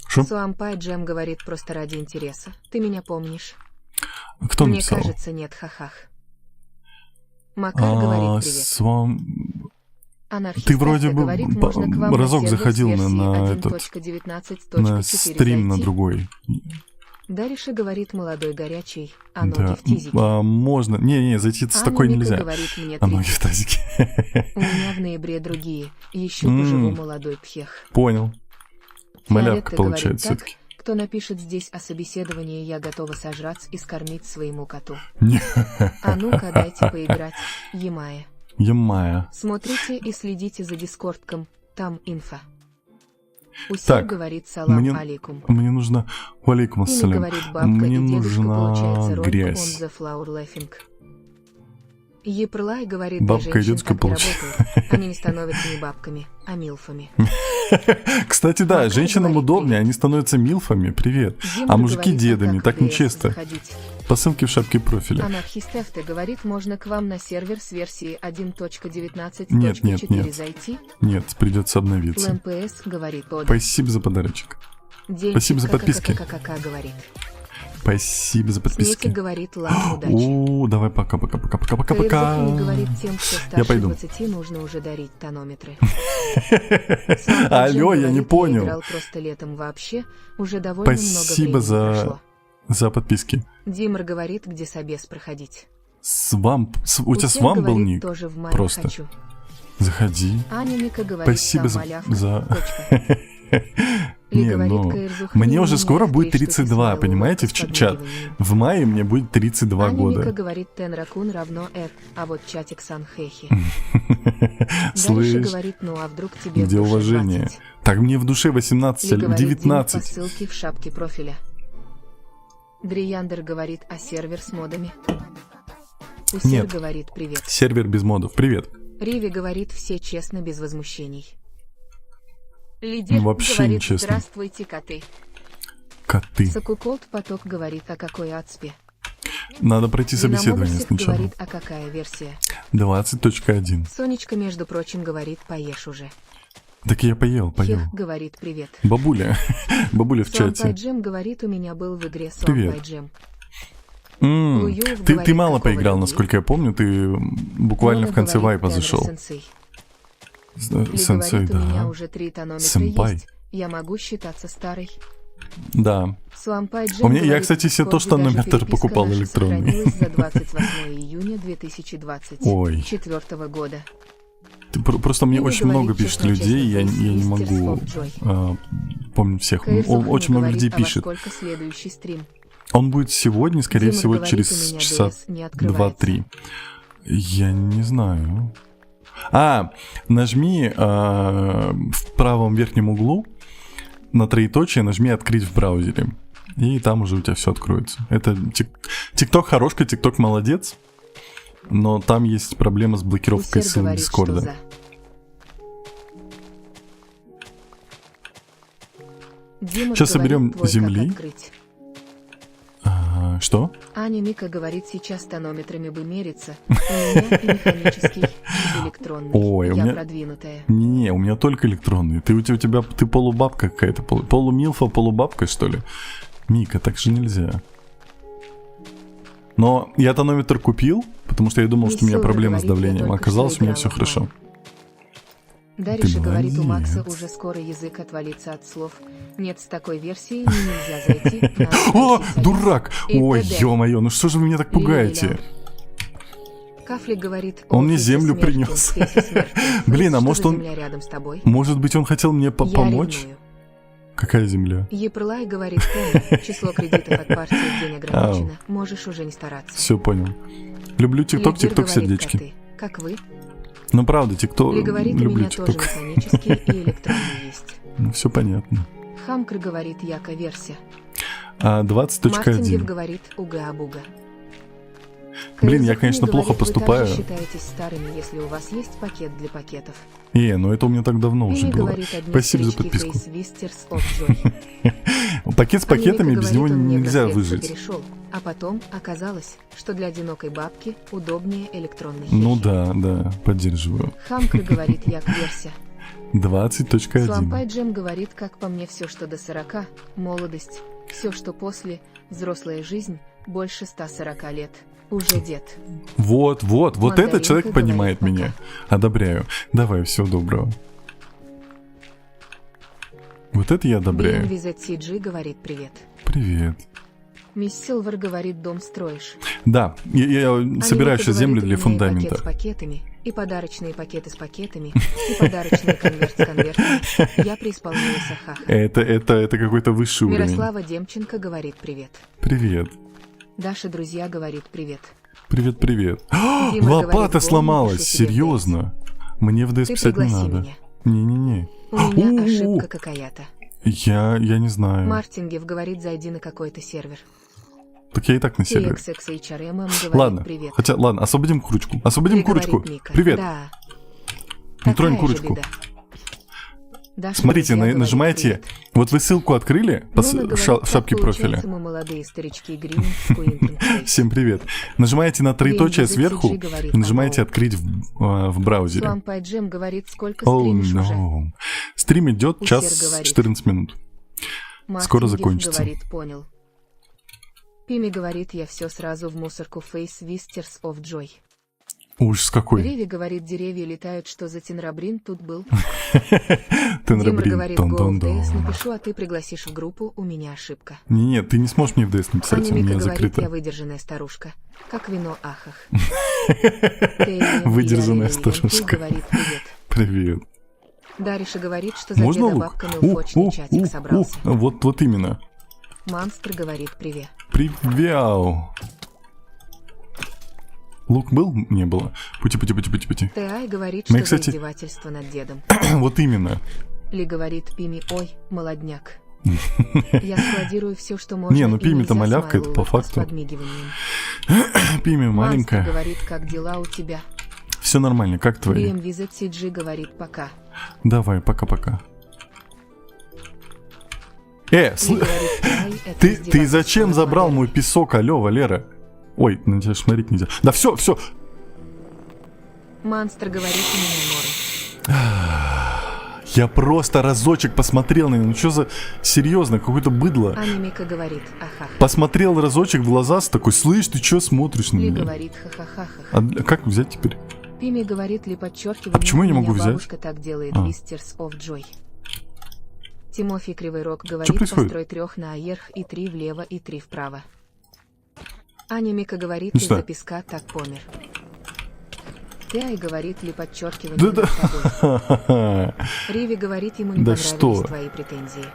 Speaker 1: Шо?
Speaker 2: Суампай Джем говорит, просто ради интереса. Ты меня помнишь?
Speaker 1: Кто
Speaker 2: Мне
Speaker 1: написал?
Speaker 2: кажется, нет, хахах. Макар говорит, привет. Анархист
Speaker 1: Ты вроде
Speaker 2: Эфта
Speaker 1: бы
Speaker 2: говорит, можно к вам на
Speaker 1: разок
Speaker 2: сервер с
Speaker 1: заходил
Speaker 2: версии
Speaker 1: на этот,
Speaker 2: 1.19.4
Speaker 1: на стрим на
Speaker 2: зайти.
Speaker 1: другой.
Speaker 2: Дариша говорит, молодой горячий, а ноги
Speaker 1: Да,
Speaker 2: в тизике.
Speaker 1: можно. Не, зайти с такой
Speaker 2: Мика
Speaker 1: нельзя.
Speaker 2: говорит, мне
Speaker 1: А ноги
Speaker 2: 30.
Speaker 1: в тазике.
Speaker 2: У меня в ноябре другие. Еще поживу молодой пхех.
Speaker 1: Понял. Малявка
Speaker 2: Фиолетта
Speaker 1: получается
Speaker 2: говорит, так,
Speaker 1: все-таки.
Speaker 2: кто напишет здесь о собеседовании, я готова сожрать и скормить своему коту. А ну-ка, дайте поиграть, Ямая.
Speaker 1: Ямая.
Speaker 2: Смотрите и следите за дискордком, там инфа. Усер
Speaker 1: Так,
Speaker 2: говорит, салам
Speaker 1: мне-
Speaker 2: алейкум.
Speaker 1: Мне нужно... Алейкум
Speaker 2: Или
Speaker 1: ассалям.
Speaker 2: говорит бабка
Speaker 1: Мне
Speaker 2: и дедушка,
Speaker 1: нужна
Speaker 2: получается ролик
Speaker 1: грязь.
Speaker 2: on the flower laughing. Епрлай говорит,
Speaker 1: Бабка
Speaker 2: для
Speaker 1: и
Speaker 2: женщин
Speaker 1: дедушка
Speaker 2: так и
Speaker 1: получается.
Speaker 2: работают. Они не становятся не бабками, а милфами.
Speaker 1: Кстати, да,
Speaker 2: Макар
Speaker 1: женщинам
Speaker 2: говорит,
Speaker 1: удобнее,
Speaker 2: привет.
Speaker 1: они становятся милфами. Привет.
Speaker 2: Димка
Speaker 1: А мужики
Speaker 2: говорит,
Speaker 1: дедами,
Speaker 2: как
Speaker 1: так
Speaker 2: в DS
Speaker 1: нечестно.
Speaker 2: заходить?
Speaker 1: По ссылке в шапке профиля.
Speaker 2: Анархист Эфте говорит, можно к вам на сервер с версии 1.19.4
Speaker 1: Нет.
Speaker 2: зайти.
Speaker 1: Нет, придется обновиться.
Speaker 2: ЛМПС говорит, под.
Speaker 1: Спасибо за подарочек.
Speaker 2: День
Speaker 1: спасибо за подписки.
Speaker 2: говорит.
Speaker 1: Спасибо за
Speaker 2: Сметик
Speaker 1: подписки.
Speaker 2: говорит ладно, удачи.
Speaker 1: Давай пока-пока-пока-пока-пока-пока.
Speaker 2: Каирзахани говорит, тем, кто
Speaker 1: Я
Speaker 2: старше
Speaker 1: пойду.
Speaker 2: 20, нужно уже дарить тонометры.
Speaker 1: Алло, я не понял.
Speaker 2: Играл просто летом вообще, уже довольно много
Speaker 1: Спасибо
Speaker 2: времени прошло.
Speaker 1: за подписки.
Speaker 2: Димр говорит, где собес проходить.
Speaker 1: Свамп. У тебя
Speaker 2: Усен
Speaker 1: свамп был
Speaker 2: говорит,
Speaker 1: ник?
Speaker 2: тоже в мае
Speaker 1: Просто.
Speaker 2: хочу.
Speaker 1: Заходи.
Speaker 2: Аня Мика говорит,
Speaker 1: Спасибо
Speaker 2: сам
Speaker 1: за...
Speaker 2: малявка, точка. Ли
Speaker 1: Не,
Speaker 2: говорит,
Speaker 1: ну,
Speaker 2: Каирзухани,
Speaker 1: мне уже
Speaker 2: у
Speaker 1: скоро
Speaker 2: меня
Speaker 1: будет
Speaker 2: 3 штуки
Speaker 1: 32,
Speaker 2: смайловых
Speaker 1: понимаете, в
Speaker 2: с
Speaker 1: чат.
Speaker 2: подмигиванием.
Speaker 1: В мае мне будет 32
Speaker 2: Аня Мика
Speaker 1: года.
Speaker 2: говорит, Тенракун равно Эд, а вот чатик Санхехи. Дальше
Speaker 1: Слышь,
Speaker 2: говорит, ну а вдруг тебе в
Speaker 1: где
Speaker 2: душе
Speaker 1: уважение?
Speaker 2: 20?
Speaker 1: Так мне в душе 18,
Speaker 2: Ли говорит, Дим, по
Speaker 1: 19.
Speaker 2: ссылке в шапке профиля. Дрияндер говорит, а сервер с модами? Усир
Speaker 1: Нет.
Speaker 2: говорит, привет.
Speaker 1: Сервер без модов. Привет.
Speaker 2: Риви говорит, все честно, без возмущений. Лидер
Speaker 1: Вообще
Speaker 2: говорит,
Speaker 1: нечестно.
Speaker 2: здравствуйте, коты.
Speaker 1: Коты.
Speaker 2: Сакуколд поток говорит, а какой отспе?
Speaker 1: Надо пройти собеседование
Speaker 2: Динамобусик
Speaker 1: сначала.
Speaker 2: говорит, а какая версия?
Speaker 1: 20.1.
Speaker 2: Сонечка, между прочим, говорит, поешь уже.
Speaker 1: Так я поел.
Speaker 2: Хех говорит, привет.
Speaker 1: Бабуля. Бабуля в чате.
Speaker 2: Слампайджем говорит, у меня был в игре
Speaker 1: Привет.
Speaker 2: Слампайджем.
Speaker 1: Ты
Speaker 2: говорит,
Speaker 1: мало
Speaker 2: какого
Speaker 1: поиграл,
Speaker 2: люби?
Speaker 1: насколько я помню. Ты буквально
Speaker 2: Лона
Speaker 1: в конце
Speaker 2: говорит,
Speaker 1: вайпа
Speaker 2: Тенра
Speaker 1: зашел.
Speaker 2: Сенсей. Ли
Speaker 1: Сенсей,
Speaker 2: говорит, у меня
Speaker 1: да.
Speaker 2: уже 3 тонометра
Speaker 1: Сэмпай.
Speaker 2: есть. Я могу считаться старой.
Speaker 1: Да.
Speaker 2: Слампайджем
Speaker 1: У меня- я,
Speaker 2: говорит,
Speaker 1: кстати, себе
Speaker 2: в
Speaker 1: тоже
Speaker 2: Дискорде
Speaker 1: тонометр
Speaker 2: даже переписка
Speaker 1: покупал
Speaker 2: наша
Speaker 1: электронный.
Speaker 2: сохранилась за 28 июня 2024 года.
Speaker 1: Просто мне
Speaker 2: Или
Speaker 1: очень
Speaker 2: говорит,
Speaker 1: много пишет
Speaker 2: честно,
Speaker 1: людей, я
Speaker 2: честно,
Speaker 1: не
Speaker 2: мистер
Speaker 1: могу
Speaker 2: Слоп
Speaker 1: помнить всех.
Speaker 2: Каирзухани
Speaker 1: Очень много
Speaker 2: говорит,
Speaker 1: людей
Speaker 2: а во
Speaker 1: пишет.
Speaker 2: сколько следующий стрим?
Speaker 1: Он будет сегодня, скорее
Speaker 2: Дима
Speaker 1: всего,
Speaker 2: говорит, у
Speaker 1: через
Speaker 2: меня
Speaker 1: часа
Speaker 2: DS не открывается.
Speaker 1: 2-3. Я не знаю. Нажми в правом верхнем углу на троеточие, нажми «Открыть в браузере». И там уже у тебя все откроется. Это ТикТок хорошка, ТикТок молодец. Но там есть проблема с блокировкой
Speaker 2: Усер
Speaker 1: ссылок
Speaker 2: говорит,
Speaker 1: Дискорда.
Speaker 2: что за. Дима
Speaker 1: Сейчас
Speaker 2: говорит,
Speaker 1: соберем
Speaker 2: твой как
Speaker 1: земли.
Speaker 2: открыть.
Speaker 1: Что?
Speaker 2: Аня Мика говорит, сейчас тонометрами бы мериться. У меня и механический, и электронный.
Speaker 1: Ой, у
Speaker 2: Я
Speaker 1: меня-
Speaker 2: продвинутая.
Speaker 1: Не, у меня только электронные. Ты полубабка какая-то. Полумилфа, полубабка, что ли? Мика, так же нельзя. Но я тонометр купил, потому что я думал, что у меня
Speaker 2: Веселый
Speaker 1: проблемы с
Speaker 2: говорит, я
Speaker 1: давлением.
Speaker 2: только
Speaker 1: Оказалось,
Speaker 2: что
Speaker 1: у меня
Speaker 2: играла
Speaker 1: все
Speaker 2: в
Speaker 1: хорошо.
Speaker 2: Майн. Дариша говорит, у Макса
Speaker 1: молодец.
Speaker 2: уже скоро язык отвалится от слов. Нет, с такой версией нельзя зайти. Надо
Speaker 1: О,
Speaker 2: пройти союз.
Speaker 1: дурак!
Speaker 2: И
Speaker 1: Ой,
Speaker 2: т.д.
Speaker 1: ё-моё, ну что же вы меня так пугаете?
Speaker 2: Ля-ля-ля. Кафлик говорит,
Speaker 1: Он
Speaker 2: «О,
Speaker 1: мне
Speaker 2: Фейси
Speaker 1: землю
Speaker 2: смертен,
Speaker 1: принес.
Speaker 2: Фейси смертен».
Speaker 1: Блин, а
Speaker 2: Что
Speaker 1: может
Speaker 2: за
Speaker 1: он-
Speaker 2: земля рядом с тобой?
Speaker 1: Может быть, он хотел мне
Speaker 2: Я
Speaker 1: помочь?
Speaker 2: ревную.
Speaker 1: Какая земля?
Speaker 2: Епрлай говорит, Тэн, число кредитов от партии в день ограничено. Можешь уже не стараться.
Speaker 1: Все понял. Люблю ТикТок,
Speaker 2: Лидер
Speaker 1: ТикТок
Speaker 2: говорит,
Speaker 1: сердечки.
Speaker 2: коты. Как вы?
Speaker 1: Ну правда, ТикТок.
Speaker 2: Ли говорит, у
Speaker 1: Люблю
Speaker 2: меня тоже
Speaker 1: ТикТок.
Speaker 2: механический и электронный есть.
Speaker 1: Ну все понятно.
Speaker 2: Хамкр говорит, яко версия.
Speaker 1: 20.1.
Speaker 2: Мартингев говорит, уга-буга.
Speaker 1: Блин, я, конечно, плохо поступаю.
Speaker 2: Вы также считаетесь старыми, если у вас есть пакет для пакетов.
Speaker 1: Ну это у меня так давно уже
Speaker 2: Или
Speaker 1: было.
Speaker 2: говорит, одни
Speaker 1: Спасибо за
Speaker 2: стрички
Speaker 1: подписку.
Speaker 2: Face Wisters of Joy.
Speaker 1: Пакет с пакетами,
Speaker 2: Анемика
Speaker 1: без
Speaker 2: говорит,
Speaker 1: него
Speaker 2: он мне
Speaker 1: нельзя
Speaker 2: браслет
Speaker 1: выжить.
Speaker 2: перешел, а потом оказалось, что для одинокой бабки удобнее электронный
Speaker 1: Ну
Speaker 2: хехи.
Speaker 1: да, поддерживаю.
Speaker 2: Хамкр говорит, як версия.
Speaker 1: 20.1.
Speaker 2: Слампай Джем говорит, как по мне, все, что до 40, молодость, все, что после, взрослая жизнь, больше 140 лет, уже дед.
Speaker 1: Вот
Speaker 2: Мандаринка
Speaker 1: этот человек
Speaker 2: говорит
Speaker 1: понимает
Speaker 2: пока.
Speaker 1: меня. Одобряю. Давай, всего доброго. Вот это я одобряю.
Speaker 2: BMVZCG говорит привет.
Speaker 1: Привет.
Speaker 2: Мисс Силвер говорит, дом строишь.
Speaker 1: Да, я собираю
Speaker 2: Анемика
Speaker 1: сейчас землю
Speaker 2: говорит,
Speaker 1: для
Speaker 2: у меня и
Speaker 1: фундамента.
Speaker 2: пакет с пакетами, и подарочные пакеты с пакетами, и подарочный конверт с конвертами. Я преисполнилась ахаха.
Speaker 1: Это какой-то высший уровень.
Speaker 2: Мирослава Демченко говорит привет.
Speaker 1: Привет.
Speaker 2: Даша Друзья говорит привет.
Speaker 1: Привет.
Speaker 2: Дима
Speaker 1: Лопата
Speaker 2: говорит, «Вон,
Speaker 1: сломалась,
Speaker 2: напишу тебе
Speaker 1: серьезно. Мне в ДС
Speaker 2: Ты
Speaker 1: писать не
Speaker 2: пригласи
Speaker 1: надо.
Speaker 2: меня.
Speaker 1: Не-не-не.
Speaker 2: У меня
Speaker 1: У-у-у.
Speaker 2: ошибка какая-то.
Speaker 1: Я не знаю.
Speaker 2: Мартингев говорит, зайди на какой-то сервер.
Speaker 1: Так я и так на сервере.
Speaker 2: TXXHRM говорит
Speaker 1: Ладно,
Speaker 2: привет.
Speaker 1: ладно, освободим курочку. Освободим
Speaker 2: Ли
Speaker 1: курочку.
Speaker 2: говорит Мика.
Speaker 1: Привет.
Speaker 2: Да.
Speaker 1: Не тронь
Speaker 2: Такая же
Speaker 1: курочку.
Speaker 2: беда. Даша
Speaker 1: Смотрите,
Speaker 2: Друзья говорит
Speaker 1: нажимаете.
Speaker 2: привет.
Speaker 1: Вот вы ссылку открыли
Speaker 2: Нуна
Speaker 1: в
Speaker 2: говорит,
Speaker 1: шапке
Speaker 2: как
Speaker 1: профиля.
Speaker 2: получается, мы молодые старички гриминг в Queenton Place.
Speaker 1: Всем привет. Нажимаете на троеточие
Speaker 2: Блин,
Speaker 1: сверху
Speaker 2: GCG говорит,
Speaker 1: и нажимаете
Speaker 2: «Ау».
Speaker 1: открыть в браузере.
Speaker 2: Слампай Джем говорит, сколько
Speaker 1: Oh
Speaker 2: стримишь уже.
Speaker 1: no. Стрим идет
Speaker 2: Усер
Speaker 1: час
Speaker 2: говорит.
Speaker 1: 14 минут. Скоро
Speaker 2: Мартингев
Speaker 1: закончится.
Speaker 2: говорит, понял. Пими говорит, я все сразу в мусорку Face Wisters of Joy.
Speaker 1: Ужас какой.
Speaker 2: Риви говорит, деревья летают, что за Тенрабрин тут был.
Speaker 1: Тенрабрин.
Speaker 2: Дима говорит, Go в DS напишу, а ты пригласишь в группу, у меня ошибка.
Speaker 1: Нет, ты не сможешь мне в DS написать, у
Speaker 2: Аня
Speaker 1: меня
Speaker 2: Мика говорит,
Speaker 1: закрыто.
Speaker 2: я выдержанная старушка. Как вино, ахах.
Speaker 1: Выдержанная старушка.
Speaker 2: Говорит, привет.
Speaker 1: Привет.
Speaker 2: Дариша говорит, что за
Speaker 1: Можно
Speaker 2: деда
Speaker 1: лук?
Speaker 2: бабками уфочный чатик собрался.
Speaker 1: Вот именно.
Speaker 2: Монстр говорит, привет.
Speaker 1: Привет. Лук был? Не было. Пути.
Speaker 2: Т.А. говорит,
Speaker 1: Мы,
Speaker 2: что
Speaker 1: кстати-
Speaker 2: за издевательство над дедом.
Speaker 1: Вот именно.
Speaker 2: Ли говорит Пими, ой, молодняк. Я складирую все, что можно.
Speaker 1: Не, ну
Speaker 2: и
Speaker 1: Пими-то
Speaker 2: нельзя,
Speaker 1: малявка, это
Speaker 2: смайл
Speaker 1: по
Speaker 2: улыбка с
Speaker 1: факту.
Speaker 2: подмигиванием.
Speaker 1: Пими
Speaker 2: Монстр
Speaker 1: маленькая.
Speaker 2: говорит, как дела у тебя.
Speaker 1: Все нормально, как твои?
Speaker 2: BM CG говорит, пока.
Speaker 1: Давай, пока-пока.
Speaker 2: Ли говорит, «Ай, это
Speaker 1: ты
Speaker 2: издевательство
Speaker 1: зачем
Speaker 2: над
Speaker 1: забрал
Speaker 2: моделью».
Speaker 1: мой песок, алё, Валера? Ой, на тебя смотреть нельзя. Да все.
Speaker 2: Монстр говорит, у меня норм.
Speaker 1: Я просто разочек посмотрел на него. Ну что за... Серьезно, какое-то быдло.
Speaker 2: Анимика говорит, ахах.
Speaker 1: Посмотрел разочек в глаза, такой, слышь, ты что смотришь на
Speaker 2: Ли
Speaker 1: меня?
Speaker 2: говорит, ха-ха-ха-ха.
Speaker 1: А как взять теперь?
Speaker 2: Пими говорит, ли подчеркивание.
Speaker 1: А почему я не могу
Speaker 2: у меня
Speaker 1: взять?
Speaker 2: Бабушка так делает,
Speaker 1: А.
Speaker 2: Wisters of Joy. Тимофей Кривой Рог
Speaker 1: Что
Speaker 2: говорит,
Speaker 1: происходит?
Speaker 2: построй 3 наверх и 3 влево и 3 вправо. Аня Мика говорит,
Speaker 1: Ну
Speaker 2: из-за
Speaker 1: что?
Speaker 2: песка так помер. Т.А. говорит, ли подчеркивание
Speaker 1: Да.
Speaker 2: над тобой. Риви говорит, ему не
Speaker 1: Да
Speaker 2: понравились
Speaker 1: что?
Speaker 2: твои претензии.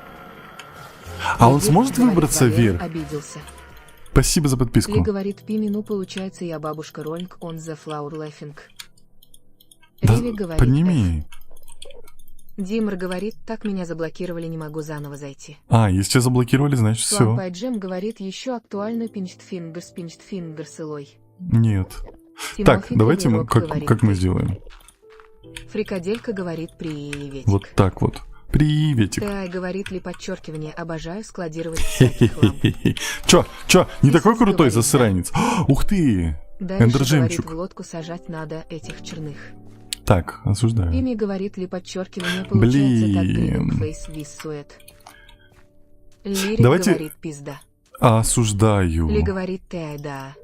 Speaker 1: А он
Speaker 2: Ли
Speaker 1: сможет
Speaker 2: говорит,
Speaker 1: выбраться
Speaker 2: Валера
Speaker 1: вверх?
Speaker 2: обиделся.
Speaker 1: Спасибо за
Speaker 2: Ли
Speaker 1: подписку.
Speaker 2: говорит, Пими, ну получается, я бабушка Роллинг, он the flower laughing.
Speaker 1: Да,
Speaker 2: Риви говорит,
Speaker 1: подними.
Speaker 2: Димр говорит, так меня заблокировали, не могу заново зайти.
Speaker 1: А, если тебя заблокировали, значит все.
Speaker 2: Слампай Джем говорит, еще актуально Pinched Fingers Илой.
Speaker 1: Нет.
Speaker 2: Тимофей
Speaker 1: Так, давайте
Speaker 2: Кривой
Speaker 1: мы,
Speaker 2: Рог
Speaker 1: как
Speaker 2: говорит,
Speaker 1: мы сделаем?
Speaker 2: Фрикаделька говорит, приветик.
Speaker 1: Вот так вот. Приветик.
Speaker 2: Т.А. говорит ли подчеркивание, обожаю складировать всякий хлам.
Speaker 1: Чё, не
Speaker 2: Исус
Speaker 1: такой крутой
Speaker 2: говорит, да.
Speaker 1: засранец? Ух ты!
Speaker 2: Дальше
Speaker 1: Эндержемчуг.
Speaker 2: говорит, в лодку сажать надо этих черных.
Speaker 1: Так, осуждаю.
Speaker 2: Пими говорит ли подчеркивание, получается так
Speaker 1: Блин.
Speaker 2: Фейс Виссуэт. Лирик
Speaker 1: Давайте-
Speaker 2: говорит, пизда.
Speaker 1: Осуждаю.
Speaker 2: Ли говорит, Т.А. да.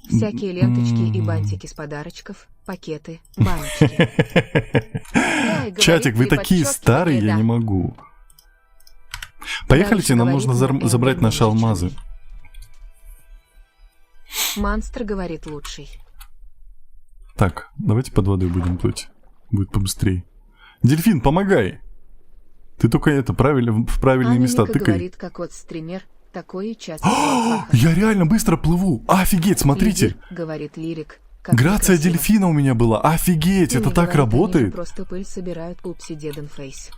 Speaker 2: Всякие ленточки и бантики с подарочков, пакеты, баночки. Т.А. говорит,
Speaker 1: Чатик, вы
Speaker 2: ли
Speaker 1: такие
Speaker 2: подчеркивание,
Speaker 1: старые, я
Speaker 2: да.
Speaker 1: не могу. Поехали, нам
Speaker 2: говорит,
Speaker 1: нужно
Speaker 2: ну,
Speaker 1: забрать наши
Speaker 2: черный.
Speaker 1: алмазы.
Speaker 2: Монстр говорит лучший.
Speaker 1: Так, давайте под водой будем плыть. Будет побыстрее. Дельфин, помогай! Ты только это, в правильные
Speaker 2: Аня
Speaker 1: места
Speaker 2: Мика
Speaker 1: тыкай.
Speaker 2: говорит, как вот стример, такой и чат.
Speaker 1: Я реально быстро плыву! Офигеть, смотрите!
Speaker 2: Говорит Лирик. как
Speaker 1: Грация
Speaker 2: красиво.
Speaker 1: дельфина у меня была. Офигеть,
Speaker 2: Пими
Speaker 1: это так
Speaker 2: говорит, они же
Speaker 1: работает.
Speaker 2: просто пыль собирают Упси Деден Фейс.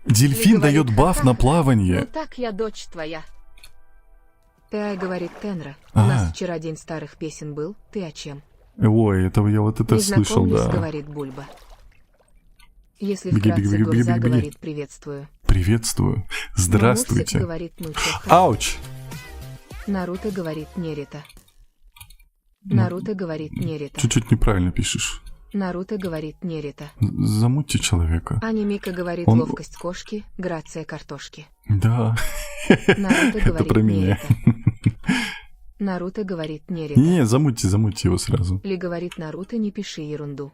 Speaker 1: Дельфин
Speaker 2: Ли говорит,
Speaker 1: дает баф
Speaker 2: ха-ха.
Speaker 1: на
Speaker 2: Ну
Speaker 1: плавание.
Speaker 2: так я дочь твоя. Т.А. говорит Тенра. У
Speaker 1: Ага.
Speaker 2: нас вчера день старых песен был. Ты о чем?
Speaker 1: Ой, это я вот это
Speaker 2: Не
Speaker 1: слышал,
Speaker 2: знакомлюсь,
Speaker 1: да.
Speaker 2: говорит Бульба. Если
Speaker 1: Беги,
Speaker 2: вкратце,
Speaker 1: беги, беги,
Speaker 2: Гурза
Speaker 1: беги.
Speaker 2: говорит приветствую.
Speaker 1: Приветствую.
Speaker 2: Мурсик
Speaker 1: Здравствуйте.
Speaker 2: говорит ну чё,
Speaker 1: Ауч.
Speaker 2: Наруто говорит Нерита.
Speaker 1: Ну,
Speaker 2: Наруто говорит Нерита.
Speaker 1: Чуть-чуть неправильно пишешь.
Speaker 2: Наруто говорит Нерита.
Speaker 1: Замутьте человека.
Speaker 2: Аня Мика говорит
Speaker 1: Он-
Speaker 2: ловкость кошки, грация картошки.
Speaker 1: Да.
Speaker 2: Наруто
Speaker 1: Это
Speaker 2: говорит
Speaker 1: про меня.
Speaker 2: Нерита. Наруто говорит Нерита.
Speaker 1: Не, замутьте его сразу.
Speaker 2: Ли говорит Наруто, не пиши ерунду.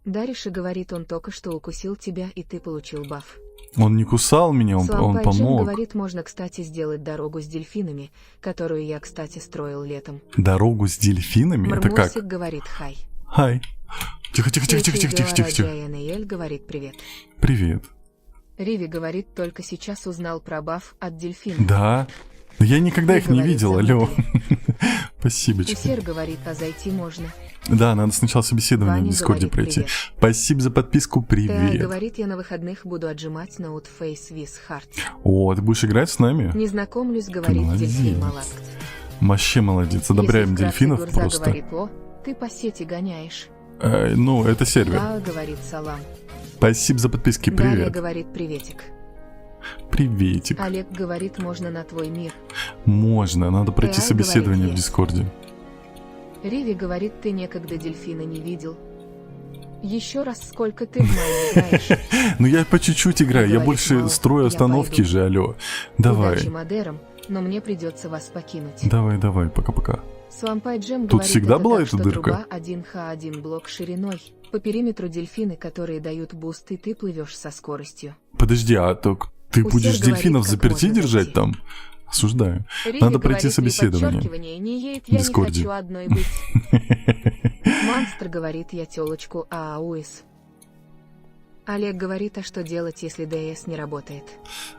Speaker 2: Дариша говорит, он только что укусил тебя, и ты получил баф.
Speaker 1: Он не кусал меня, он
Speaker 2: Слампай Джим
Speaker 1: помог.
Speaker 2: говорит, можно, кстати, сделать дорогу с дельфинами, которую я, кстати, строил летом.
Speaker 1: Дорогу с дельфинами? Это как?
Speaker 2: Мармурсик говорит хай.
Speaker 1: Хай. Тихо.
Speaker 2: Джайанэйл говорит привет.
Speaker 1: Привет.
Speaker 2: Риви говорит, только сейчас узнал про баф от дельфина.
Speaker 1: Да. Но я никогда
Speaker 2: Ли
Speaker 1: их не
Speaker 2: говорит,
Speaker 1: видел, алло.
Speaker 2: заметили.
Speaker 1: Спасибо.
Speaker 2: Усер говорит, а зайти можно.
Speaker 1: Да, надо сначала собеседование в
Speaker 2: Ваня
Speaker 1: Дискорде
Speaker 2: говорит,
Speaker 1: пройти.
Speaker 2: привет.
Speaker 1: Спасибо за подписку,
Speaker 2: Т.А.
Speaker 1: привет.
Speaker 2: говорит, я на выходных буду отжимать ноут Face with Heart.
Speaker 1: О, ты будешь играть с нами?
Speaker 2: Не знакомлюсь, говорит
Speaker 1: молодец.
Speaker 2: дельфин Малакт.
Speaker 1: Вообще молодец, одобряем
Speaker 2: Если вкратце,
Speaker 1: дельфинов
Speaker 2: Гурза
Speaker 1: просто.
Speaker 2: говорит, о, ты по сети гоняешь.
Speaker 1: Ну, это сервер.
Speaker 2: Да, говорит салам.
Speaker 1: Спасибо за подписки,
Speaker 2: Дарья
Speaker 1: привет.
Speaker 2: говорит приветик.
Speaker 1: Приветик.
Speaker 2: Олег говорит, можно на твой мир.
Speaker 1: Можно, надо пройти
Speaker 2: Т.А.
Speaker 1: собеседование в
Speaker 2: говорит, yes.
Speaker 1: Дискорде.
Speaker 2: Риви говорит, ты некогда дельфина не видел. Еще раз, сколько ты в майн играешь.
Speaker 1: Ну я по чуть-чуть играю, я
Speaker 2: Говорит,
Speaker 1: больше
Speaker 2: мало,
Speaker 1: строю
Speaker 2: я
Speaker 1: остановки
Speaker 2: пойду.
Speaker 1: же, алло.
Speaker 2: Удачи
Speaker 1: Давай.
Speaker 2: Мадерам. но мне придется вас покинуть.
Speaker 1: Давай, пока-пока.
Speaker 2: Свампай Джем
Speaker 1: Тут
Speaker 2: говорит,
Speaker 1: всегда
Speaker 2: это
Speaker 1: была
Speaker 2: так,
Speaker 1: эта
Speaker 2: что
Speaker 1: дырка?
Speaker 2: труба 1Х1 блок шириной. По периметру дельфины, которые дают буст, и ты плывешь со скоростью.
Speaker 1: Подожди, а то ты
Speaker 2: Усер
Speaker 1: будешь
Speaker 2: говорит,
Speaker 1: дельфинов
Speaker 2: как
Speaker 1: заперти
Speaker 2: можно
Speaker 1: держать
Speaker 2: зайти.
Speaker 1: там? Осуждаю.
Speaker 2: Риви
Speaker 1: Надо пройти
Speaker 2: говорит, при
Speaker 1: собеседование.
Speaker 2: подчеркивании не ей,
Speaker 1: В
Speaker 2: я не
Speaker 1: Дискорде.
Speaker 2: хочу одной быть. Монстр говорит, я тёлочку ААУИС. Олег говорит, а что делать, если ДС не работает?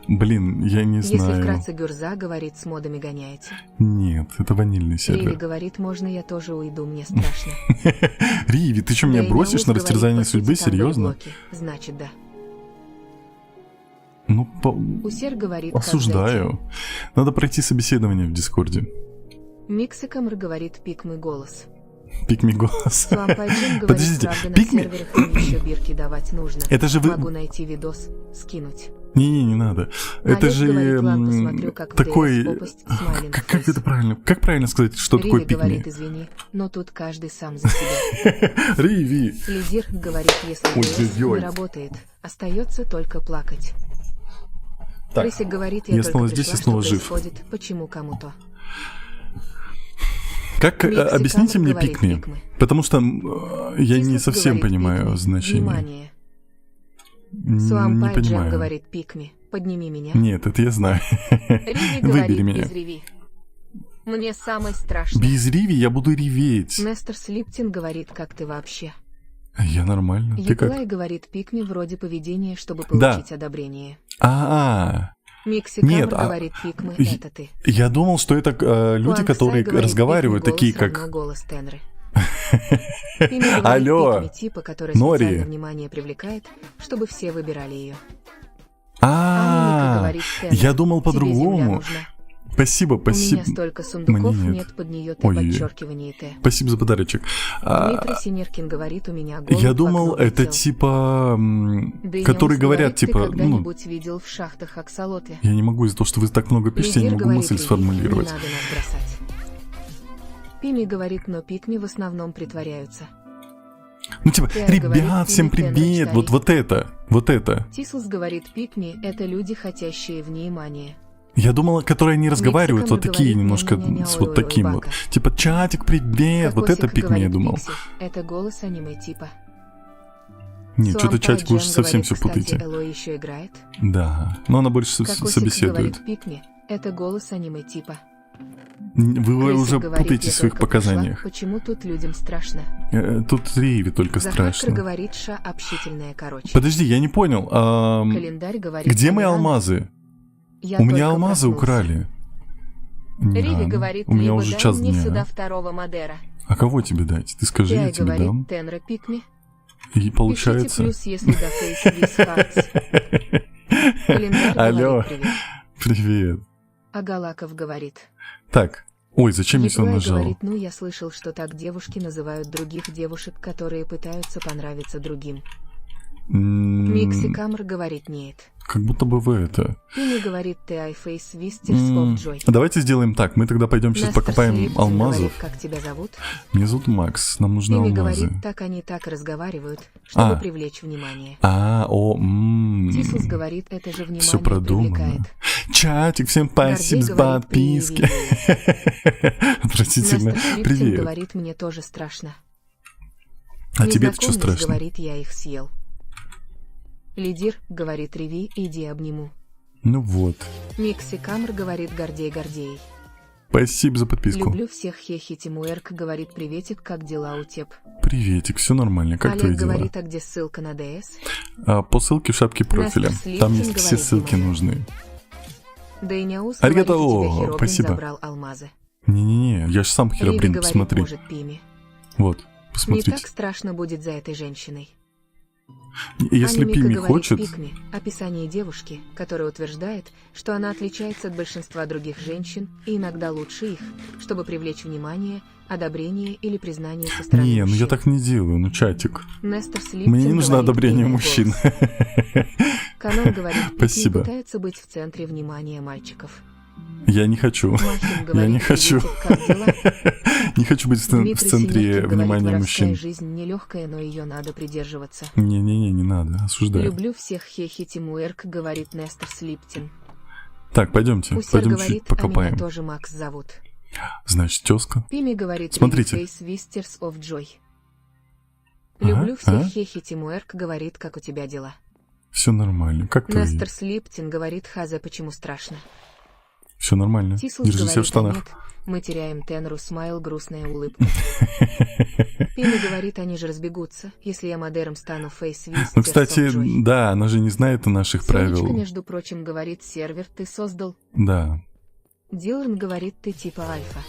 Speaker 1: Блин, я не
Speaker 2: Если
Speaker 1: знаю.
Speaker 2: вкратце, Гюрза говорит, с модами гоняете.
Speaker 1: Нет, это ванильный
Speaker 2: Риви
Speaker 1: сервер.
Speaker 2: говорит, можно я тоже уйду, мне страшно.
Speaker 1: Риви, ты что, меня
Speaker 2: Дэйняус
Speaker 1: бросишь на
Speaker 2: говорит,
Speaker 1: растерзание
Speaker 2: по сути,
Speaker 1: судьбы?
Speaker 2: там были
Speaker 1: Серьезно?
Speaker 2: блоки. Значит, да.
Speaker 1: Ну,
Speaker 2: Усер говорит, как
Speaker 1: осуждаю. Надо пройти собеседование в Дискорде.
Speaker 2: зайти. Миксикамр говорит, пик мой голос.
Speaker 1: Пикми голос.
Speaker 2: Свампайджин говорит,
Speaker 1: Подождите,
Speaker 2: правда, на
Speaker 1: пикми...
Speaker 2: серверах им еще бирки давать нужно.
Speaker 1: Это же вы...
Speaker 2: Могу найти видос, скинуть.
Speaker 1: Не надо. Это
Speaker 2: Олег
Speaker 1: же
Speaker 2: говорит, ладно, посмотрю, как в
Speaker 1: такой...
Speaker 2: DS попасть в смайлинг
Speaker 1: Как
Speaker 2: фейс.
Speaker 1: это правильно? Как правильно сказать, что такое
Speaker 2: Риви
Speaker 1: пикми?
Speaker 2: говорит, извини, но тут каждый сам за себя.
Speaker 1: Риви.
Speaker 2: Лидир говорит, если DS
Speaker 1: Ой-ой-ой.
Speaker 2: не работает, остается только плакать.
Speaker 1: Так,
Speaker 2: Крысик говорит,
Speaker 1: я
Speaker 2: я
Speaker 1: снова
Speaker 2: только
Speaker 1: здесь и
Speaker 2: пришла,
Speaker 1: снова
Speaker 2: что
Speaker 1: жив.
Speaker 2: происходит, почему кому-то.
Speaker 1: Как
Speaker 2: Миксикамр
Speaker 1: объясните мне
Speaker 2: говорит,
Speaker 1: пикми?
Speaker 2: пикмы.
Speaker 1: Потому что я не
Speaker 2: Тисус
Speaker 1: совсем
Speaker 2: говорит,
Speaker 1: понимаю
Speaker 2: пикми.
Speaker 1: значение.
Speaker 2: Внимание.
Speaker 1: Не
Speaker 2: Свампай Джем
Speaker 1: понимаю.
Speaker 2: говорит, пикми, подними меня.
Speaker 1: Нет, это я знаю.
Speaker 2: Риви
Speaker 1: Выбери
Speaker 2: говорит,
Speaker 1: меня.
Speaker 2: без реви. Мне самое страшное.
Speaker 1: Без Риви я буду реветь.
Speaker 2: Нестор Слиптин говорит, как ты вообще.
Speaker 1: Я нормально. Ты как?
Speaker 2: Николай говорит, пикми вроде поведения, чтобы
Speaker 1: Да.
Speaker 2: получить одобрение.
Speaker 1: А,
Speaker 2: Миксикамр
Speaker 1: Нет,
Speaker 2: говорит, пикмы,
Speaker 1: и-
Speaker 2: это ты.
Speaker 1: я думал, что это люди,
Speaker 2: Куангсай
Speaker 1: которые
Speaker 2: говорит,
Speaker 1: разговаривают,
Speaker 2: пикми,
Speaker 1: такие
Speaker 2: голос
Speaker 1: как...
Speaker 2: равно голос Тенры. Пими говорит,
Speaker 1: Алло,
Speaker 2: пикми, типа, который
Speaker 1: Нори.
Speaker 2: специально внимание привлекает, чтобы все выбирали ее. Анника
Speaker 1: А,
Speaker 2: говорит, Тенра,
Speaker 1: я думал
Speaker 2: тебе земля
Speaker 1: по-другому.
Speaker 2: нужна.
Speaker 1: Спасибо,
Speaker 2: У
Speaker 1: спасибо.
Speaker 2: меня столько сундуков,
Speaker 1: Мне нет.
Speaker 2: нет под нее Т,
Speaker 1: Ой,
Speaker 2: подчеркивание Т.
Speaker 1: Спасибо за подарочек.
Speaker 2: Дмитрий Синеркин говорит, у меня голубь
Speaker 1: Я
Speaker 2: в
Speaker 1: думал,
Speaker 2: окно
Speaker 1: это
Speaker 2: влетел.
Speaker 1: типа,
Speaker 2: Дэниелс
Speaker 1: которые говорят,
Speaker 2: говорит,
Speaker 1: типа,
Speaker 2: ты когда-нибудь видел в шахтах аксолотль?
Speaker 1: я не могу из-за того, что вы так много пишете, я не
Speaker 2: Лидер
Speaker 1: могу
Speaker 2: говорит,
Speaker 1: мысль
Speaker 2: «Риви,
Speaker 1: сформулировать.
Speaker 2: не надо нас бросать. Пими говорит, но пикми в основном притворяются.
Speaker 1: Ну типа,
Speaker 2: Пиар
Speaker 1: ребят,
Speaker 2: говорит,
Speaker 1: всем
Speaker 2: «Пими, Тенра,
Speaker 1: привет,
Speaker 2: читай».
Speaker 1: вот это.
Speaker 2: Тислс говорит, пикми — это люди, хотящие внимания.
Speaker 1: Я думала, которые не разговаривают, вот
Speaker 2: Мексиканер
Speaker 1: такие
Speaker 2: говорит,
Speaker 1: немножко
Speaker 2: «Ня-ня-ня,
Speaker 1: с вот
Speaker 2: ой-ой-ой,
Speaker 1: таким вот.
Speaker 2: бака».
Speaker 1: Типа, чатик, привет, вот это
Speaker 2: Кокосик
Speaker 1: пикми, я
Speaker 2: говорит,
Speaker 1: думал.
Speaker 2: «Пикси» — это голос аниме типа.
Speaker 1: Нет, что-то
Speaker 2: Свампай
Speaker 1: чатик вы уж
Speaker 2: Джем
Speaker 1: совсем
Speaker 2: говорит,
Speaker 1: все
Speaker 2: кстати,
Speaker 1: путаете.
Speaker 2: Элой еще играет.
Speaker 1: Да, но она больше
Speaker 2: Кокосик
Speaker 1: собеседует.
Speaker 2: говорит, пикми — это голос аниме типа.
Speaker 1: Вы
Speaker 2: Крысик
Speaker 1: уже
Speaker 2: говорит,
Speaker 1: путаетесь
Speaker 2: «Я
Speaker 1: в своих
Speaker 2: только пришла,
Speaker 1: показаниях.
Speaker 2: почему тут людям страшно?
Speaker 1: Тут Риви только
Speaker 2: Захар
Speaker 1: страшно.
Speaker 2: говорит, ша общительная, короче.
Speaker 1: Подожди, я не понял.
Speaker 2: Календарь говорит,
Speaker 1: Где мои
Speaker 2: «Амиран,
Speaker 1: алмазы?
Speaker 2: я
Speaker 1: У меня
Speaker 2: только
Speaker 1: алмазы
Speaker 2: проснулся».
Speaker 1: украли. Не
Speaker 2: Риви
Speaker 1: надо.
Speaker 2: говорит,
Speaker 1: У меня
Speaker 2: либо
Speaker 1: уже
Speaker 2: дай
Speaker 1: час
Speaker 2: мне
Speaker 1: дня.
Speaker 2: сюда второго Мадера.
Speaker 1: А кого тебе дать? Ты скажи, я
Speaker 2: Пиай
Speaker 1: тебе
Speaker 2: говорит,
Speaker 1: дам.
Speaker 2: Тенра пикми.
Speaker 1: И
Speaker 2: Пишите
Speaker 1: получается...
Speaker 2: плюс, если до фейс вис хартс. Календарь
Speaker 1: Алло.
Speaker 2: говорит, привет.
Speaker 1: Привет.
Speaker 2: А Галаков говорит.
Speaker 1: Так. Ой, зачем я сюда
Speaker 2: Николай
Speaker 1: нажал?
Speaker 2: говорит, ну я слышал, что так девушки называют других девушек, которые пытаются понравиться другим. Миксикамр говорит, нет.
Speaker 1: Как будто бы вы это...
Speaker 2: Пини говорит, ты айфейс вистер слов Джой.
Speaker 1: Давайте сделаем так. Мы тогда пойдем сейчас
Speaker 2: Нестор
Speaker 1: покопаем
Speaker 2: Слиптин
Speaker 1: алмазов.
Speaker 2: говорит, как тебя зовут?
Speaker 1: Меня зовут Макс. Нам нужны
Speaker 2: Пими
Speaker 1: алмазы.
Speaker 2: говорит, так они так разговаривают, чтобы
Speaker 1: А.
Speaker 2: привлечь внимание. Тисус говорит, это же внимание
Speaker 1: Все продумано.
Speaker 2: привлекает.
Speaker 1: Чатик, всем спасибо за
Speaker 2: говорит,
Speaker 1: подписки. Отвратительно.
Speaker 2: Нестор Слиптин
Speaker 1: Привет.
Speaker 2: говорит, мне тоже страшно.
Speaker 1: А тебе-то что
Speaker 2: Незнакомец
Speaker 1: страшно?
Speaker 2: говорит, я их съел. Лидир говорит, Риви, иди обниму.
Speaker 1: Ну вот.
Speaker 2: Миксикамр говорит, Гордей, Гордей.
Speaker 1: Спасибо за подписку.
Speaker 2: Люблю всех, хехи. Тимуэрк говорит, приветик, как дела у теб?
Speaker 1: Приветик, все нормально. Как твои
Speaker 2: Олег
Speaker 1: дела?
Speaker 2: говорит, а где ссылка на ДС?
Speaker 1: По ссылке в шапке профиля.
Speaker 2: Нестор Слиптин
Speaker 1: Там есть все
Speaker 2: говорит,
Speaker 1: ссылки
Speaker 2: Дима.
Speaker 1: нужны.
Speaker 2: Дэйняус
Speaker 1: Аригато,
Speaker 2: говорит, у тебя Херобрин
Speaker 1: спасибо.
Speaker 2: забрал алмазы.
Speaker 1: Не-не-не, я же сам
Speaker 2: Риви
Speaker 1: Херобрин,
Speaker 2: говорит,
Speaker 1: посмотри.
Speaker 2: может, Пими.
Speaker 1: Вот,
Speaker 2: Не
Speaker 1: посмотрите.
Speaker 2: так страшно будет за этой женщиной.
Speaker 1: Если
Speaker 2: Анника
Speaker 1: Пими
Speaker 2: говорит,
Speaker 1: хочет,
Speaker 2: пикми. Описание девушки, которая утверждает, что она отличается от большинства других женщин и иногда лучше их, чтобы привлечь внимание, одобрение или признание со стороны
Speaker 1: не, ну
Speaker 2: мужчин.
Speaker 1: я так не делаю, ну чатик.
Speaker 2: Нестор Слиптин
Speaker 1: Мне не нужно
Speaker 2: говорит,
Speaker 1: одобрение
Speaker 2: «Пими,
Speaker 1: мужчин.
Speaker 2: голос». Канон говорит, пикми
Speaker 1: Спасибо.
Speaker 2: пытается быть в центре внимания мальчиков.
Speaker 1: Я не хочу.
Speaker 2: Махин говорит,
Speaker 1: не хочу.
Speaker 2: «Приветик, как дела?»
Speaker 1: Не хочу быть в
Speaker 2: Дмитрий
Speaker 1: центре
Speaker 2: Синявкин
Speaker 1: внимания
Speaker 2: говорит,
Speaker 1: мужчин.
Speaker 2: воровская жизнь нелегкая, но ее надо придерживаться.
Speaker 1: Не-не-не, не надо, осуждаю.
Speaker 2: Люблю всех, хехи. Тимуэрк говорит Нестор Слиптин.
Speaker 1: Так, пойдемте
Speaker 2: Усер
Speaker 1: чуть
Speaker 2: говорит, а
Speaker 1: покопаем.
Speaker 2: меня тоже Макс зовут.
Speaker 1: Значит, тезка.
Speaker 2: Пими говорит,
Speaker 1: Смотрите.
Speaker 2: Face Wisters of Joy.
Speaker 1: Ага,
Speaker 2: Люблю всех,
Speaker 1: ага.
Speaker 2: Хехи Тимуэрк говорит, как у тебя дела.
Speaker 1: Все нормально. Как твои?
Speaker 2: Нестор Слиптин говорит, Хазе, почему страшно.
Speaker 1: Все нормально.
Speaker 2: Тислс
Speaker 1: Держи себя в
Speaker 2: говорит, а
Speaker 1: штанах.
Speaker 2: нет, мы теряем Тенру, смайл, грустная улыбка. Пими говорит, они же разбегутся, если я модером стану Face Wisters
Speaker 1: Ну, кстати,
Speaker 2: of Joy.
Speaker 1: да, она же не знает о наших
Speaker 2: Сонечка,
Speaker 1: правил.
Speaker 2: между прочим, говорит, сервер ты создал.
Speaker 1: Да.
Speaker 2: Дилан говорит, ты типа альфа.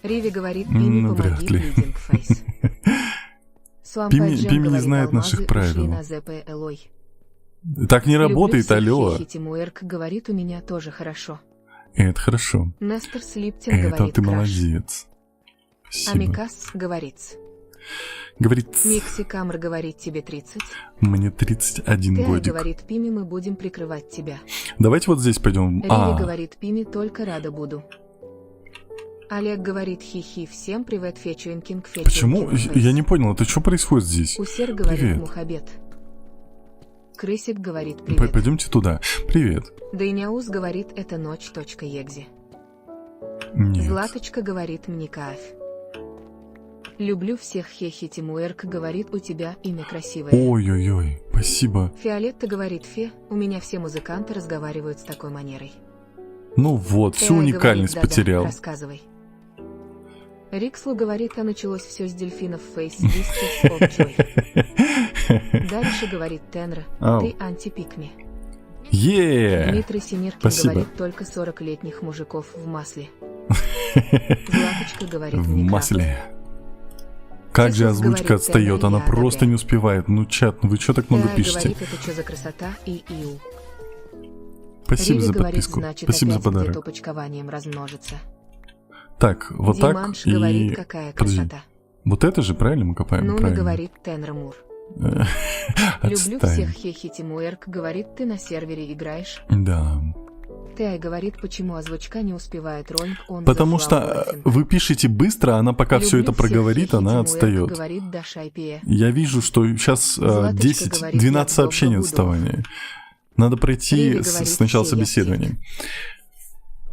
Speaker 2: Риви говорит, Пими,
Speaker 1: Ну,
Speaker 2: помоги,
Speaker 1: вряд ли.
Speaker 2: Bleeding Face.
Speaker 1: Пими
Speaker 2: Джем
Speaker 1: не
Speaker 2: говорит,
Speaker 1: знает
Speaker 2: алмазы
Speaker 1: наших
Speaker 2: ушли
Speaker 1: правил.
Speaker 2: на ЗП Элой.
Speaker 1: Так не
Speaker 2: Люблю
Speaker 1: работает,
Speaker 2: всех,
Speaker 1: алло.
Speaker 2: Хехи Тимуэрк говорит, у меня тоже хорошо.
Speaker 1: Это хорошо.
Speaker 2: Нестор Слиптин
Speaker 1: Это
Speaker 2: говорит,
Speaker 1: ты
Speaker 2: краш.
Speaker 1: молодец. Спасибо.
Speaker 2: Амикас говорит.
Speaker 1: Говорит,
Speaker 2: Микси Камр говорит, тебе 30.
Speaker 1: мне 31
Speaker 2: Ты
Speaker 1: годик.
Speaker 2: говорит, Пими, мы будем прикрывать тебя.
Speaker 1: Давайте вот здесь пойдем.
Speaker 2: Риви говорит, Пими, только рада буду. Олег говорит, хихи, всем привет, фечуинкинг,
Speaker 1: Почему? Я не понял, это что происходит здесь?
Speaker 2: Усер говорит,
Speaker 1: Привет.
Speaker 2: Мухабет. Крысик говорит, привет.
Speaker 1: Пойдемте туда. Привет.
Speaker 2: Дайняус говорит, это ночь.екзи.
Speaker 1: Нет.
Speaker 2: Златочка говорит, мне кайф. Люблю всех, Хехи Тимуэрк говорит, у тебя имя красивое.
Speaker 1: Ой-ой-ой, спасибо.
Speaker 2: Фиолетта говорит, Фе, у меня все музыканты разговаривают с такой манерой.
Speaker 1: Ну вот, всю
Speaker 2: Теа
Speaker 1: уникальность
Speaker 2: говорит, да-да,
Speaker 1: потерял.
Speaker 2: рассказывай. Рикслу говорит, а началось все с дельфинов Face Wisters of Joy. Дальше говорит Тенра,
Speaker 1: Ау.
Speaker 2: ты антипикми.
Speaker 1: Е.
Speaker 2: Дмитрий Синеркин
Speaker 1: Спасибо.
Speaker 2: говорит, только 40-летних мужиков в масле. Златочка говорит,
Speaker 1: В
Speaker 2: мне крафт.
Speaker 1: масле. Как же
Speaker 2: Тисус
Speaker 1: озвучка
Speaker 2: говорит,
Speaker 1: отстает, она
Speaker 2: я
Speaker 1: просто
Speaker 2: одобряю.
Speaker 1: не успевает. Ну, чат, ну вы что так много
Speaker 2: Теа
Speaker 1: пишете?
Speaker 2: говорит, это что за красота и иу.
Speaker 1: Спасибо
Speaker 2: Риви
Speaker 1: за
Speaker 2: говорит,
Speaker 1: подписку.
Speaker 2: значит,
Speaker 1: Спасибо за
Speaker 2: опять где-то
Speaker 1: подарок.
Speaker 2: почкованием размножится.
Speaker 1: Так, вот
Speaker 2: Диманш
Speaker 1: так
Speaker 2: говорит,
Speaker 1: и...
Speaker 2: какая
Speaker 1: Подожди.
Speaker 2: красота.
Speaker 1: Вот это же правильно мы копаем?
Speaker 2: Нуна
Speaker 1: Правильно.
Speaker 2: говорит, Тенра Мур. Люблю
Speaker 1: Отстань.
Speaker 2: всех, Хехи Тимуэрк говорит, ты на сервере играешь.
Speaker 1: Да.
Speaker 2: Тай говорит, почему озвучка не успевает ролик, он
Speaker 1: Потому что вы пишете быстро, она пока все это проговорит, она отстает.
Speaker 2: Говорит Даша IPA.
Speaker 1: Я вижу, что сейчас
Speaker 2: Златочка говорит,
Speaker 1: 10-12
Speaker 2: я
Speaker 1: сообщений
Speaker 2: долго буду.
Speaker 1: отставания. Надо пройти
Speaker 2: Риви говорит,
Speaker 1: сначала
Speaker 2: все, я
Speaker 1: собеседование.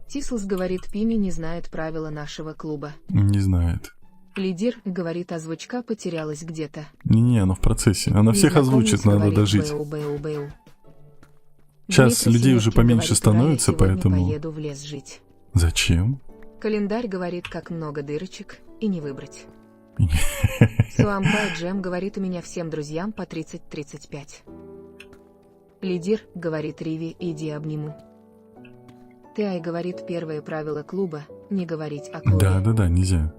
Speaker 2: Тислс говорит, Пими не знает правила нашего клуба.
Speaker 1: Не знает.
Speaker 2: Лидер говорит, озвучка потерялась где-то.
Speaker 1: Не-не, она в процессе. Она всех
Speaker 2: Незнакомец
Speaker 1: озвучит, надо
Speaker 2: говорит,
Speaker 1: дожить.
Speaker 2: бэу.
Speaker 1: Сейчас
Speaker 2: Дмитрий
Speaker 1: людей уже
Speaker 2: Синеркин
Speaker 1: поменьше
Speaker 2: говорит,
Speaker 1: становится,
Speaker 2: «Ура, я сегодня
Speaker 1: поэтому...
Speaker 2: поеду в лес жить».
Speaker 1: Зачем?
Speaker 2: Календарь говорит, как много дырочек, и не выбрать. Суампай Джем говорит, у меня всем друзьям по 30-35. Лидер говорит, Риви, иди обниму. Тай говорит, первое правило клуба — не говорить о клубе.
Speaker 1: Да, нельзя.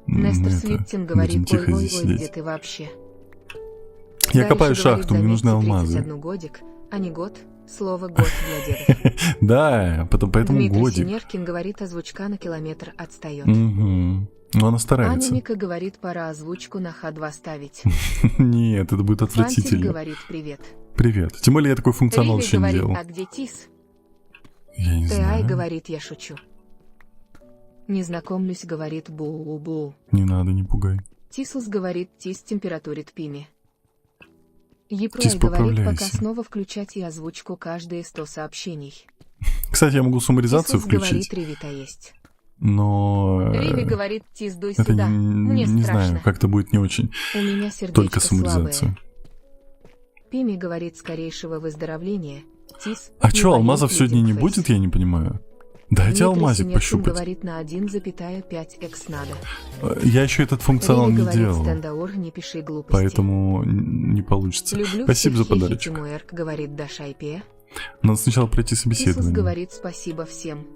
Speaker 2: Нестор
Speaker 1: Мы это,
Speaker 2: Слиптин
Speaker 1: будем
Speaker 2: говорит,
Speaker 1: тихо здесь
Speaker 2: ой-ой-ой, где
Speaker 1: сидеть.
Speaker 2: ты вообще?
Speaker 1: Я
Speaker 2: Дальше
Speaker 1: копаю
Speaker 2: говорит,
Speaker 1: шахту, мне нужны
Speaker 2: заметьте,
Speaker 1: алмазы.
Speaker 2: 31 годик, а не год. Слово «год» для дедов.
Speaker 1: Да, поэтому
Speaker 2: Дмитрий
Speaker 1: годик.
Speaker 2: Синеркин говорит, озвучка на километр отстает.
Speaker 1: Угу. Но она старается.
Speaker 2: Анемика говорит, пора озвучку на Х2 ставить.
Speaker 1: Нет, это будет
Speaker 2: Фантик
Speaker 1: отвратительно.
Speaker 2: говорит, привет.
Speaker 1: Привет. Тем более я такой функционал
Speaker 2: Риви
Speaker 1: еще не
Speaker 2: говорит,
Speaker 1: делал.
Speaker 2: а где Тис?
Speaker 1: Я не
Speaker 2: Тай
Speaker 1: знаю.
Speaker 2: говорит, я шучу. Не знакомлюсь, говорит, бу-бу.
Speaker 1: Не надо, не пугай.
Speaker 2: Тислс говорит, Тис температурит Пими.
Speaker 1: Тис,
Speaker 2: Епрой говорит, пока
Speaker 1: поправляйся.
Speaker 2: снова включать и озвучку каждые 100 сообщений.
Speaker 1: Кстати, я могу суммаризацию
Speaker 2: Тислс
Speaker 1: включить,
Speaker 2: говорит, Ривита есть.
Speaker 1: но...
Speaker 2: Риви говорит, Тис, дуй
Speaker 1: это
Speaker 2: сюда. Мне
Speaker 1: не
Speaker 2: страшно.
Speaker 1: знаю, как-то будет не очень.
Speaker 2: У меня сердечко
Speaker 1: Только
Speaker 2: слабое.
Speaker 1: суммаризацию.
Speaker 2: Пими говорит, скорейшего выздоровления. Тис,
Speaker 1: А
Speaker 2: не
Speaker 1: чё,
Speaker 2: болей,
Speaker 1: алмазов сегодня не
Speaker 2: Bleeding Face.
Speaker 1: будет, я не понимаю. Дайте
Speaker 2: Дмитрий
Speaker 1: алмазик
Speaker 2: Синеркин
Speaker 1: пощупать.
Speaker 2: говорит, на 1,5 надо.
Speaker 1: Я еще этот функционал
Speaker 2: Риви
Speaker 1: не
Speaker 2: говорит,
Speaker 1: делал,
Speaker 2: Стендаур, не пиши глупости.
Speaker 1: поэтому не получится.
Speaker 2: Люблю
Speaker 1: Спасибо за
Speaker 2: всех, Хехи
Speaker 1: подарочек.
Speaker 2: Тимуэрк, говорит Даша IPA.
Speaker 1: Надо сначала пройти
Speaker 2: Тислс
Speaker 1: собеседование.
Speaker 2: говорит, спасибо всем.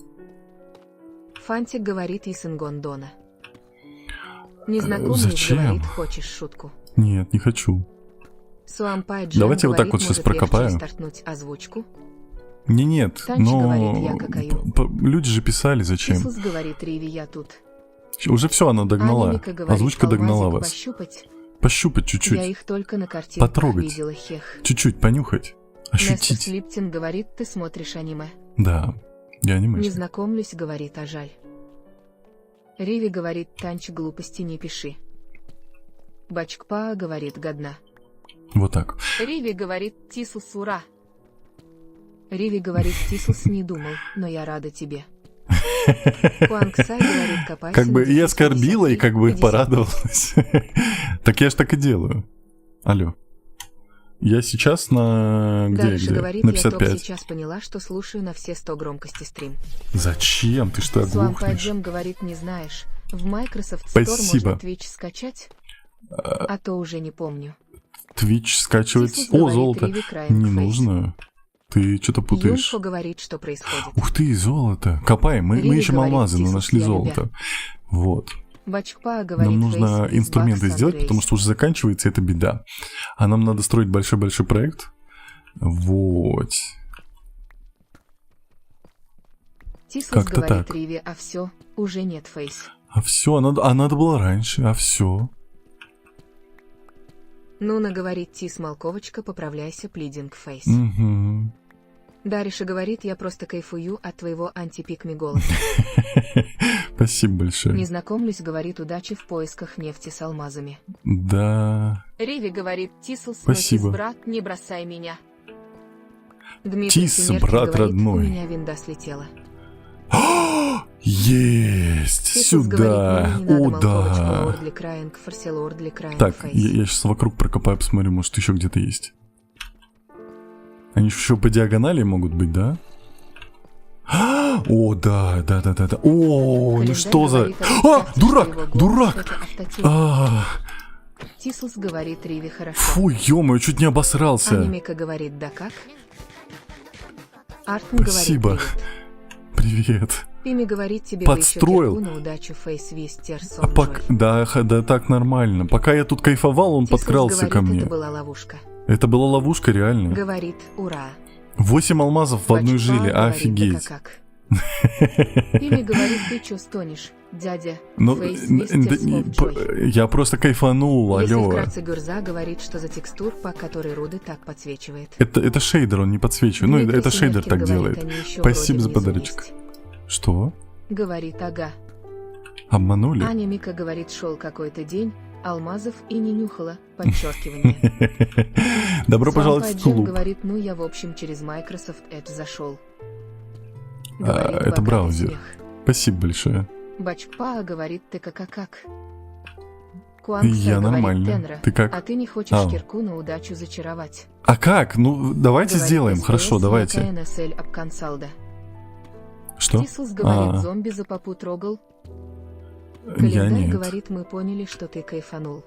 Speaker 2: Фантик говорит, Исенгон Дона. Незнакомец
Speaker 1: зачем?
Speaker 2: говорит, хочешь шутку.
Speaker 1: Нет, не хочу.
Speaker 2: Суампай Джем
Speaker 1: Давайте вот так
Speaker 2: говорит,
Speaker 1: вот сейчас
Speaker 2: может, легче
Speaker 1: прокопаю.
Speaker 2: стартнуть озвучку.
Speaker 1: Нет,
Speaker 2: Танчик
Speaker 1: но
Speaker 2: говорит, я какаю.
Speaker 1: люди же писали, зачем.
Speaker 2: Тислс говорит, Риви, я тут.
Speaker 1: Уже все, она догнала.
Speaker 2: Анемика говорит,
Speaker 1: Озвучка догнала
Speaker 2: алмазик
Speaker 1: вас.
Speaker 2: пощупать.
Speaker 1: Пощупать
Speaker 2: Я
Speaker 1: чуть-чуть.
Speaker 2: их только на картинках
Speaker 1: Потрогать.
Speaker 2: видела, хех.
Speaker 1: Чуть-чуть понюхать.
Speaker 2: Нестор
Speaker 1: Ощутить.
Speaker 2: Слиптин говорит, ты смотришь аниме.
Speaker 1: Да, я
Speaker 2: Не
Speaker 1: анимешник.
Speaker 2: знакомлюсь, говорит, а жаль. Риви говорит, Танч, глупости не пиши. Бачкпа говорит, годна.
Speaker 1: Вот так.
Speaker 2: Риви говорит, Тисус, ура. Риви говорит, Тислс не думал, но я рада тебе. Хуангсай говорит, копайся.
Speaker 1: Как бы
Speaker 2: на
Speaker 1: и оскорбила, и как бы
Speaker 2: 50.
Speaker 1: порадовалась. Так я ж так и делаю. Алло. Я сейчас на...
Speaker 2: Дальше говорит,
Speaker 1: На
Speaker 2: я только
Speaker 1: 55.
Speaker 2: сейчас поняла, что слушаю на все 100 громкости стрим.
Speaker 1: Зачем? Ты что,
Speaker 2: Свампай
Speaker 1: оглохнешь?
Speaker 2: Джем говорит, не знаешь. В Microsoft Store
Speaker 1: Спасибо.
Speaker 2: можно Twitch скачать? А то уже не помню.
Speaker 1: Twitch скачивать...
Speaker 2: Тислс
Speaker 1: О,
Speaker 2: говорит,
Speaker 1: золото.
Speaker 2: Риви Crying
Speaker 1: Не
Speaker 2: Face.
Speaker 1: нужно. Ты что-то путаешь.
Speaker 2: Юнфо говорит, что происходит.
Speaker 1: Ух ты, золото. Копаем. Мы
Speaker 2: Риви
Speaker 1: ищем
Speaker 2: говорит,
Speaker 1: алмазы, но
Speaker 2: Тислс,
Speaker 1: нашли
Speaker 2: я
Speaker 1: золото. Вот.
Speaker 2: Бачпа говорит,
Speaker 1: Нам нужно
Speaker 2: Face is
Speaker 1: инструменты
Speaker 2: Bugs
Speaker 1: сделать,
Speaker 2: and
Speaker 1: потому
Speaker 2: Race.
Speaker 1: что уже заканчивается, это беда. А нам надо строить большой-большой проект. Вот.
Speaker 2: Тислс
Speaker 1: как-то
Speaker 2: говорит,
Speaker 1: так.
Speaker 2: Риви, а все, уже нет Фейс.
Speaker 1: А все, надо было раньше, а все.
Speaker 2: Нуна говорит, Тис Малковочка, поправляйся, плидинг Фейс.
Speaker 1: Угу.
Speaker 2: Дариша говорит, я просто кайфую от твоего антипикми голоса.
Speaker 1: Спасибо большое.
Speaker 2: Не знакомлюсь, говорит, удачи в поисках нефти с алмазами.
Speaker 1: Да.
Speaker 2: Риви говорит, Тислс,
Speaker 1: Спасибо.
Speaker 2: Нотис, брат, не бросай меня. Дмитрий
Speaker 1: Тис,
Speaker 2: Синеркин
Speaker 1: брат
Speaker 2: говорит,
Speaker 1: родной.
Speaker 2: у меня винда слетела.
Speaker 1: Есть!
Speaker 2: Тислс
Speaker 1: Сюда!
Speaker 2: говорит, мне не
Speaker 1: О,
Speaker 2: надо Малковочку,
Speaker 1: да!
Speaker 2: Лордли Краинг, Форсе Лордли Краинг,
Speaker 1: Так,
Speaker 2: Фейс.
Speaker 1: я сейчас вокруг прокопаю, посмотрю, может еще где-то есть. Они еще по диагонали могут быть, да? О, да. О, ну
Speaker 2: Календарь
Speaker 1: что за...
Speaker 2: говорит,
Speaker 1: А,
Speaker 2: представьте, что
Speaker 1: дурак,
Speaker 2: его голос
Speaker 1: дурак!
Speaker 2: это автотюн.
Speaker 1: А,
Speaker 2: Тислс говорит, Риви, хорошо.
Speaker 1: фу, ё-моё, чуть не обосрался.
Speaker 2: Анимика говорит, да как? Артм
Speaker 1: Спасибо.
Speaker 2: говорит, привет.
Speaker 1: Привет.
Speaker 2: Пими говорит, тебе
Speaker 1: Подстроил.
Speaker 2: бы еще кирку на удачу Фейс Вистер
Speaker 1: А да, так нормально. Пока я тут кайфовал, он подкрался ко мне.
Speaker 2: Это была ловушка.
Speaker 1: Это была ловушка, реально.
Speaker 2: Говорит, ура.
Speaker 1: 8 алмазов в одной
Speaker 2: Бачпа
Speaker 1: жиле,
Speaker 2: говорит,
Speaker 1: офигеть.
Speaker 2: да как. Пими говорит, ты чё стонешь, дядя?
Speaker 1: Ну,
Speaker 2: Фейс Вистерс оф Джой.
Speaker 1: я просто кайфанул,
Speaker 2: Если
Speaker 1: алло.
Speaker 2: вкратце, Гюрза говорит, что за текстур, по которой Руды так подсвечивает.
Speaker 1: Это шейдер, он не подсвечивает. Ну,
Speaker 2: Дмитрий
Speaker 1: это шейдер
Speaker 2: Синявкин
Speaker 1: так
Speaker 2: говорит,
Speaker 1: делает.
Speaker 2: они еще
Speaker 1: Спасибо
Speaker 2: вроде
Speaker 1: за
Speaker 2: внизу
Speaker 1: подарочек.
Speaker 2: есть.
Speaker 1: Что?
Speaker 2: Говорит, ага.
Speaker 1: Обманули?
Speaker 2: Аня Мика говорит, шел какой-то день, алмазов и не нюхала, подчеркивание.
Speaker 1: Добро пожаловать в
Speaker 2: Джем
Speaker 1: клуб.
Speaker 2: говорит, ну я в общем через Microsoft Edge зашел.
Speaker 1: Это
Speaker 2: богатый
Speaker 1: браузер.
Speaker 2: смех.
Speaker 1: Спасибо большое.
Speaker 2: Бачпа говорит, ты как.
Speaker 1: Я
Speaker 2: Куангса говорит,
Speaker 1: нормально.
Speaker 2: Тенра,
Speaker 1: Ты как?
Speaker 2: а ты не хочешь
Speaker 1: А.
Speaker 2: кирку на удачу зачаровать.
Speaker 1: А как? Ну, давайте
Speaker 2: Говорит,
Speaker 1: сделаем.
Speaker 2: СВС,
Speaker 1: Хорошо, давайте.
Speaker 2: НСЛ об консалда.
Speaker 1: Что?
Speaker 2: Тислс говорит,
Speaker 1: А.
Speaker 2: зомби за попу трогал.
Speaker 1: Я
Speaker 2: Календарь
Speaker 1: нет.
Speaker 2: говорит, мы поняли, что ты кайфанул.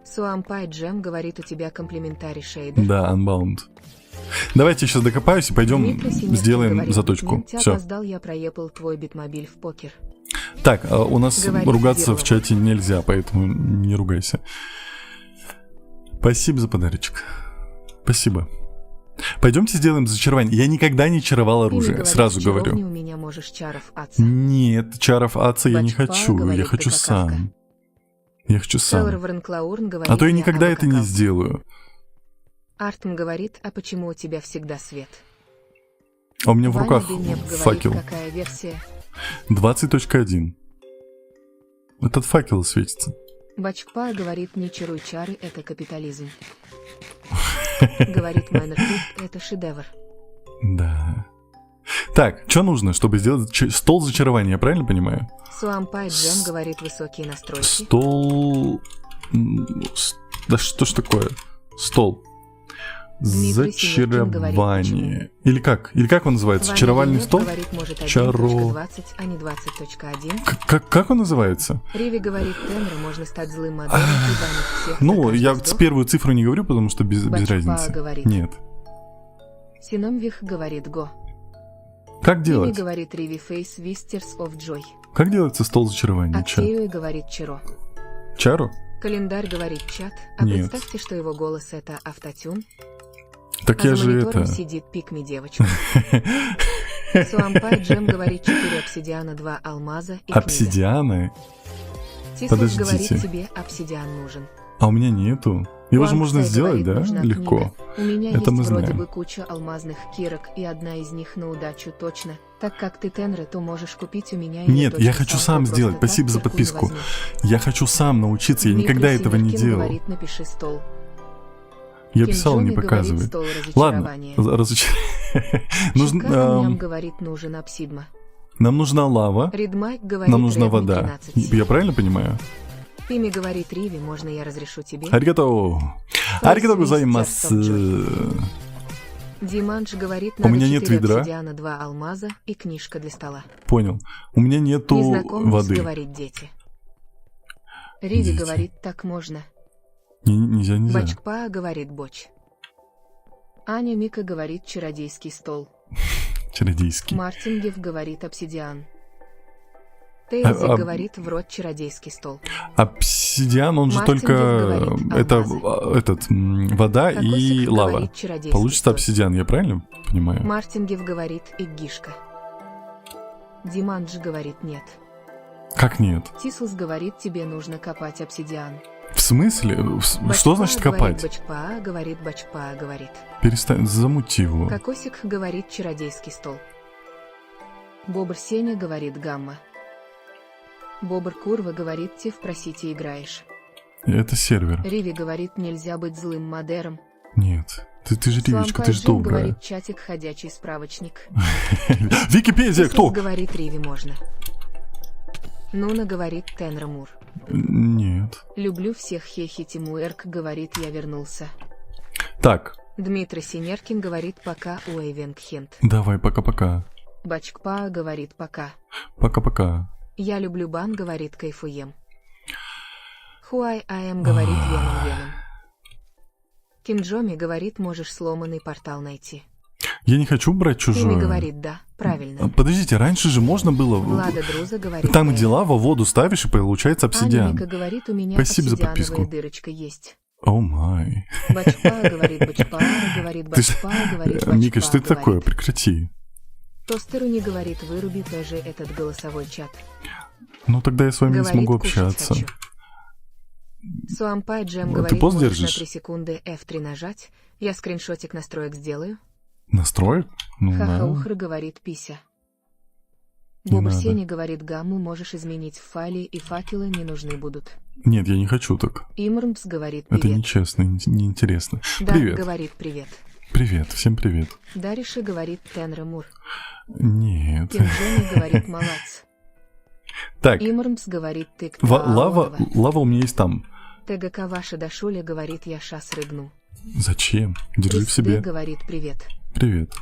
Speaker 2: Суампай Джем говорит, у тебя комплиментарий шейдер.
Speaker 1: Да, Unbound. Давайте сейчас докопаюсь и пойдем
Speaker 2: Дмитрий Синявкин
Speaker 1: сделаем
Speaker 2: говорит,
Speaker 1: заточку.
Speaker 2: «Ментя
Speaker 1: Все.
Speaker 2: опоздал, я проепал твой битмобиль в покер.
Speaker 1: Так, у нас
Speaker 2: Говорит
Speaker 1: ругаться
Speaker 2: Кириллова.
Speaker 1: в чате нельзя, поэтому не ругайся. Спасибо за подарочек. Спасибо. Пойдемте сделаем зачарование. Я никогда не чаровал
Speaker 2: Пими
Speaker 1: оружие,
Speaker 2: говорит,
Speaker 1: сразу
Speaker 2: в чаровне
Speaker 1: говорю.
Speaker 2: у меня можешь чаров отца.
Speaker 1: Нет, чаров отца я не
Speaker 2: Бачпа
Speaker 1: хочу. Я
Speaker 2: говорит,
Speaker 1: хочу
Speaker 2: ты
Speaker 1: сам.
Speaker 2: какашка.
Speaker 1: Я хочу
Speaker 2: Селлар
Speaker 1: сам.
Speaker 2: Варнклаурн говорит,
Speaker 1: А то я никогда это не
Speaker 2: обокакал.
Speaker 1: сделаю.
Speaker 2: Артм говорит, а почему у тебя всегда свет?
Speaker 1: А у меня в
Speaker 2: Ваня
Speaker 1: руках
Speaker 2: Денеп говорит,
Speaker 1: факел.
Speaker 2: какая версия?
Speaker 1: 20.1. Этот факел светится.
Speaker 2: Бачпа говорит, не чаруй чары, это капитализм. Говорит Майнерфит, это шедевр.
Speaker 1: Да. Так, что нужно, чтобы сделать стол зачарования, я правильно понимаю?
Speaker 2: Суампай Джем говорит, высокие настройки.
Speaker 1: Стол... Да что ж такое? Стол.
Speaker 2: Дмитрий Синявкин говорит,
Speaker 1: Зачарование. Или как? Или как он называется?
Speaker 2: Ваня
Speaker 1: Чаровальный
Speaker 2: Денеп
Speaker 1: стол?
Speaker 2: говорит, может, 1.20,
Speaker 1: Чаро.
Speaker 2: а не 20.1.
Speaker 1: Как он называется?
Speaker 2: Риви говорит, Тенра, можно стать злым моделем и банить всех.
Speaker 1: Ну,
Speaker 2: за
Speaker 1: я
Speaker 2: каждый вздох.
Speaker 1: первую цифру не говорю, потому что без
Speaker 2: Бачпа
Speaker 1: разницы.
Speaker 2: говорит.
Speaker 1: Нет.
Speaker 2: Синомвих говорит, го.
Speaker 1: Как
Speaker 2: Пими
Speaker 1: делать?
Speaker 2: говорит, Риви Фейс Вистерс оф Джой.
Speaker 1: Как делается стол зачарования?
Speaker 2: Аксею говорит, Чиро.
Speaker 1: Чару?
Speaker 2: Календарь говорит, чат. А
Speaker 1: Нет.
Speaker 2: представьте, что его голос это автотюн.
Speaker 1: Так
Speaker 2: А
Speaker 1: я
Speaker 2: за
Speaker 1: же
Speaker 2: монитором
Speaker 1: это...
Speaker 2: сидит пикми девочка. Суампай Джем говорит, 4 обсидиана, 2 алмаза и книга.
Speaker 1: Обсидианы?
Speaker 2: Тислс
Speaker 1: Подождите.
Speaker 2: говорит, тебе обсидиан нужен.
Speaker 1: А у меня нету. Его же можно
Speaker 2: Куангсай
Speaker 1: сделать,
Speaker 2: говорит,
Speaker 1: да?
Speaker 2: нужна
Speaker 1: Легко.
Speaker 2: книга. У меня
Speaker 1: Это
Speaker 2: есть
Speaker 1: мы
Speaker 2: вроде
Speaker 1: знаем.
Speaker 2: бы куча алмазных кирок, и одна из них на удачу точно. Так как ты Тенра, то можешь купить у меня.
Speaker 1: Нет,
Speaker 2: точно
Speaker 1: я хочу сам
Speaker 2: просто
Speaker 1: сделать.
Speaker 2: так
Speaker 1: Спасибо за
Speaker 2: кирку не
Speaker 1: подписку.
Speaker 2: возьмешь.
Speaker 1: Я хочу сам научиться, я
Speaker 2: Дмитрий
Speaker 1: никогда этого не
Speaker 2: Синявкин
Speaker 1: делал.
Speaker 2: говорит, напиши стол.
Speaker 1: Я писал, не
Speaker 2: Кинджоми говорит
Speaker 1: показывает.
Speaker 2: стол
Speaker 1: Ладно,
Speaker 2: разочарования.
Speaker 1: Нужен,
Speaker 2: Шикарням говорит нужен обсидма.
Speaker 1: нам нужна лава,
Speaker 2: Ридмайк говорит
Speaker 1: нам нужна
Speaker 2: Редми
Speaker 1: вода.
Speaker 2: 13.
Speaker 1: Я правильно понимаю?
Speaker 2: Пими говорит Риви, можно я разрешу тебе?
Speaker 1: Аригато. Аригато гозаимасу.
Speaker 2: Диманш говорит,
Speaker 1: У
Speaker 2: надо
Speaker 1: меня нет
Speaker 2: 4
Speaker 1: ведра.
Speaker 2: обсидиана, 2 алмаза и книжка для стола.
Speaker 1: Понял. У меня нету
Speaker 2: Незнакомец
Speaker 1: воды.
Speaker 2: говорит дети. Риви
Speaker 1: Дети.
Speaker 2: говорит, так можно.
Speaker 1: Нельзя.
Speaker 2: Бачкпа говорит боч. Аня Мика говорит чародейский стол.
Speaker 1: Чародейский.
Speaker 2: Мартингев говорит обсидиан. Тейзи говорит в рот чародейский стол.
Speaker 1: Обсидиан, он же
Speaker 2: Мартингев
Speaker 1: только...
Speaker 2: говорит
Speaker 1: Это
Speaker 2: алмазы.
Speaker 1: вода и
Speaker 2: Кокосик
Speaker 1: лава.
Speaker 2: говорит чародейский
Speaker 1: Получится
Speaker 2: стол.
Speaker 1: обсидиан, я правильно понимаю?
Speaker 2: Мартингев говорит игишка. Димандж говорит нет.
Speaker 1: Как нет?
Speaker 2: Тислс говорит, тебе нужно копать обсидиан.
Speaker 1: В смысле? Что значит копать?
Speaker 2: Бачпа говорит.
Speaker 1: Перестань, замути его.
Speaker 2: Кокосик говорит чародейский стол. Бобр Сеня говорит гамма. Бобр Курва говорит, те впросите играешь.
Speaker 1: Это сервер.
Speaker 2: Риви говорит, нельзя быть злым модером.
Speaker 1: Нет. Ты же Ривичка, ты же
Speaker 2: Джим
Speaker 1: добрая.
Speaker 2: говорит, чатик ходячий справочник.
Speaker 1: Википедия,
Speaker 2: Тислс
Speaker 1: кто?
Speaker 2: говорит, Риви можно. Нуна говорит, Тенра Мур.
Speaker 1: Нет.
Speaker 2: Люблю всех хехи Тимуэрк говорит, я вернулся.
Speaker 1: Так,
Speaker 2: Дмитрий Синеркин говорит, пока Уэйвенгхент.
Speaker 1: давай, пока-пока.
Speaker 2: Бачкпа говорит, пока.
Speaker 1: Пока-пока.
Speaker 2: Я люблю бан говорит, кайфуем. Хуай АМ говорит, веном. Кинджоми говорит, можешь сломанный портал найти.
Speaker 1: Я не хочу брать
Speaker 2: Тими
Speaker 1: чужое.
Speaker 2: говорит, да, правильно.
Speaker 1: Подождите, раньше же можно было...
Speaker 2: Влада Друза говорит,
Speaker 1: Там,
Speaker 2: да.
Speaker 1: где лава, воду ставишь, и получается
Speaker 2: Аня
Speaker 1: обсидиан.
Speaker 2: Мика говорит, у меня
Speaker 1: Спасибо за
Speaker 2: обсидиановая
Speaker 1: подписку.
Speaker 2: дырочка есть.
Speaker 1: О май.
Speaker 2: Бачпа говорит, бачпа говорит,
Speaker 1: Ты ж-
Speaker 2: бачпа говорит, бачпа
Speaker 1: Мика, что это такое?
Speaker 2: говорит.
Speaker 1: Прекрати.
Speaker 2: Тостеру не говорит, выруби тоже этот голосовой чат.
Speaker 1: Ну тогда я с вами не
Speaker 2: Говорит,
Speaker 1: смогу
Speaker 2: кушать
Speaker 1: общаться.
Speaker 2: хочу. Суампай Джем
Speaker 1: Ты
Speaker 2: говорит,
Speaker 1: пост
Speaker 2: можешь на
Speaker 1: держишь?
Speaker 2: 3 секунды F3 нажать, я скриншотик настроек сделаю.
Speaker 1: Настроек? Ну, да.
Speaker 2: Хахаухр говорит пися.
Speaker 1: Не
Speaker 2: Бобр
Speaker 1: надо.
Speaker 2: Сеня говорит гамму можешь изменить в файле и факелы не нужны будут.
Speaker 1: Нет, я не хочу так.
Speaker 2: Имрмс говорит
Speaker 1: Это
Speaker 2: привет.
Speaker 1: нечестно, неинтересно.
Speaker 2: Да,
Speaker 1: Привет.
Speaker 2: говорит привет.
Speaker 1: Привет, всем привет.
Speaker 2: Дариша говорит Тенра Мур.
Speaker 1: Нет.
Speaker 2: Кинджоми говорит молодц.
Speaker 1: Так,
Speaker 2: Имрмс говорит ты
Speaker 1: лава у меня есть там.
Speaker 2: ТГК ваша Дашуля говорит я шас рыгну.
Speaker 1: Зачем? Держи в
Speaker 2: Крис Д
Speaker 1: себе.
Speaker 2: говорит привет.
Speaker 1: Привет.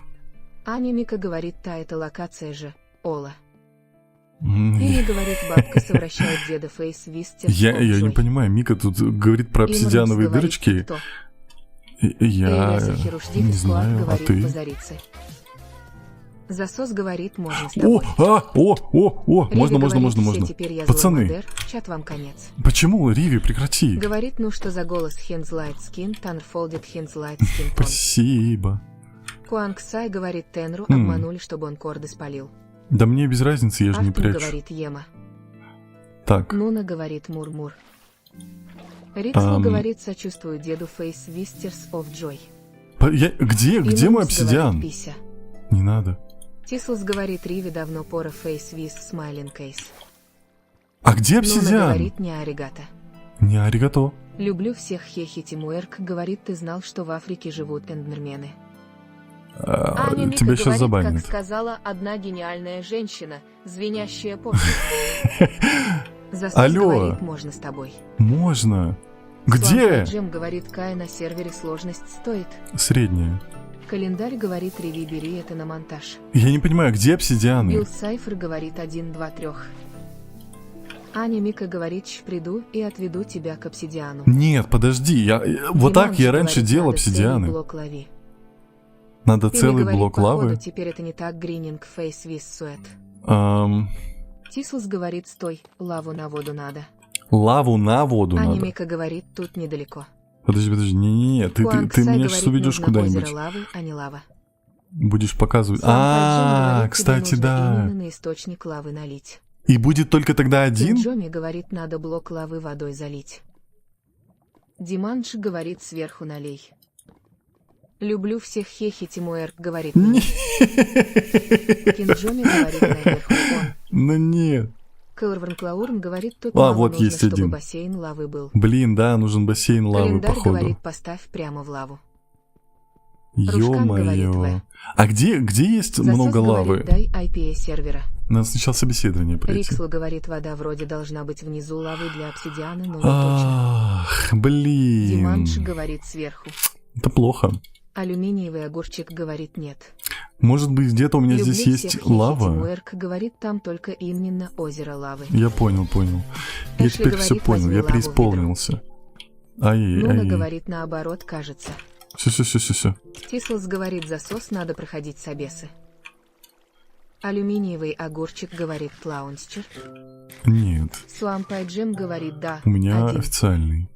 Speaker 2: Аня Мика говорит та это локация же. Ола.
Speaker 1: М,
Speaker 2: Или говорит бабка совращает деда Фейс Вистер.
Speaker 1: Я не понимаю, Мика тут говорит про обсидиановые дырочки.
Speaker 2: Кто?
Speaker 1: Я
Speaker 2: Эляза
Speaker 1: не
Speaker 2: Хирушдик склад
Speaker 1: знаю, а
Speaker 2: говорит
Speaker 1: ты?
Speaker 2: позориться. Засос говорит можно с
Speaker 1: О,
Speaker 2: тобой. Риви
Speaker 1: можно,
Speaker 2: говорит, все,
Speaker 1: можно.
Speaker 2: теперь я
Speaker 1: Пацаны.
Speaker 2: злой модер, чат вам конец.
Speaker 1: Почему, Риви, прекрати.
Speaker 2: Говорит, ну что за голос Хенз Лайт Скин, Танфолдит Хенз Лайт Скин Тон.
Speaker 1: Спасибо.
Speaker 2: Куанг Сай говорит Тенру,
Speaker 1: М.
Speaker 2: обманули, чтобы он корды спалил.
Speaker 1: Да мне без разницы, я же не
Speaker 2: Артур
Speaker 1: прячу.
Speaker 2: говорит Ема.
Speaker 1: Так,
Speaker 2: Нуна говорит Мур-Мур. Риксл говорит, сочувствую деду Фейс Вистерс оф Джой.
Speaker 1: где мой обсидиан?
Speaker 2: Пися.
Speaker 1: Не надо.
Speaker 2: Тислс говорит Риви давно пора Фейс Вис Смайлинг Кейс.
Speaker 1: А где
Speaker 2: Нуна
Speaker 1: обсидиан?
Speaker 2: говорит не аригато.
Speaker 1: Не аригато.
Speaker 2: Люблю всех хехи Тимуэрк, говорит, ты знал, что в Африке живут эндермены. Аня Мика
Speaker 1: Тебя сейчас
Speaker 2: говорит,
Speaker 1: забанят.
Speaker 2: как сказала одна гениальная женщина, звенящая пошлость. Засос
Speaker 1: Алло.
Speaker 2: говорит, можно с тобой.
Speaker 1: Можно. Где?
Speaker 2: Джем говорит, Кай на сервере сложность стоит.
Speaker 1: Средняя.
Speaker 2: Календарь говорит, Риви, бери это на монтаж.
Speaker 1: Я не понимаю, где обсидианы?
Speaker 2: Билл Сайфер говорит 1, 2, 3. Аня Мика говорит, приду и отведу тебя к обсидиану.
Speaker 1: Нет, подожди, вот так
Speaker 2: Диманш
Speaker 1: я раньше
Speaker 2: говорит,
Speaker 1: делал
Speaker 2: надо целый
Speaker 1: обсидианы.
Speaker 2: блок лови.
Speaker 1: Надо
Speaker 2: Пими
Speaker 1: целый
Speaker 2: говорит,
Speaker 1: блок
Speaker 2: походу,
Speaker 1: лавы.
Speaker 2: теперь это не так, грининг фейс вис суэт.
Speaker 1: Ам,
Speaker 2: Тислс говорит, стой, лаву на воду надо.
Speaker 1: Лаву на воду
Speaker 2: Аня
Speaker 1: надо.
Speaker 2: Мика говорит, тут недалеко.
Speaker 1: Подожди, не-не-не, ты
Speaker 2: Куанг
Speaker 1: меня
Speaker 2: Сай
Speaker 1: сейчас
Speaker 2: говорит,
Speaker 1: уведешь
Speaker 2: нужно
Speaker 1: куда-нибудь.
Speaker 2: озеро лавы, а не лава.
Speaker 1: Будешь показывать.
Speaker 2: Суампай Джим говорит, тебе
Speaker 1: Кстати,
Speaker 2: нужно
Speaker 1: да.
Speaker 2: именно на источник лавы налить.
Speaker 1: И будет только тогда один?
Speaker 2: Джоми говорит, надо блок лавы водой залить. Диманш говорит, сверху налей. Люблю всех хехи Тимуэрк, говорит мне. Кинджоми говорит, наверху он.
Speaker 1: Ну нет.
Speaker 2: Каурванклаурн говорит, тут
Speaker 1: А,
Speaker 2: мало
Speaker 1: вот
Speaker 2: нужно,
Speaker 1: есть
Speaker 2: чтобы
Speaker 1: один.
Speaker 2: бассейн лавы был.
Speaker 1: Блин, да, нужен бассейн лавы,
Speaker 2: Календарь
Speaker 1: походу.
Speaker 2: говорит, поставь прямо в лаву. Рушкан говорит,
Speaker 1: Ё-моё. А где есть
Speaker 2: Засос
Speaker 1: много лавы?
Speaker 2: говорит, дай IP сервера.
Speaker 1: Надо сначала собеседование пройти.
Speaker 2: Риксл говорит, вода вроде должна быть внизу лавы для обсидиана, но не точно.
Speaker 1: Ах, блин.
Speaker 2: Диманш говорит сверху.
Speaker 1: Это плохо.
Speaker 2: Алюминиевый огурчик говорит нет.
Speaker 1: Может быть, где-то у меня
Speaker 2: Люблю
Speaker 1: здесь есть
Speaker 2: всех, хихи,
Speaker 1: лава?
Speaker 2: Тимуэрк говорит, там только именно озеро лавы.
Speaker 1: Я понял. Я
Speaker 2: Эшли
Speaker 1: теперь все
Speaker 2: говорит,
Speaker 1: понял,
Speaker 2: возьми
Speaker 1: я
Speaker 2: лаву в
Speaker 1: преисполнился.
Speaker 2: Нуна
Speaker 1: Ай.
Speaker 2: говорит наоборот, кажется.
Speaker 1: Все.
Speaker 2: Тислс говорит, засос надо проходить с обесы. Алюминиевый огурчик говорит Плаунсчер.
Speaker 1: Нет,
Speaker 2: Суампай Джем говорит да.
Speaker 1: у меня
Speaker 2: один.
Speaker 1: официальный.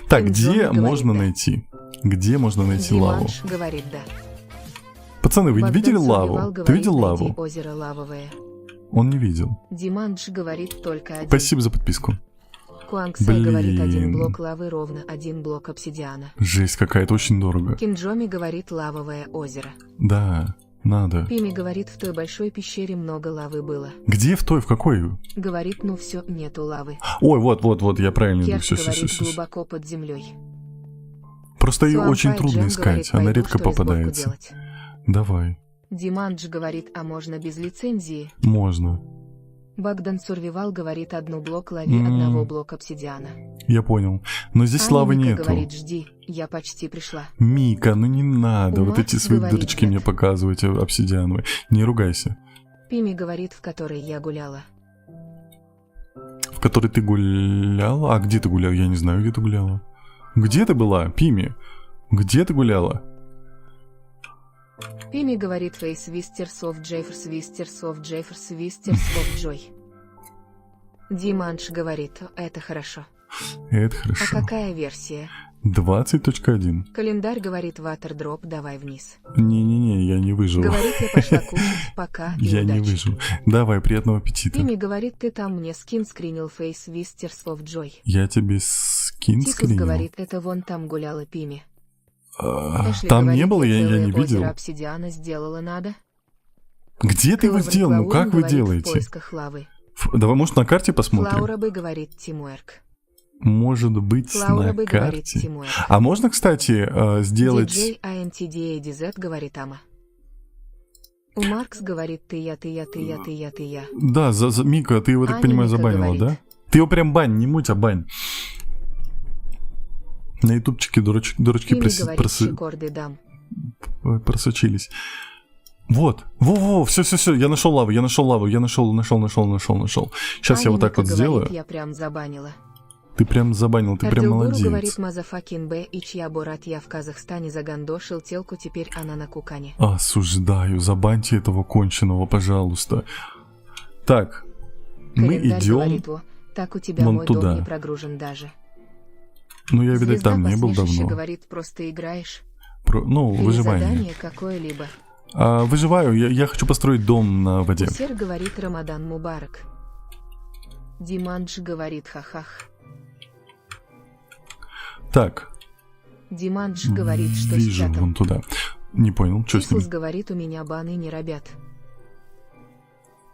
Speaker 1: Так,
Speaker 2: Кинджон
Speaker 1: где
Speaker 2: говорит
Speaker 1: можно
Speaker 2: да.
Speaker 1: найти? Где можно найти лаву?
Speaker 2: Диманш говорит да.
Speaker 1: Пацаны, вы не
Speaker 2: Богдан
Speaker 1: видели
Speaker 2: Сурвивал
Speaker 1: лаву?
Speaker 2: говорит,
Speaker 1: Ты видел
Speaker 2: найди
Speaker 1: лаву?
Speaker 2: озеро лавовое.
Speaker 1: Он не видел.
Speaker 2: Диманш говорит только один.
Speaker 1: Спасибо за подписку.
Speaker 2: Куангсай говорит
Speaker 1: Блин.
Speaker 2: один блок лавы ровно один блок обсидиана.
Speaker 1: Жесть какая-то, очень дорого.
Speaker 2: Кинджоми говорит лавовое озеро.
Speaker 1: Да, надо.
Speaker 2: Пими говорит, в той большой пещере много лавы было.
Speaker 1: Где в той, в какой?
Speaker 2: Говорит, ну все, нету лавы.
Speaker 1: Ой, вот, я правильно иду.
Speaker 2: Керт
Speaker 1: Все.
Speaker 2: говорит, глубоко под землей.
Speaker 1: Просто ее
Speaker 2: Суампай
Speaker 1: очень трудно
Speaker 2: Джем
Speaker 1: искать,
Speaker 2: говорит,
Speaker 1: она
Speaker 2: пойду,
Speaker 1: редко
Speaker 2: что разборку
Speaker 1: попадается.
Speaker 2: делать.
Speaker 1: Давай,
Speaker 2: Димандж говорит, а можно без лицензии?
Speaker 1: можно.
Speaker 2: Богдан Сурвивал говорит, одну блок лови, одного блок обсидиана.
Speaker 1: Я понял. Но здесь
Speaker 2: Аня
Speaker 1: лавы
Speaker 2: Мика
Speaker 1: нету.
Speaker 2: говорит, жди, я почти пришла.
Speaker 1: Мика, ну не надо
Speaker 2: У
Speaker 1: вот
Speaker 2: Макс
Speaker 1: эти свои
Speaker 2: говорит
Speaker 1: дырочки
Speaker 2: нет.
Speaker 1: мне показывать обсидиановые. Не ругайся.
Speaker 2: Пими говорит, в которой я гуляла.
Speaker 1: В которой ты гуляла? А где ты гуляла? Я не знаю, где ты гуляла. Где ты была, Пими? Где ты гуляла?
Speaker 2: Пими говорит, фейс вистерс оф Джейферс вистерс оф Джейферс вистерс оф Джой. Диманш говорит, это хорошо.
Speaker 1: Это
Speaker 2: А
Speaker 1: хорошо.
Speaker 2: какая версия?
Speaker 1: 20.1.
Speaker 2: Календарь говорит, ватердроп, давай вниз.
Speaker 1: Не-не-не, я не выжил.
Speaker 2: Говорит, я пошла кушать, пока и
Speaker 1: Я не
Speaker 2: удачи.
Speaker 1: выжил. Давай, приятного аппетита.
Speaker 2: Пими говорит, ты там мне скин скринил фейс вистерс оф Джой.
Speaker 1: Я тебе скин
Speaker 2: Тисус
Speaker 1: скринил.
Speaker 2: говорит, это вон там гуляла Пими. Эшли
Speaker 1: Там
Speaker 2: говорит,
Speaker 1: не было, я
Speaker 2: целое
Speaker 1: не видел.
Speaker 2: озеро обсидиана сделала надо.
Speaker 1: Где ты его
Speaker 2: Кэлвин
Speaker 1: сделал? Ну
Speaker 2: Клаун
Speaker 1: как вы
Speaker 2: говорит, в
Speaker 1: делаете?
Speaker 2: поисках лавы.
Speaker 1: Давай, может, на карте посмотрим?
Speaker 2: Флаура бы говорит Тимуэрк.
Speaker 1: Может быть,
Speaker 2: Флаура
Speaker 1: на
Speaker 2: бы говорит
Speaker 1: карте.
Speaker 2: Тимуэрк.
Speaker 1: А можно, кстати, сделать...
Speaker 2: DJ INTDADZ говорит Ама. У Маркс говорит ты я.
Speaker 1: Да, Мика, ты его, так
Speaker 2: Аня
Speaker 1: понимаю,
Speaker 2: Мика
Speaker 1: забанила,
Speaker 2: говорит.
Speaker 1: да? Ты его прям бань, не муть, а бань. На ютубчике дурачки
Speaker 2: Пими говорит, шикорды дам.
Speaker 1: просочились. Вот, все, я нашел лаву. Сейчас я
Speaker 2: Аня
Speaker 1: вот так
Speaker 2: Мика
Speaker 1: вот
Speaker 2: говорит,
Speaker 1: сделаю.
Speaker 2: я прям забанила.
Speaker 1: Ты прям забанил, ты прям
Speaker 2: Ардилгуру
Speaker 1: молодец.
Speaker 2: говорит Мазафакин Б, и чья Борат я в Казахстане загандошил телку, теперь она на кукане.
Speaker 1: Осуждаю, забаньте этого конченого, пожалуйста. Так, мы
Speaker 2: Календарь
Speaker 1: идем.
Speaker 2: говорит, о, так у тебя
Speaker 1: вон
Speaker 2: мой
Speaker 1: туда.
Speaker 2: дом не прогружен даже.
Speaker 1: Ну, я, видать,
Speaker 2: Звезда
Speaker 1: там не был
Speaker 2: посмешище
Speaker 1: давно.
Speaker 2: говорит, просто играешь.
Speaker 1: Ну,
Speaker 2: Или
Speaker 1: выживание.
Speaker 2: задание какое-либо.
Speaker 1: Выживаю, я хочу построить дом на воде.
Speaker 2: Усер говорит Рамадан Мубарак. Димандж говорит хахах.
Speaker 1: Так,
Speaker 2: Димандж говорит, что с
Speaker 1: вижу,
Speaker 2: чатом.
Speaker 1: вон туда. Не понял, что с
Speaker 2: Тислс
Speaker 1: ним?
Speaker 2: говорит, у меня баны не робят.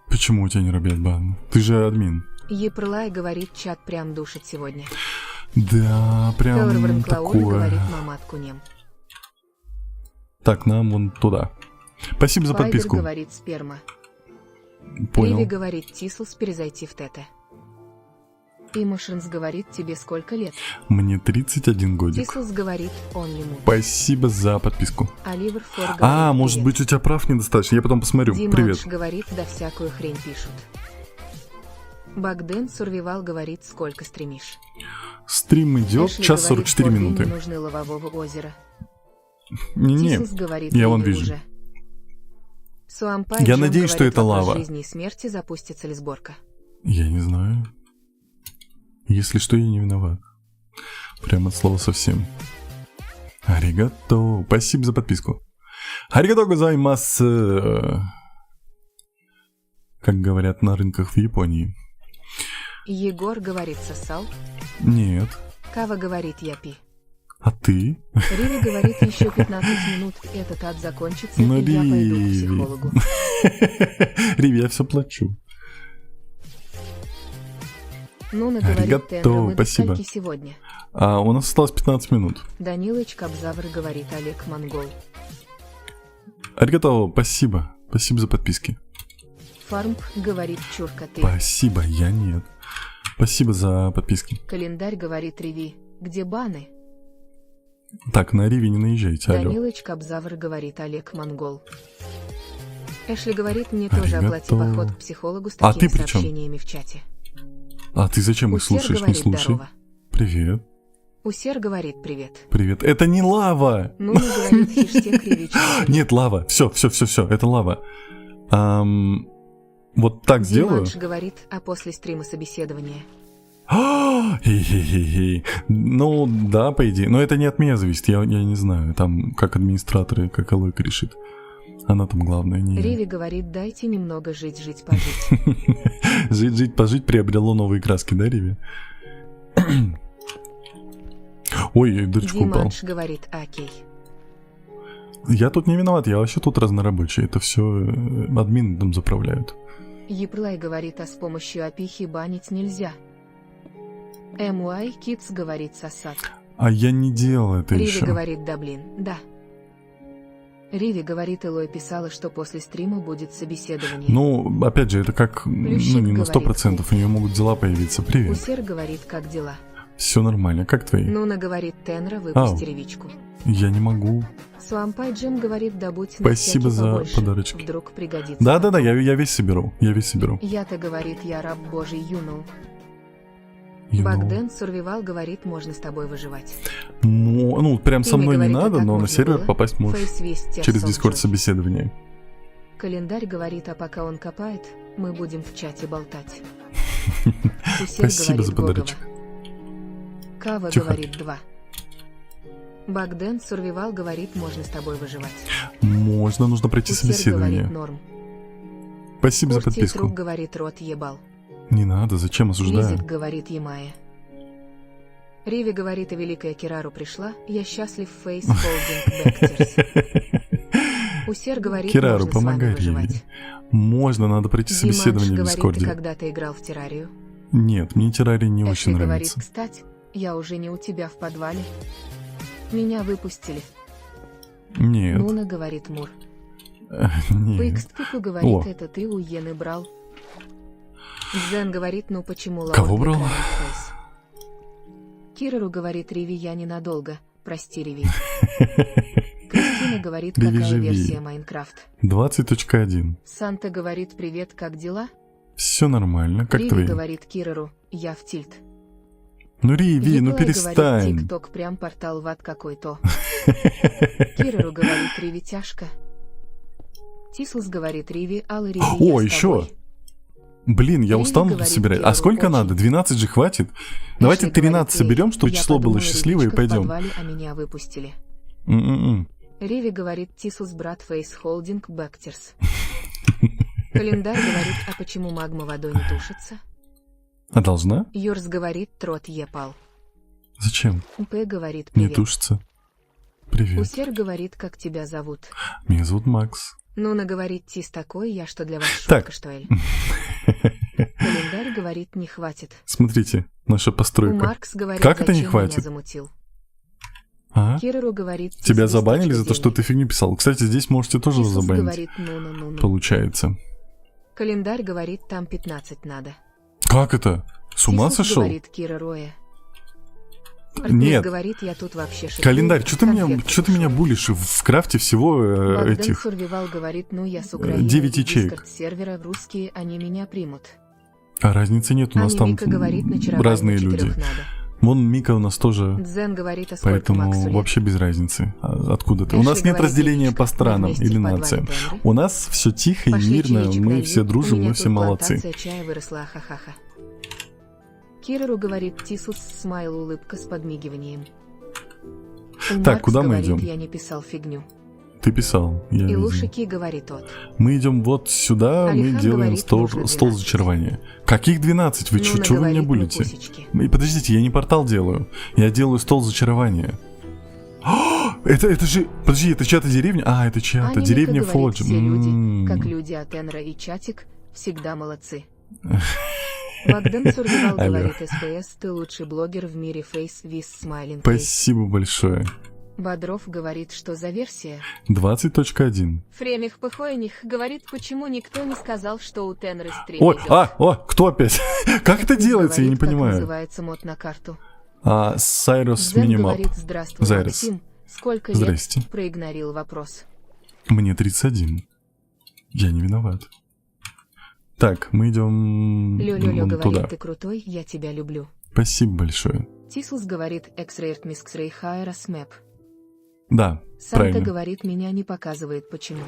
Speaker 1: Почему у тебя не робят бан? Ты же админ.
Speaker 2: Епрлай говорит, чат прям душит сегодня.
Speaker 1: Да, прям
Speaker 2: Кэлвин Клаун
Speaker 1: такое.
Speaker 2: говорит, маматку нем.
Speaker 1: Так, нам вон туда. Спасибо за
Speaker 2: Пайдер
Speaker 1: подписку.
Speaker 2: говорит сперма.
Speaker 1: Понял.
Speaker 2: Риви говорит Тислс перезайти в тете. Имошенс говорит, тебе сколько лет?
Speaker 1: Мне 31 годик.
Speaker 2: Тислс говорит, он ему.
Speaker 1: Спасибо за подписку.
Speaker 2: Оливер Фор говорит,
Speaker 1: Может
Speaker 2: привет.
Speaker 1: быть, у тебя прав недостаточно. Я потом посмотрю.
Speaker 2: Димандж
Speaker 1: Привет.
Speaker 2: говорит, да всякую хрень пишут. Багден Сурвивал говорит, сколько стримишь.
Speaker 1: Стрим идет,
Speaker 2: Эшли
Speaker 1: час
Speaker 2: говорит,
Speaker 1: 44
Speaker 2: «Форвей
Speaker 1: минуты.
Speaker 2: не нужны лавового озера.
Speaker 1: Не-не,
Speaker 2: Тислс говорит,
Speaker 1: я вон
Speaker 2: «Или
Speaker 1: вижу.
Speaker 2: уже». Суампай
Speaker 1: Я
Speaker 2: Джем
Speaker 1: надеюсь, что
Speaker 2: говорит,
Speaker 1: это
Speaker 2: вопрос
Speaker 1: лава.
Speaker 2: жизни и смерти, запустится ли сборка.
Speaker 1: Я не знаю. Если что, я не виноват. Прямо от слова совсем. Аригато. Спасибо за подписку. Аригато гозаймасу. Как говорят на рынках в Японии.
Speaker 2: Егор говорит, сосал.
Speaker 1: Нет.
Speaker 2: Кава говорит, я пи.
Speaker 1: А ты?
Speaker 2: Риви говорит, еще 15 минут, этот ад закончится,
Speaker 1: Ну,
Speaker 2: и я пойду к
Speaker 1: Риви.
Speaker 2: психологу.
Speaker 1: Риви, я все плачу.
Speaker 2: Нуна говорит
Speaker 1: Аригато,
Speaker 2: Тенра, мы до
Speaker 1: спасибо.
Speaker 2: скольки сегодня?
Speaker 1: У нас осталось 15 минут.
Speaker 2: Данилыч Кобзавр говорит Олег Монгол.
Speaker 1: Аригато, спасибо. Спасибо за подписки.
Speaker 2: Фармп говорит Чурка ты.
Speaker 1: Спасибо, я нет. Спасибо за подписки.
Speaker 2: Календарь говорит Реви. Где баны?
Speaker 1: Так, на Риви не наезжайте, алло.
Speaker 2: Данилыч Кобзавр говорит Олег Монгол. Эшли говорит, мне тоже
Speaker 1: Аригато.
Speaker 2: оплати поход к психологу с
Speaker 1: А
Speaker 2: такими
Speaker 1: ты при чём?
Speaker 2: сообщениями в чате.
Speaker 1: А ты зачем их
Speaker 2: Усер
Speaker 1: слушаешь? Не
Speaker 2: говорит
Speaker 1: слушай.
Speaker 2: здорово.
Speaker 1: Привет.
Speaker 2: Усер говорит привет.
Speaker 1: Привет. Это не лава!
Speaker 2: Нуна говорит хештег Ревич.
Speaker 1: Нет, лава. Все, это лава. Вот так сделаю.
Speaker 2: Диманш говорит, а после стрима собеседования.
Speaker 1: Хе-хе-хе-хе. Ну, да, по идее. Но это не от меня зависит, я не знаю. Там как администраторы, как Алойка решит. Она там главная, не я.
Speaker 2: Риви говорит, дайте немного жить, пожить.
Speaker 1: Жить, пожить приобрело новые краски, да, Риви? Ой, я в дырочку упал.
Speaker 2: Диманш говорит, окей.
Speaker 1: Я тут не виноват, я вообще тут разнорабочий. Это все админы там заправляют.
Speaker 2: Еплай говорит, а с помощью опихи банить нельзя. MY Kids говорит сосад.
Speaker 1: А я не делал это
Speaker 2: Риви
Speaker 1: еще.
Speaker 2: говорит, да блин, да. Риви говорит, Элой писала, что после стрима будет собеседование.
Speaker 1: Ну, опять же, это как,
Speaker 2: Плющик
Speaker 1: не на
Speaker 2: говорит,
Speaker 1: 100%, у нее могут дела появиться. Привет.
Speaker 2: Усер говорит, как дела.
Speaker 1: Все нормально, как твои?
Speaker 2: Нуна говорит, Тенра, выпусти ревичку.
Speaker 1: Я не могу.
Speaker 2: Суампай Джим говорит, добудь на
Speaker 1: Спасибо
Speaker 2: всякий
Speaker 1: за
Speaker 2: побольше,
Speaker 1: подарочки.
Speaker 2: вдруг пригодится.
Speaker 1: Да, я весь соберу.
Speaker 2: Я-то говорит, я раб божий,
Speaker 1: You know.
Speaker 2: Багден Сурвивал говорит, можно с тобой выживать.
Speaker 1: Ну, прям со
Speaker 2: Имя
Speaker 1: мной не
Speaker 2: говорит, а
Speaker 1: надо,
Speaker 2: как
Speaker 1: но на
Speaker 2: можно
Speaker 1: сервер
Speaker 2: было?
Speaker 1: попасть можешь.
Speaker 2: Фейс весть
Speaker 1: Через
Speaker 2: Терсон
Speaker 1: Discord
Speaker 2: Джой.
Speaker 1: собеседование.
Speaker 2: Календарь говорит, а пока он копает, мы будем в чате болтать. Усер
Speaker 1: Спасибо
Speaker 2: говорит,
Speaker 1: за подарочек.
Speaker 2: Гогова. Кава
Speaker 1: Тихо.
Speaker 2: говорит 2. Багден Сурвивал говорит, можно с тобой выживать.
Speaker 1: Можно, нужно пройти
Speaker 2: Усер
Speaker 1: собеседование.
Speaker 2: говорит норм.
Speaker 1: Спасибо за
Speaker 2: Курти
Speaker 1: подписку.
Speaker 2: Труп говорит, рот ебал.
Speaker 1: Не надо, зачем осуждаю?
Speaker 2: Лизик говорит Ямая. Риви говорит, и великая Кирару пришла, я счастлив, фейс холдинг Бэктерс. Усер говорит,
Speaker 1: Кирару,
Speaker 2: можно с вами
Speaker 1: помогай Риви.
Speaker 2: выживать.
Speaker 1: Можно, надо пройти
Speaker 2: Диманш
Speaker 1: собеседование в
Speaker 2: говорит, ты
Speaker 1: Дискорде.
Speaker 2: когда-то играл в террарию?
Speaker 1: Нет, мне террарий не
Speaker 2: Эшли
Speaker 1: очень
Speaker 2: говорит,
Speaker 1: нравится.
Speaker 2: кстати, я уже не у тебя в подвале. Меня выпустили.
Speaker 1: Нет.
Speaker 2: Нуна говорит Мур.
Speaker 1: Нет.
Speaker 2: Пэкстпику говорит,
Speaker 1: О.
Speaker 2: это ты у Йены брал. Дзен говорит, ну почему Лао
Speaker 1: Кого брал?
Speaker 2: прикрывает фейс? Кирару говорит, Риви, я ненадолго. Прости, Риви. Кристина говорит,
Speaker 1: Риви,
Speaker 2: какая
Speaker 1: живи.
Speaker 2: версия Майнкрафт.
Speaker 1: 20.1.
Speaker 2: Санта говорит, привет, как дела?
Speaker 1: Все нормально, как
Speaker 2: Риви
Speaker 1: твои?
Speaker 2: говорит Кирару, я в тильт.
Speaker 1: Ну, Риви, ну
Speaker 2: Еплай
Speaker 1: перестань.
Speaker 2: говорит, ТикТок прям портал в ад какой-то. Кирару говорит, Риви, тяжко. Тислс говорит, Риви, Алла, Риви, я
Speaker 1: О,
Speaker 2: с
Speaker 1: еще.
Speaker 2: тобой.
Speaker 1: Блин, я
Speaker 2: Риви
Speaker 1: устану
Speaker 2: говорит,
Speaker 1: собирать. А
Speaker 2: Кирару
Speaker 1: сколько
Speaker 2: очень.
Speaker 1: надо? 12 же хватит? Давайте
Speaker 2: Эшли говорит,
Speaker 1: 13
Speaker 2: «Эй,
Speaker 1: соберем, чтобы
Speaker 2: я
Speaker 1: число было
Speaker 2: подумала,
Speaker 1: счастливое, и
Speaker 2: Ревичка в
Speaker 1: пойдем.
Speaker 2: подвале, а меня выпустили.
Speaker 1: М-м-м.
Speaker 2: Риви говорит, Тислс брат Фейс Холдинг Бэктерс. Календарь говорит, а почему магма водой не тушится?
Speaker 1: А должна?
Speaker 2: Йорс говорит, трот епал.
Speaker 1: Зачем?
Speaker 2: П говорит,
Speaker 1: Не
Speaker 2: привет.
Speaker 1: тушится. Привет.
Speaker 2: Усер говорит, как тебя зовут.
Speaker 1: Меня зовут Макс.
Speaker 2: Нуна говорит, Тис такой, я что для вас
Speaker 1: Так.
Speaker 2: шутка, что ли? Календарь говорит, не хватит.
Speaker 1: Смотрите, наша
Speaker 2: У
Speaker 1: постройка.
Speaker 2: Маркс говорит,
Speaker 1: Как это не
Speaker 2: зачем
Speaker 1: хватит?
Speaker 2: меня замутил.
Speaker 1: А?
Speaker 2: Кирару говорит, Тис
Speaker 1: Тебя
Speaker 2: без
Speaker 1: забанили
Speaker 2: точки
Speaker 1: за то, что
Speaker 2: денег.
Speaker 1: ты фигню писал. Кстати, здесь можете тоже
Speaker 2: Тислс
Speaker 1: забанить.
Speaker 2: говорит, ну.
Speaker 1: Получается.
Speaker 2: Календарь говорит, там 15 надо.
Speaker 1: Как это? С ума
Speaker 2: Тислс
Speaker 1: сошел?
Speaker 2: говорит, Кира Роя.
Speaker 1: Нет.
Speaker 2: Говорит, я тут вообще шиплю,
Speaker 1: Календарь, что ты меня
Speaker 2: конфетки
Speaker 1: булишь? В крафте всего
Speaker 2: Богдан
Speaker 1: этих.
Speaker 2: Сурвивал говорит, ну я с Украины,
Speaker 1: 9 ячеек.
Speaker 2: Дискорд сервера в русские, они меня примут.
Speaker 1: А разницы нет, у нас
Speaker 2: Ани
Speaker 1: там
Speaker 2: Мика говорит, на
Speaker 1: разные люди.
Speaker 2: надо.
Speaker 1: Вон Мика у нас тоже,
Speaker 2: Дзен говорит, а сколько
Speaker 1: поэтому
Speaker 2: Максу лет?
Speaker 1: вообще без разницы. Откуда ты? У
Speaker 2: Эшли
Speaker 1: нас нет
Speaker 2: говорит,
Speaker 1: разделения
Speaker 2: «Девочка,
Speaker 1: по
Speaker 2: мы
Speaker 1: странам
Speaker 2: вместе
Speaker 1: или
Speaker 2: в подвале
Speaker 1: нациям.
Speaker 2: Тенры.
Speaker 1: У нас все тихо и
Speaker 2: Пошли
Speaker 1: мирно,
Speaker 2: чаечек
Speaker 1: мы
Speaker 2: налью,
Speaker 1: все
Speaker 2: у
Speaker 1: дружим,
Speaker 2: меня
Speaker 1: мы
Speaker 2: тут
Speaker 1: все молодцы.
Speaker 2: плантация чая выросла, ха-ха-ха. Кирару говорит, Тислс смайл, улыбка с подмигиванием. У
Speaker 1: Так,
Speaker 2: Маркс
Speaker 1: куда мы
Speaker 2: говорит,
Speaker 1: идем?
Speaker 2: я не писал фигню.
Speaker 1: Ты писал, я
Speaker 2: И
Speaker 1: видел.
Speaker 2: Лушики говорит тот.
Speaker 1: Мы идем вот сюда, мы
Speaker 2: Алихан
Speaker 1: делаем
Speaker 2: говорит,
Speaker 1: стол
Speaker 2: нужно 12.
Speaker 1: зачарования. Каких 12? Вы
Speaker 2: Нуна
Speaker 1: что вы меня
Speaker 2: говорит,
Speaker 1: булите?
Speaker 2: «Ну, пусечки».
Speaker 1: И подождите, я не портал делаю. Я делаю стол зачарования. Это же... Подожди, это чья-то деревня? А, это чья-то.
Speaker 2: Аня
Speaker 1: Деревня
Speaker 2: Мика говорит,
Speaker 1: Фодж.
Speaker 2: все люди, как люди от Энра и Чатик, всегда молодцы. Богдан Сурвивал
Speaker 1: Алло.
Speaker 2: говорит: СПС, ты лучший блогер в мире, face with smiling face.
Speaker 1: Спасибо большое.
Speaker 2: Бодров говорит, что за версия.
Speaker 1: 20.1.
Speaker 2: Фремих Пыхойних говорит, почему никто не сказал, что у Тенры стрим
Speaker 1: Ой,
Speaker 2: идет.
Speaker 1: кто опять? Как это делается, я не
Speaker 2: Говорит, как
Speaker 1: понимаю.
Speaker 2: называется мод на карту.
Speaker 1: Сайрус
Speaker 2: Дзен
Speaker 1: Минимап.
Speaker 2: говорит: здравствуй,
Speaker 1: Зайрос.
Speaker 2: Максим. Сколько лет?
Speaker 1: Здрасте.
Speaker 2: Проигнорил вопрос.
Speaker 1: Мне 31. Я не виноват. Так, мы идем
Speaker 2: Лё-лё-лё
Speaker 1: вон
Speaker 2: говорит:
Speaker 1: туда.
Speaker 2: ты крутой, я тебя люблю.
Speaker 1: Спасибо большое.
Speaker 2: Тислс говорит: X-Rare Mixray Хайрас Мэп.
Speaker 1: Да,
Speaker 2: Санта
Speaker 1: правильно.
Speaker 2: говорит: меня не показывает почему.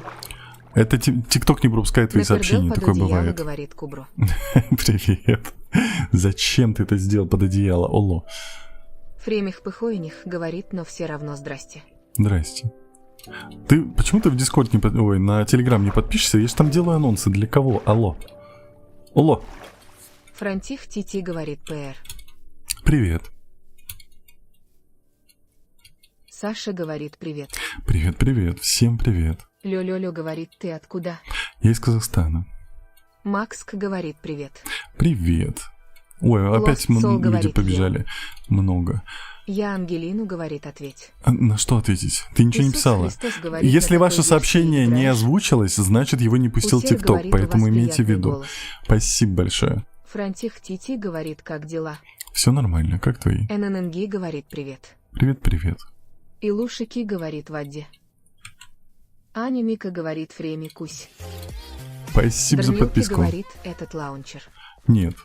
Speaker 1: Это ТикТок не пропускает твои
Speaker 2: Напердел
Speaker 1: сообщения,
Speaker 2: под
Speaker 1: такое
Speaker 2: одеяло,
Speaker 1: бывает.
Speaker 2: говорит Кубро.
Speaker 1: Привет. Зачем ты это сделал под одеяло? Оло.
Speaker 2: Фремих Пыхойних говорит: но все равно здрасте.
Speaker 1: Здрасте. Почему ты в Дискорд не на Телеграм не подпишешься? Я же там делаю анонсы. Для кого? Алло. Алло.
Speaker 2: Франтих Тити говорит: ПР.
Speaker 1: Привет.
Speaker 2: Саша говорит: привет.
Speaker 1: Привет, привет. Всем привет.
Speaker 2: Лё-лё-лё говорит: ты откуда?
Speaker 1: Я из Казахстана.
Speaker 2: Макск говорит: привет.
Speaker 1: Привет. Ой, опять
Speaker 2: Lost Soul
Speaker 1: люди
Speaker 2: говорит:
Speaker 1: побежали. Много.
Speaker 2: Я Ангелину говорит: ответь.
Speaker 1: А на что ответить? Ты ничего не
Speaker 2: Иисус
Speaker 1: писала.
Speaker 2: Христос говорит:
Speaker 1: Если
Speaker 2: на
Speaker 1: ваше
Speaker 2: какой
Speaker 1: сообщение
Speaker 2: версии
Speaker 1: не
Speaker 2: играешь?
Speaker 1: озвучилось, значит его не пустил
Speaker 2: У всех
Speaker 1: ТикТок,
Speaker 2: говорит: у
Speaker 1: поэтому
Speaker 2: вас
Speaker 1: имейте в
Speaker 2: приятный
Speaker 1: виду.
Speaker 2: голос.
Speaker 1: Спасибо большое.
Speaker 2: Франтих Тити говорит: как дела?
Speaker 1: Все нормально, как твои?
Speaker 2: НННГ говорит: привет.
Speaker 1: Привет, привет.
Speaker 2: Илушики говорит: Вадди. Аня Мика говорит: Фреми Кусь.
Speaker 1: Спасибо за
Speaker 2: Дрлюки
Speaker 1: подписку.
Speaker 2: говорит: этот лаунчер.
Speaker 1: Нет,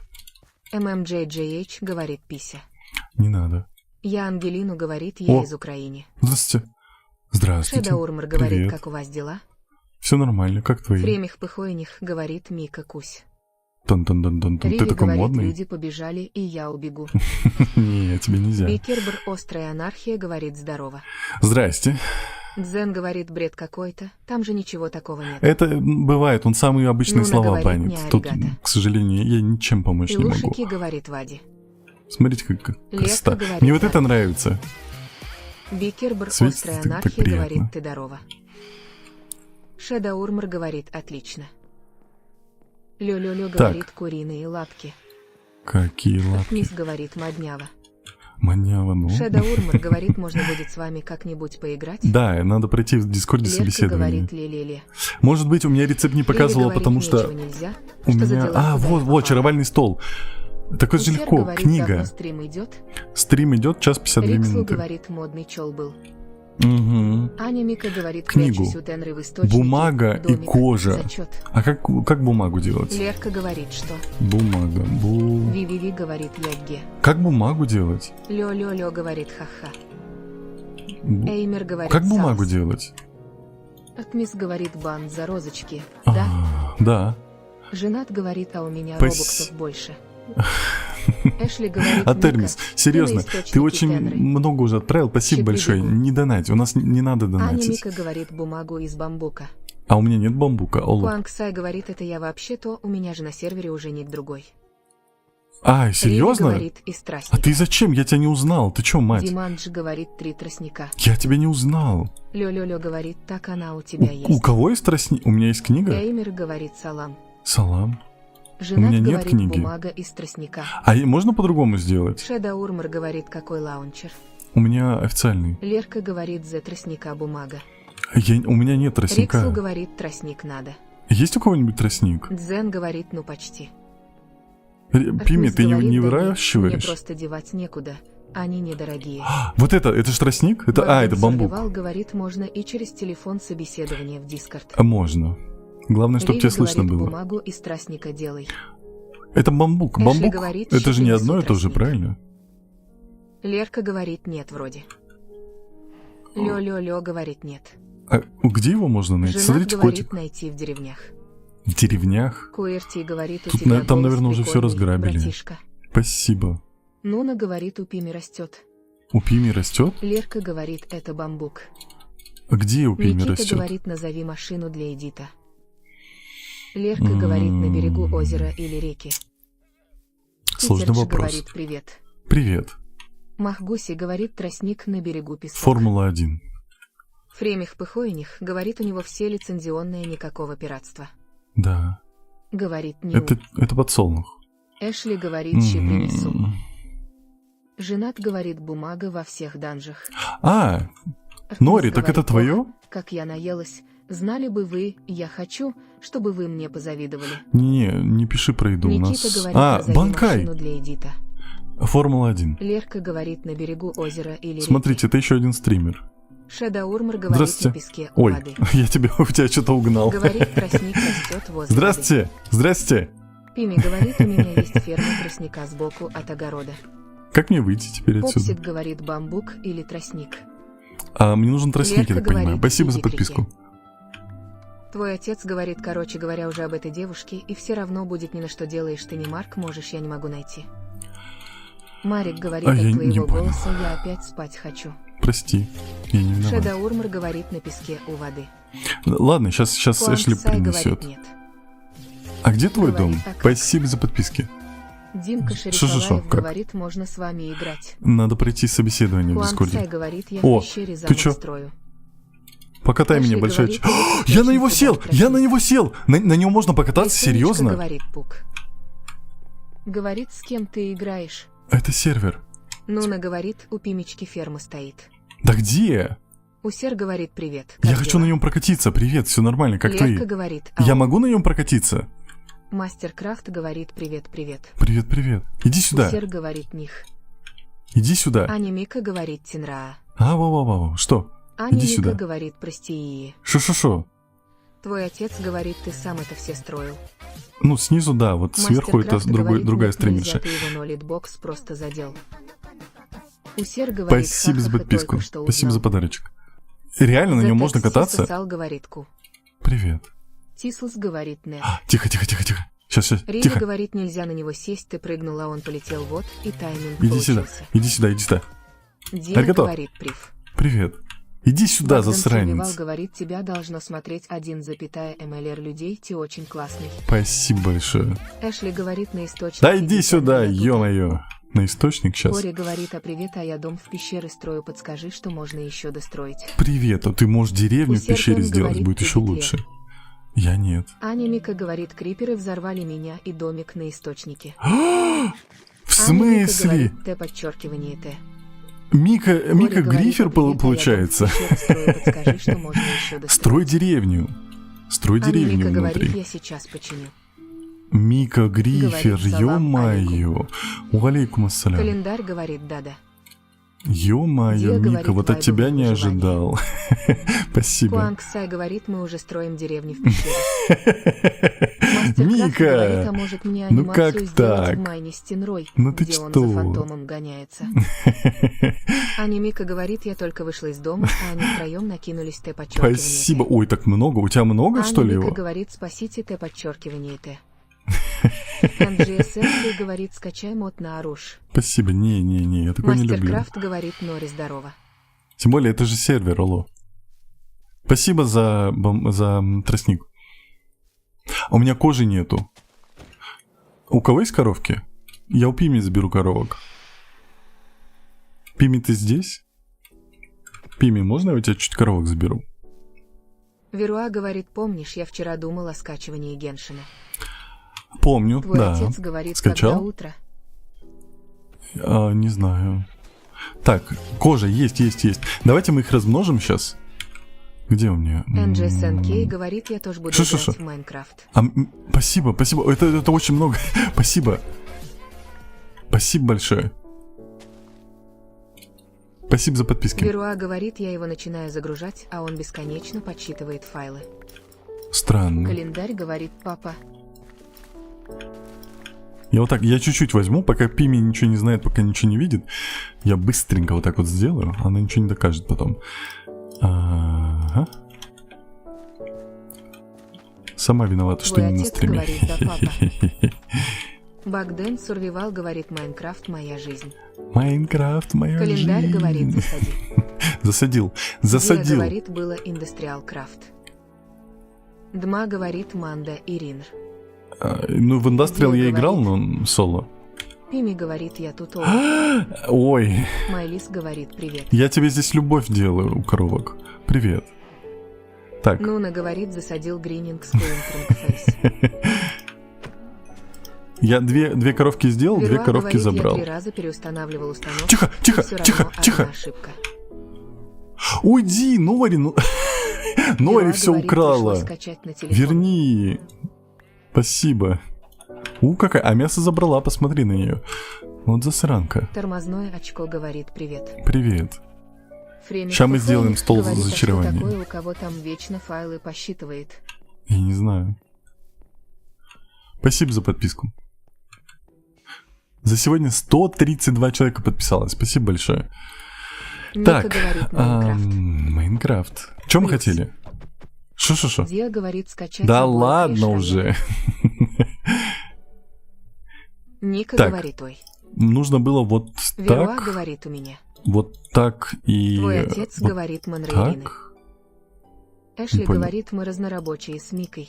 Speaker 2: MMJJH говорит: Пися.
Speaker 1: не надо.
Speaker 2: Я Ангелину говорит: я
Speaker 1: О.
Speaker 2: из Украины.
Speaker 1: Здравствуйте. Здравствуйте.
Speaker 2: Шедаурмар говорит:
Speaker 1: Привет.
Speaker 2: как у вас дела?
Speaker 1: Все нормально, как твои?
Speaker 2: Фремих Пыхойних говорит: Мика Кусь.
Speaker 1: Тон-тон-тон-тон. Ты
Speaker 2: Риви
Speaker 1: такой
Speaker 2: говорит:
Speaker 1: модный?
Speaker 2: люди побежали, и я убегу.
Speaker 1: Не, тебе нельзя.
Speaker 2: Бикербр Острая Анархия говорит: здорово.
Speaker 1: Здрасте.
Speaker 2: Дзен говорит: бред какой-то, там же ничего такого нет.
Speaker 1: Это бывает, он самые обычные
Speaker 2: Нуна
Speaker 1: слова
Speaker 2: говорит:
Speaker 1: банит.
Speaker 2: не
Speaker 1: Тут,
Speaker 2: аригато.
Speaker 1: к сожалению, я ничем помочь не могу.
Speaker 2: Илушики говорит: Вади.
Speaker 1: Смотрите, как
Speaker 2: Лерка
Speaker 1: красота.
Speaker 2: говорит:
Speaker 1: Мне вот это
Speaker 2: «Ладно».
Speaker 1: нравится.
Speaker 2: Бикербр
Speaker 1: Светится
Speaker 2: Острая
Speaker 1: так
Speaker 2: Анархия
Speaker 1: приятно.
Speaker 2: говорит: ты здорово. Шедаурмар говорит: отлично. Лё-лё-лё говорит: куриные лапки.
Speaker 1: Какие лапки.
Speaker 2: Мисс говорит: моднява.
Speaker 1: Манява, ну.
Speaker 2: Шедаурмар говорит: можно будет с вами как-нибудь поиграть?
Speaker 1: Да, надо пройти в Дискорде
Speaker 2: Лерка
Speaker 1: собеседование.
Speaker 2: говорит: ле-ле-ле.
Speaker 1: Может быть, у меня рецепт не показывал,
Speaker 2: Лили
Speaker 1: потому
Speaker 2: говорит:
Speaker 1: что
Speaker 2: ничего нельзя.
Speaker 1: у
Speaker 2: Что за
Speaker 1: меня...
Speaker 2: дела, куда я
Speaker 1: вот,
Speaker 2: попала?
Speaker 1: чаровальный стол. Так это же
Speaker 2: Усер
Speaker 1: легко.
Speaker 2: говорит:
Speaker 1: Книга.
Speaker 2: давно стрим идет.
Speaker 1: Стрим идет, час 52
Speaker 2: Риксу
Speaker 1: минуты.
Speaker 2: говорит: модный чел был.
Speaker 1: Угу.
Speaker 2: Аня Мика говорит:
Speaker 1: Книгу.
Speaker 2: прячусь у Тенры в источнике.
Speaker 1: Бумага и
Speaker 2: домик,
Speaker 1: кожа.
Speaker 2: Зачет.
Speaker 1: А как бумагу делать?
Speaker 2: Лерка говорит: что?
Speaker 1: Бумага.
Speaker 2: Ви-ви-ви говорит: ягге.
Speaker 1: Как бумагу делать?
Speaker 2: Лё-лё-лё говорит: ха-ха.
Speaker 1: Бу-
Speaker 2: Эймер говорит:
Speaker 1: Как бумагу
Speaker 2: салс.
Speaker 1: делать?
Speaker 2: Атмис говорит: бан за розочки. Да?
Speaker 1: Да.
Speaker 2: Женат говорит: а у меня
Speaker 1: Пос-
Speaker 2: робоксов больше. Эшли говорит:
Speaker 1: А
Speaker 2: Мика,
Speaker 1: Термис, серьезно,
Speaker 2: ты на источнике
Speaker 1: ты очень
Speaker 2: Тенры.
Speaker 1: много уже отправил, спасибо
Speaker 2: Чип
Speaker 1: большое.
Speaker 2: Бибигу.
Speaker 1: Не донать, у нас не надо
Speaker 2: Аня
Speaker 1: донатить.
Speaker 2: Мика говорит: бумагу из бамбука.
Speaker 1: А у меня нет бамбука, оло.
Speaker 2: Куангсай говорит: это я вообще-то, у меня же на сервере уже ник другой.
Speaker 1: А,
Speaker 2: Риви
Speaker 1: серьезно?
Speaker 2: говорит: из
Speaker 1: А
Speaker 2: тростника.
Speaker 1: ты зачем? Я тебя не узнал. Ты чё, мать?
Speaker 2: Димандж говорит: 3 тростника.
Speaker 1: Я тебя не узнал.
Speaker 2: Лё-лё-лё говорит: так она у тебя
Speaker 1: У
Speaker 2: есть.
Speaker 1: кого есть тростник? У меня есть книга?
Speaker 2: Эймер говорит: салам.
Speaker 1: Салам.
Speaker 2: Женат
Speaker 1: меня нет
Speaker 2: говорит:
Speaker 1: книги.
Speaker 2: бумага из тростника.
Speaker 1: А можно по-другому сделать?
Speaker 2: Шедаурмар говорит: какой лаунчер.
Speaker 1: У меня официальный.
Speaker 2: Лерка говорит: за тростника бумага.
Speaker 1: У меня нет
Speaker 2: Риксу
Speaker 1: тростника.
Speaker 2: говорит: тростник надо.
Speaker 1: Есть у кого-нибудь тростник?
Speaker 2: Дзен говорит: ну почти.
Speaker 1: Пими,
Speaker 2: Атмис
Speaker 1: ты
Speaker 2: говорит:
Speaker 1: не
Speaker 2: да нет, мне
Speaker 1: выращиваешь?
Speaker 2: просто девать некуда. Они недорогие.
Speaker 1: Вот это ж тростник? Это,
Speaker 2: Богдан
Speaker 1: это бамбук.
Speaker 2: Сурвивал говорит: можно и через телефон собеседование в Дискорд.
Speaker 1: А можно. Главное, чтобы
Speaker 2: Риви
Speaker 1: тебя слышно
Speaker 2: говорит:
Speaker 1: было.
Speaker 2: бумагу из тростника делай.
Speaker 1: Это бамбук.
Speaker 2: Эшли
Speaker 1: Бамбук,
Speaker 2: говорит:
Speaker 1: это же не
Speaker 2: щепи
Speaker 1: одно и
Speaker 2: несут
Speaker 1: то же,
Speaker 2: тростник.
Speaker 1: правильно?
Speaker 2: Лерка говорит: нет вроде. Лё-лё-лё говорит: нет.
Speaker 1: А где его можно найти?
Speaker 2: Женат
Speaker 1: Смотрите,
Speaker 2: говорит:
Speaker 1: котик.
Speaker 2: найти в деревнях.
Speaker 1: В деревнях.
Speaker 2: Куэрти говорит: у
Speaker 1: Тут,
Speaker 2: тебя
Speaker 1: там,
Speaker 2: голос
Speaker 1: наверное, уже всё
Speaker 2: прикольный,
Speaker 1: разграбили.
Speaker 2: братишка.
Speaker 1: Спасибо.
Speaker 2: Нуна говорит: у Пими растет.
Speaker 1: У Пими растет?
Speaker 2: Лерка говорит: это бамбук.
Speaker 1: А где у Пими
Speaker 2: Никита
Speaker 1: растет?
Speaker 2: говорит: назови машину для Эдита. Лерка говорит: на берегу озера или реки.
Speaker 1: Сложный
Speaker 2: Питердж
Speaker 1: вопрос.
Speaker 2: говорит: привет.
Speaker 1: Привет.
Speaker 2: Махгуси говорит: тростник на берегу песок.
Speaker 1: Формула-1.
Speaker 2: Фремих Пыхойних говорит: у него все лицензионное, никакого пиратства.
Speaker 1: Да.
Speaker 2: Говорит: не
Speaker 1: Это подсолнух.
Speaker 2: Эшли говорит, щи принесу. Женат говорит, бумага во всех данжах.
Speaker 1: А,
Speaker 2: Аркис
Speaker 1: Нори, так это
Speaker 2: говорит,
Speaker 1: твое?
Speaker 2: «Ох, как я наелась. Знали бы вы, я хочу, чтобы вы мне позавидовали».
Speaker 1: Не пиши про еду у
Speaker 2: Никита
Speaker 1: нас.
Speaker 2: говорит,
Speaker 1: А,
Speaker 2: назови
Speaker 1: Банкай.
Speaker 2: машину для Эдита.
Speaker 1: Формула-1.
Speaker 2: Лерка говорит, на берегу озера или
Speaker 1: Смотрите, это еще один стример.
Speaker 2: реки. Шедаурмар говорит,
Speaker 1: Здравствуйте.
Speaker 2: на песке у
Speaker 1: Ой,
Speaker 2: воды.
Speaker 1: я у тебя что-то угнал.
Speaker 2: Говорит, тростник растет возле
Speaker 1: Здрасте, здрасте.
Speaker 2: воды. Пими говорит, у меня есть ферма тростника сбоку от огорода.
Speaker 1: Как мне выйти теперь отсюда?
Speaker 2: Попсик говорит, бамбук или тростник.
Speaker 1: А, мне нужен тростник, я
Speaker 2: Лерка
Speaker 1: так понимаю.
Speaker 2: говорит,
Speaker 1: Спасибо за
Speaker 2: иди к реке.
Speaker 1: подписку.
Speaker 2: Твой отец говорит, короче говоря, уже об этой девушке, и все равно будет ни на что делаешь ты не Марк, можешь, я не могу найти. Марик говорит,
Speaker 1: А я
Speaker 2: от
Speaker 1: не
Speaker 2: твоего
Speaker 1: понял.
Speaker 2: голоса я опять спать хочу.
Speaker 1: Прости, я не виноват.
Speaker 2: Шедаурмар говорит, на песке у воды.
Speaker 1: Ладно, сейчас Эшли
Speaker 2: Куангсай
Speaker 1: принесет.
Speaker 2: говорит, нет.
Speaker 1: А где твой
Speaker 2: Говорит,
Speaker 1: дом?
Speaker 2: а как?
Speaker 1: Спасибо за подписки.
Speaker 2: Димка
Speaker 1: Шо,
Speaker 2: Шерифоваев
Speaker 1: как?
Speaker 2: говорит, можно с вами играть.
Speaker 1: Надо пройти собеседование в
Speaker 2: Куангсай
Speaker 1: Дискорде.
Speaker 2: говорит, я
Speaker 1: О,
Speaker 2: в пещере
Speaker 1: ты чё?
Speaker 2: замок строю.
Speaker 1: Покатай
Speaker 2: Эшли
Speaker 1: меня, большая...
Speaker 2: говорит,
Speaker 1: Я на него
Speaker 2: очень
Speaker 1: сел!
Speaker 2: красиво.
Speaker 1: Я на него сел! На него можно покататься?
Speaker 2: Песенечка
Speaker 1: Серьезно?
Speaker 2: говорит Пук. Говорит, с кем ты играешь.
Speaker 1: Это сервер.
Speaker 2: Нуна говорит, у Пимечки ферма стоит.
Speaker 1: Да где?
Speaker 2: Усер говорит, привет.
Speaker 1: Я
Speaker 2: как
Speaker 1: хочу
Speaker 2: дела?
Speaker 1: на нем прокатиться. Привет, все нормально, как
Speaker 2: Лерка
Speaker 1: твои?
Speaker 2: говорит,
Speaker 1: Я
Speaker 2: ау.
Speaker 1: могу на нем прокатиться?
Speaker 2: Мастеркрафт говорит, привет, привет.
Speaker 1: Привет, привет. Иди сюда.
Speaker 2: Усер говорит, них.
Speaker 1: Иди сюда.
Speaker 2: Аня Мика говорит, Тинраа.
Speaker 1: Вау. Что?
Speaker 2: Аня
Speaker 1: Иди
Speaker 2: Мика
Speaker 1: сюда.
Speaker 2: говорит, прости.
Speaker 1: Шо.
Speaker 2: Твой отец говорит, ты сам это все строил.
Speaker 1: Ну, снизу, да, вот сверху это
Speaker 2: Мастеркрафт говорит,
Speaker 1: другая
Speaker 2: нет, нельзя,
Speaker 1: стримерша.
Speaker 2: ты его нолитбокс просто задел. Усер говорит,
Speaker 1: Спасибо за
Speaker 2: ха-ха-ха,
Speaker 1: подписку.
Speaker 2: только что
Speaker 1: Спасибо за
Speaker 2: узнал.
Speaker 1: подарочек. Реально на нем
Speaker 2: The
Speaker 1: можно
Speaker 2: Taxi
Speaker 1: кататься?
Speaker 2: сосал, говорит Ку.
Speaker 1: Привет.
Speaker 2: Тислс говорит, нет.
Speaker 1: Тихо. Сейчас,
Speaker 2: Риля
Speaker 1: тихо.
Speaker 2: говорит, нельзя на него сесть, ты прыгнул, а он полетел вот, и тайминг
Speaker 1: Иди сюда.
Speaker 2: получился.
Speaker 1: Иди сюда.
Speaker 2: Дима
Speaker 1: Аригато.
Speaker 2: говорит, прив.
Speaker 1: Привет. Иди сюда,
Speaker 2: Богдан Сурвивал
Speaker 1: засранец.
Speaker 2: говорит, тебя должно смотреть 1,1 МЛР людей, ты очень классный.
Speaker 1: Спасибо большое.
Speaker 2: Эшли говорит, на источник.
Speaker 1: Да иди
Speaker 2: идите,
Speaker 1: сюда,
Speaker 2: а я тут.
Speaker 1: ё-моё. На источник сейчас.
Speaker 2: Кори говорит, а привет, а я дом в пещере строю, подскажи, что можно еще достроить.
Speaker 1: Привет, а ты можешь деревню в
Speaker 2: Усерден
Speaker 1: пещере сделать,
Speaker 2: говорит,
Speaker 1: будет
Speaker 2: ты
Speaker 1: еще
Speaker 2: где?
Speaker 1: лучше. Я нет.
Speaker 2: Аня Мика говорит, криперы взорвали меня и домик на источнике.
Speaker 1: В
Speaker 2: Аня Мика
Speaker 1: смысле?
Speaker 2: говорит, Т подчеркивание Т.
Speaker 1: Мика
Speaker 2: Кори говорит,
Speaker 1: Грифер
Speaker 2: а привет, а я дом в
Speaker 1: получается.
Speaker 2: пещере строю, подскажи, что можно еще достроить.
Speaker 1: Строй деревню. Строй
Speaker 2: Аня
Speaker 1: деревню
Speaker 2: Мика говорит,
Speaker 1: внутри.
Speaker 2: я сейчас починю.
Speaker 1: Мика Грифер,
Speaker 2: Говорит, салам
Speaker 1: ё-моё. Уалейкум ассалям.
Speaker 2: Календарь говорит, да-да.
Speaker 1: Ё-моё,
Speaker 2: Диа
Speaker 1: Мика,
Speaker 2: говорит,
Speaker 1: вот от
Speaker 2: вайбовое
Speaker 1: тебя не
Speaker 2: выживание.
Speaker 1: ожидал. Спасибо.
Speaker 2: Куангсай говорит, мы уже строим деревни в пещере. Мастеркрафт говорит,
Speaker 1: Мика,
Speaker 2: а может мне
Speaker 1: ну
Speaker 2: анимацию
Speaker 1: как
Speaker 2: сделать
Speaker 1: так?
Speaker 2: в Майне Стенрой,
Speaker 1: Ну ты
Speaker 2: где он
Speaker 1: что?
Speaker 2: за фантомом гоняется. Аня Мика говорит, я только вышла из дома, а они втроем накинулись Т подчеркивание.
Speaker 1: Спасибо. Ой, так много. У тебя много,
Speaker 2: Аня
Speaker 1: что ли,
Speaker 2: Мика
Speaker 1: его?
Speaker 2: говорит, спасите Т подчеркивание Т. NGSM говорит, скачай мод на Аруш.
Speaker 1: Спасибо. Не, я такой не люблю.
Speaker 2: Мастеркрафт говорит, Нори, здорово.
Speaker 1: Тем более, это же сервер, алло. Спасибо за тростник. А у меня кожи нету. У кого есть коровки? Я у Пими заберу коровок. Пими, ты здесь? Пими, можно я у тебя чуть коровок заберу?
Speaker 2: Веруа говорит, помнишь, я вчера думал о скачивании Геншина.
Speaker 1: Помню,
Speaker 2: Твой
Speaker 1: да.
Speaker 2: отец говорит,
Speaker 1: Скачал?
Speaker 2: когда утро.
Speaker 1: Не знаю. Так, кожа есть. Давайте мы их размножим сейчас. Где у меня?
Speaker 2: NGSNK говорит, я тоже буду
Speaker 1: Шо?
Speaker 2: играть в Майнкрафт.
Speaker 1: Спасибо. Это очень много. Спасибо. Спасибо большое. Спасибо за подписки.
Speaker 2: Веруа говорит, я его начинаю загружать, а он бесконечно подсчитывает файлы.
Speaker 1: Странно.
Speaker 2: Календарь говорит, папа.
Speaker 1: Я чуть-чуть возьму, пока Пими ничего не знает, пока ничего не видит. Я быстренько вот так вот сделаю, она ничего не докажет потом. Ага. Сама виновата, что
Speaker 2: Твой
Speaker 1: не на
Speaker 2: отец
Speaker 1: стриме.
Speaker 2: говорит, да, папа. Багден Сурвивал говорит, Майнкрафт моя жизнь.
Speaker 1: Майнкрафт моя
Speaker 2: Календарь
Speaker 1: жизнь.
Speaker 2: говорит, засади.
Speaker 1: Засадил.
Speaker 2: Диа говорит, было Industrial Craft. Дма говорит, Манда и Ринр.
Speaker 1: Ну, в Industrial
Speaker 2: Диа
Speaker 1: я играл,
Speaker 2: говорит.
Speaker 1: но соло.
Speaker 2: Пими говорит, я тут ол.
Speaker 1: Ой,
Speaker 2: Майлис говорит, привет.
Speaker 1: я тебе здесь любовь делаю у коровок. Привет. Так.
Speaker 2: Нуна говорит, засадил Грининг с Фейс.
Speaker 1: Я две коровки сделал, две
Speaker 2: Веруа
Speaker 1: коровки
Speaker 2: говорит,
Speaker 1: забрал.
Speaker 2: Я 3 раза переустанавливал установку.
Speaker 1: Тихо, тихо,
Speaker 2: и всё
Speaker 1: тихо,
Speaker 2: равно
Speaker 1: тихо.
Speaker 2: одна ошибка.
Speaker 1: Уйди, Нори, ну... Нори
Speaker 2: Веруа
Speaker 1: все
Speaker 2: говорит,
Speaker 1: украла.
Speaker 2: пришлось скачать на телефон.
Speaker 1: Верни. Спасибо. Какая. А мясо забрала, посмотри на нее. Вот засранка.
Speaker 2: Тормозное очко говорит привет.
Speaker 1: Привет.
Speaker 2: Фремик
Speaker 1: Ща мы
Speaker 2: Фуфоник
Speaker 1: сделаем стол
Speaker 2: говорит, а
Speaker 1: зачарования.
Speaker 2: что такое, у кого там вечно файлы посчитывает?
Speaker 1: Я не знаю. Спасибо за подписку. За сегодня 132 человека подписалось. Спасибо большое.
Speaker 2: Ника
Speaker 1: Так,
Speaker 2: говорит Майнкрафт.
Speaker 1: Майнкрафт. Что мы
Speaker 2: Плюс.
Speaker 1: хотели? Шо?
Speaker 2: Диа говорит скачать.
Speaker 1: Да
Speaker 2: уборка и
Speaker 1: ладно
Speaker 2: шаги.
Speaker 1: уже.
Speaker 2: Ника
Speaker 1: Так.
Speaker 2: говорит ой.
Speaker 1: Нужно было вот
Speaker 2: Веруа
Speaker 1: так,
Speaker 2: говорит у меня.
Speaker 1: вот так и...
Speaker 2: Твой отец
Speaker 1: вот
Speaker 2: говорит Монрейрины.
Speaker 1: так.
Speaker 2: Эшли
Speaker 1: понял.
Speaker 2: говорит, мы разнорабочие с Микой.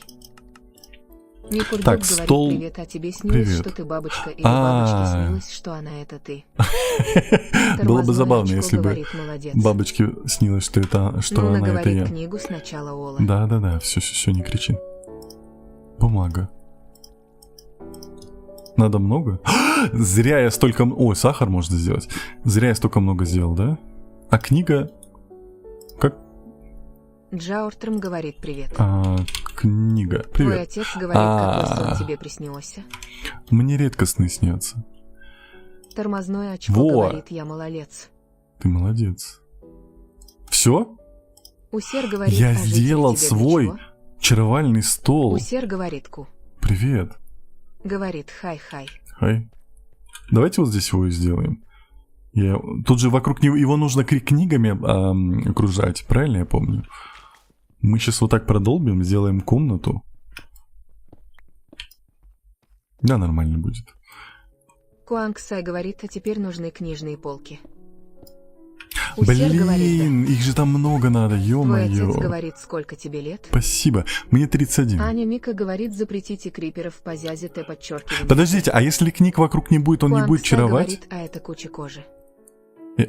Speaker 2: Никурдюк
Speaker 1: Так,
Speaker 2: говорит
Speaker 1: стол-
Speaker 2: привет, а тебе снилось,
Speaker 1: Привет.
Speaker 2: что ты бабочка, или
Speaker 1: А.
Speaker 2: бабочке снилось, что она это ты.
Speaker 1: Было бы
Speaker 2: Тормозное
Speaker 1: забавно,
Speaker 2: очко
Speaker 1: если бы
Speaker 2: говорит, молодец.
Speaker 1: бабочке снилось, что
Speaker 2: Нуна
Speaker 1: она это
Speaker 2: говорит
Speaker 1: я.
Speaker 2: книгу сначала Ола.
Speaker 1: Да, все, не кричи. Бумага. Надо много? Зря я столько... Ой, сахар можно сделать. Зря я столько много сделал, да? А книга... Как?
Speaker 2: Джауртром говорит привет.
Speaker 1: Книга.
Speaker 2: Твой
Speaker 1: Привет.
Speaker 2: отец говорит, какой сон тебе приснился.
Speaker 1: Мне редко сны снятся.
Speaker 2: Тормозное очко
Speaker 1: Во.
Speaker 2: говорит, я малолец.
Speaker 1: Ты молодец. Все?
Speaker 2: Усер говорит,
Speaker 1: Я
Speaker 2: а жить
Speaker 1: сделал
Speaker 2: тебе для
Speaker 1: свой
Speaker 2: чего?
Speaker 1: Чаровальный стол.
Speaker 2: Усер говорит ку.
Speaker 1: Привет.
Speaker 2: Говорит хай-хай.
Speaker 1: Хай. Давайте вот здесь его и сделаем. Тут же вокруг него его нужно книгами окружать, правильно я помню? Мы сейчас вот так продолбим, сделаем комнату. Да, нормально будет.
Speaker 2: Куангсай говорит, а теперь нужны книжные полки. Усер говорит,
Speaker 1: Блин, их же там много надо,
Speaker 2: да. Твой отец
Speaker 1: ё-моё.
Speaker 2: говорит, сколько тебе лет?
Speaker 1: Спасибо. Мне 31.
Speaker 2: Аня Мика говорит, запретите криперов по зязе Т подчеркивание.
Speaker 1: Подождите, а если книг вокруг не будет, он не будет
Speaker 2: Куангсай
Speaker 1: чаровать?
Speaker 2: говорит, а это куча кожи.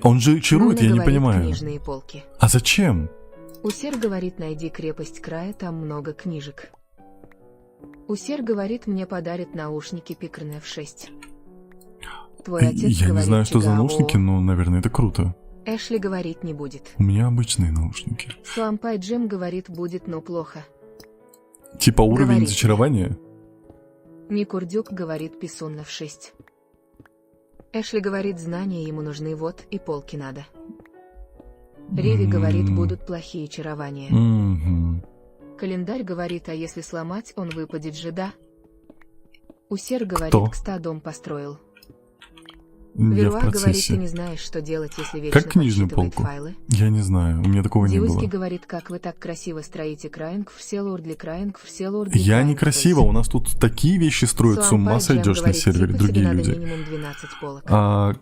Speaker 1: Он же чарует,
Speaker 2: Нуна
Speaker 1: я не
Speaker 2: говорит,
Speaker 1: понимаю.
Speaker 2: книжные полки.
Speaker 1: А зачем?
Speaker 2: Усер говорит, найди крепость края, там много книжек. Усер говорит, мне подарят наушники Пикрн F6. Твой отец
Speaker 1: Я не
Speaker 2: говорит,
Speaker 1: знаю, что за
Speaker 2: Чигао.
Speaker 1: наушники, но, наверное, это круто.
Speaker 2: Эшли говорит, не будет.
Speaker 1: У меня обычные наушники.
Speaker 2: Слампай Джем говорит, будет, но плохо.
Speaker 1: Типа уровень
Speaker 2: Говорите.
Speaker 1: зачарования?
Speaker 2: Никурдюк говорит, Писун F6. Эшли говорит, знания ему нужны, вот, и полки надо. Реви говорит, будут плохие чарования.
Speaker 1: Мгм.
Speaker 2: Календарь говорит, а если сломать, он выпадет же, да? Усер говорит,
Speaker 1: Кто?
Speaker 2: Кста дом построил.
Speaker 1: Я в
Speaker 2: Веруа говорит, ты
Speaker 1: процессе.
Speaker 2: не знаешь, что делать, если вечно
Speaker 1: Как книжную
Speaker 2: подсчитывает
Speaker 1: полку?
Speaker 2: файлы.
Speaker 1: Я не знаю, у меня такого не
Speaker 2: Диуски
Speaker 1: было.
Speaker 2: говорит, как вы так красиво строите краинг, все лордли краинг, все лордли
Speaker 1: Я
Speaker 2: краинг,
Speaker 1: некрасиво, у нас тут такие вещи строят, с ума сойдешь на сервере,
Speaker 2: типа,
Speaker 1: другие
Speaker 2: тебе надо
Speaker 1: люди.
Speaker 2: минимум 12 полок.
Speaker 1: А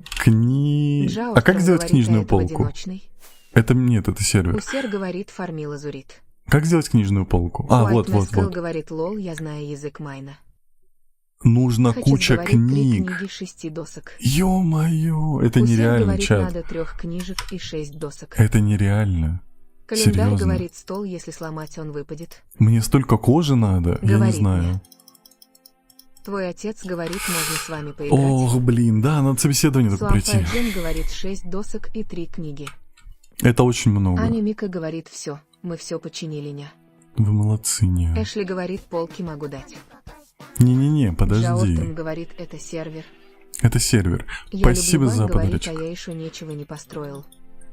Speaker 1: как сделать
Speaker 2: говорит,
Speaker 1: книжную
Speaker 2: а это
Speaker 1: полку?
Speaker 2: водяночный.
Speaker 1: Это нет, это сервер.
Speaker 2: Усер говорит, фарми лазурит.
Speaker 1: Как сделать книжную полку? А, вот.
Speaker 2: говорит, лол, я знаю язык майна.
Speaker 1: Нужна
Speaker 2: Хачес
Speaker 1: куча
Speaker 2: говорит, 3
Speaker 1: книг.
Speaker 2: книги 6 досок.
Speaker 1: Ё-моё, это
Speaker 2: Усер
Speaker 1: нереально,
Speaker 2: говорит,
Speaker 1: чат.
Speaker 2: надо 3 книжек и 6 досок.
Speaker 1: Это нереально.
Speaker 2: Календарь
Speaker 1: серьезно?
Speaker 2: говорит, стол, если сломать, он выпадет.
Speaker 1: Мне столько кожи надо, я не
Speaker 2: Говорит
Speaker 1: знаю.
Speaker 2: мне. Твой отец говорит, можно с вами поиграть.
Speaker 1: Ох, блин, да, надо собеседование только пройти.
Speaker 2: Слампай Джем говорит, 6 досок и 3 книги.
Speaker 1: Это очень много.
Speaker 2: Аня Мика говорит, все, мы все починили, ня.
Speaker 1: Вы молодцы, не.
Speaker 2: Эшли говорит, полки могу дать.
Speaker 1: Не-не-не, подожди.
Speaker 2: Джаортон говорит, это сервер.
Speaker 1: Это сервер.
Speaker 2: Я
Speaker 1: Спасибо
Speaker 2: люблю
Speaker 1: за
Speaker 2: Вань, говорит, а
Speaker 1: подарочек.
Speaker 2: я еще ничего не построил.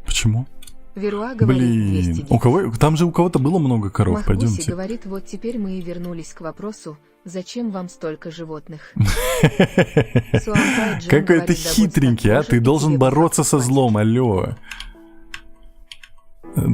Speaker 1: Почему?
Speaker 2: Веруа говорит, 200
Speaker 1: Блин,
Speaker 2: гиг.
Speaker 1: у кого? Там же у кого-то было много коров,
Speaker 2: Махуси
Speaker 1: пойдемте.
Speaker 2: говорит, вот теперь мы и вернулись к вопросу, зачем вам столько животных? Суампай Джим
Speaker 1: Какой ты
Speaker 2: говорит, да будь
Speaker 1: хитренький,
Speaker 2: так
Speaker 1: а?
Speaker 2: кожа,
Speaker 1: Ты
Speaker 2: и
Speaker 1: должен
Speaker 2: тебе
Speaker 1: бороться
Speaker 2: по
Speaker 1: со
Speaker 2: факту
Speaker 1: злом, алло.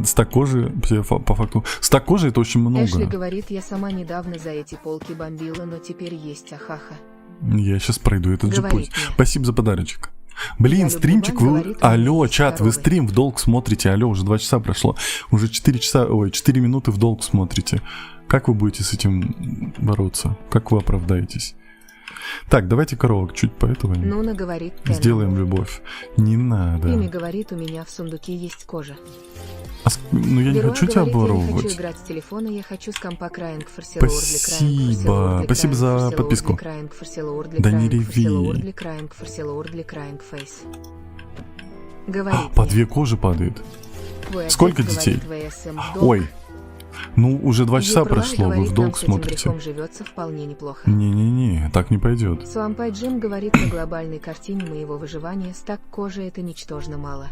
Speaker 1: Стак кожи, по факту. Стак кожи это очень
Speaker 2: хватит. Эшли
Speaker 1: много.
Speaker 2: говорит, я сама недавно за эти полки бомбила, но теперь есть ахаха.
Speaker 1: Я сейчас пройду этот же
Speaker 2: Говорит
Speaker 1: путь.
Speaker 2: мне.
Speaker 1: Спасибо за подарочек. Блин,
Speaker 2: Я
Speaker 1: стримчик,
Speaker 2: люблю
Speaker 1: вы...
Speaker 2: Вань, говорит, у меня
Speaker 1: Алло,
Speaker 2: есть
Speaker 1: чат, вы
Speaker 2: коровы.
Speaker 1: стрим в долг смотрите. Алло, уже 2 часа прошло. Уже 4 минуты в долг смотрите. Как вы будете с этим бороться? Как вы оправдаетесь? Так, давайте коровок чуть поэтому
Speaker 2: Нуна говорит, Кэнон.
Speaker 1: сделаем любовь. Не надо.
Speaker 2: Ими говорит, у меня в сундуке есть кожа.
Speaker 1: Ну я не
Speaker 2: Беруа
Speaker 1: хочу тебя
Speaker 2: говорит, я не хочу
Speaker 1: обворовывать.
Speaker 2: играть с телефона, я хочу с компа Краинг Форсила
Speaker 1: Спасибо. Спасибо за подписку. Да не реви.
Speaker 2: Фейс. Говорит
Speaker 1: По
Speaker 2: мне,
Speaker 1: 2 кожи падает.
Speaker 2: твой отец
Speaker 1: Сколько
Speaker 2: говорит,
Speaker 1: детей?
Speaker 2: ВСМ в долг.
Speaker 1: Ой. Ну, уже 2 часа
Speaker 2: Юпрвай
Speaker 1: прошло, вы
Speaker 2: говорит,
Speaker 1: в
Speaker 2: нам
Speaker 1: долг
Speaker 2: с этим
Speaker 1: смотрите.
Speaker 2: грехом живется вполне неплохо.
Speaker 1: Не-не-не, так не пойдет.
Speaker 2: Суампай Джим говорит, на глобальной картине моего выживания стак кожи это ничтожно мало.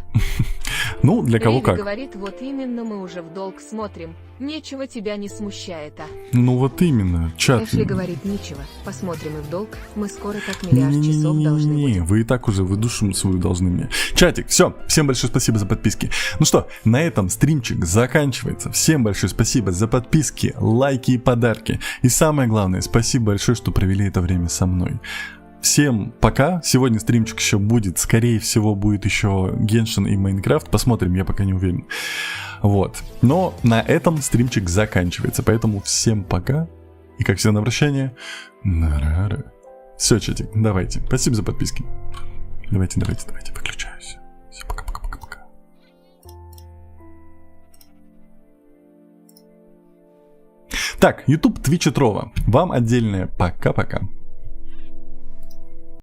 Speaker 1: Ну, для кого
Speaker 2: Риви
Speaker 1: как.
Speaker 2: говорит, вот именно мы уже в долг смотрим. Нечего тебя не смущает, а.
Speaker 1: Ну вот именно, чат.
Speaker 2: Эшли говорит, ничего. Посмотрим и в долг. Мы скоро как миллиард часов должны
Speaker 1: Не-не-не,
Speaker 2: будем.
Speaker 1: вы и так уже, вы душу свою должны мне. Чатик, все, всем большое спасибо за подписки. Ну что, на этом стримчик заканчивается. Всем большое спасибо за подписки, лайки и подарки. И самое главное, спасибо большое, что провели это время со мной. Всем пока. Сегодня стримчик еще будет. Скорее всего, будет еще Геншин и Майнкрафт. Посмотрим, я пока не уверен. Вот. Но на этом стримчик заканчивается. Поэтому всем пока. И как всегда на прощание. Нарара. Все, чатик, давайте. Спасибо за подписки. Давайте, выключаюсь. Все, пока-пока-пока-пока. Так, YouTube, Twitch и Трова. Вам отдельное пока-пока.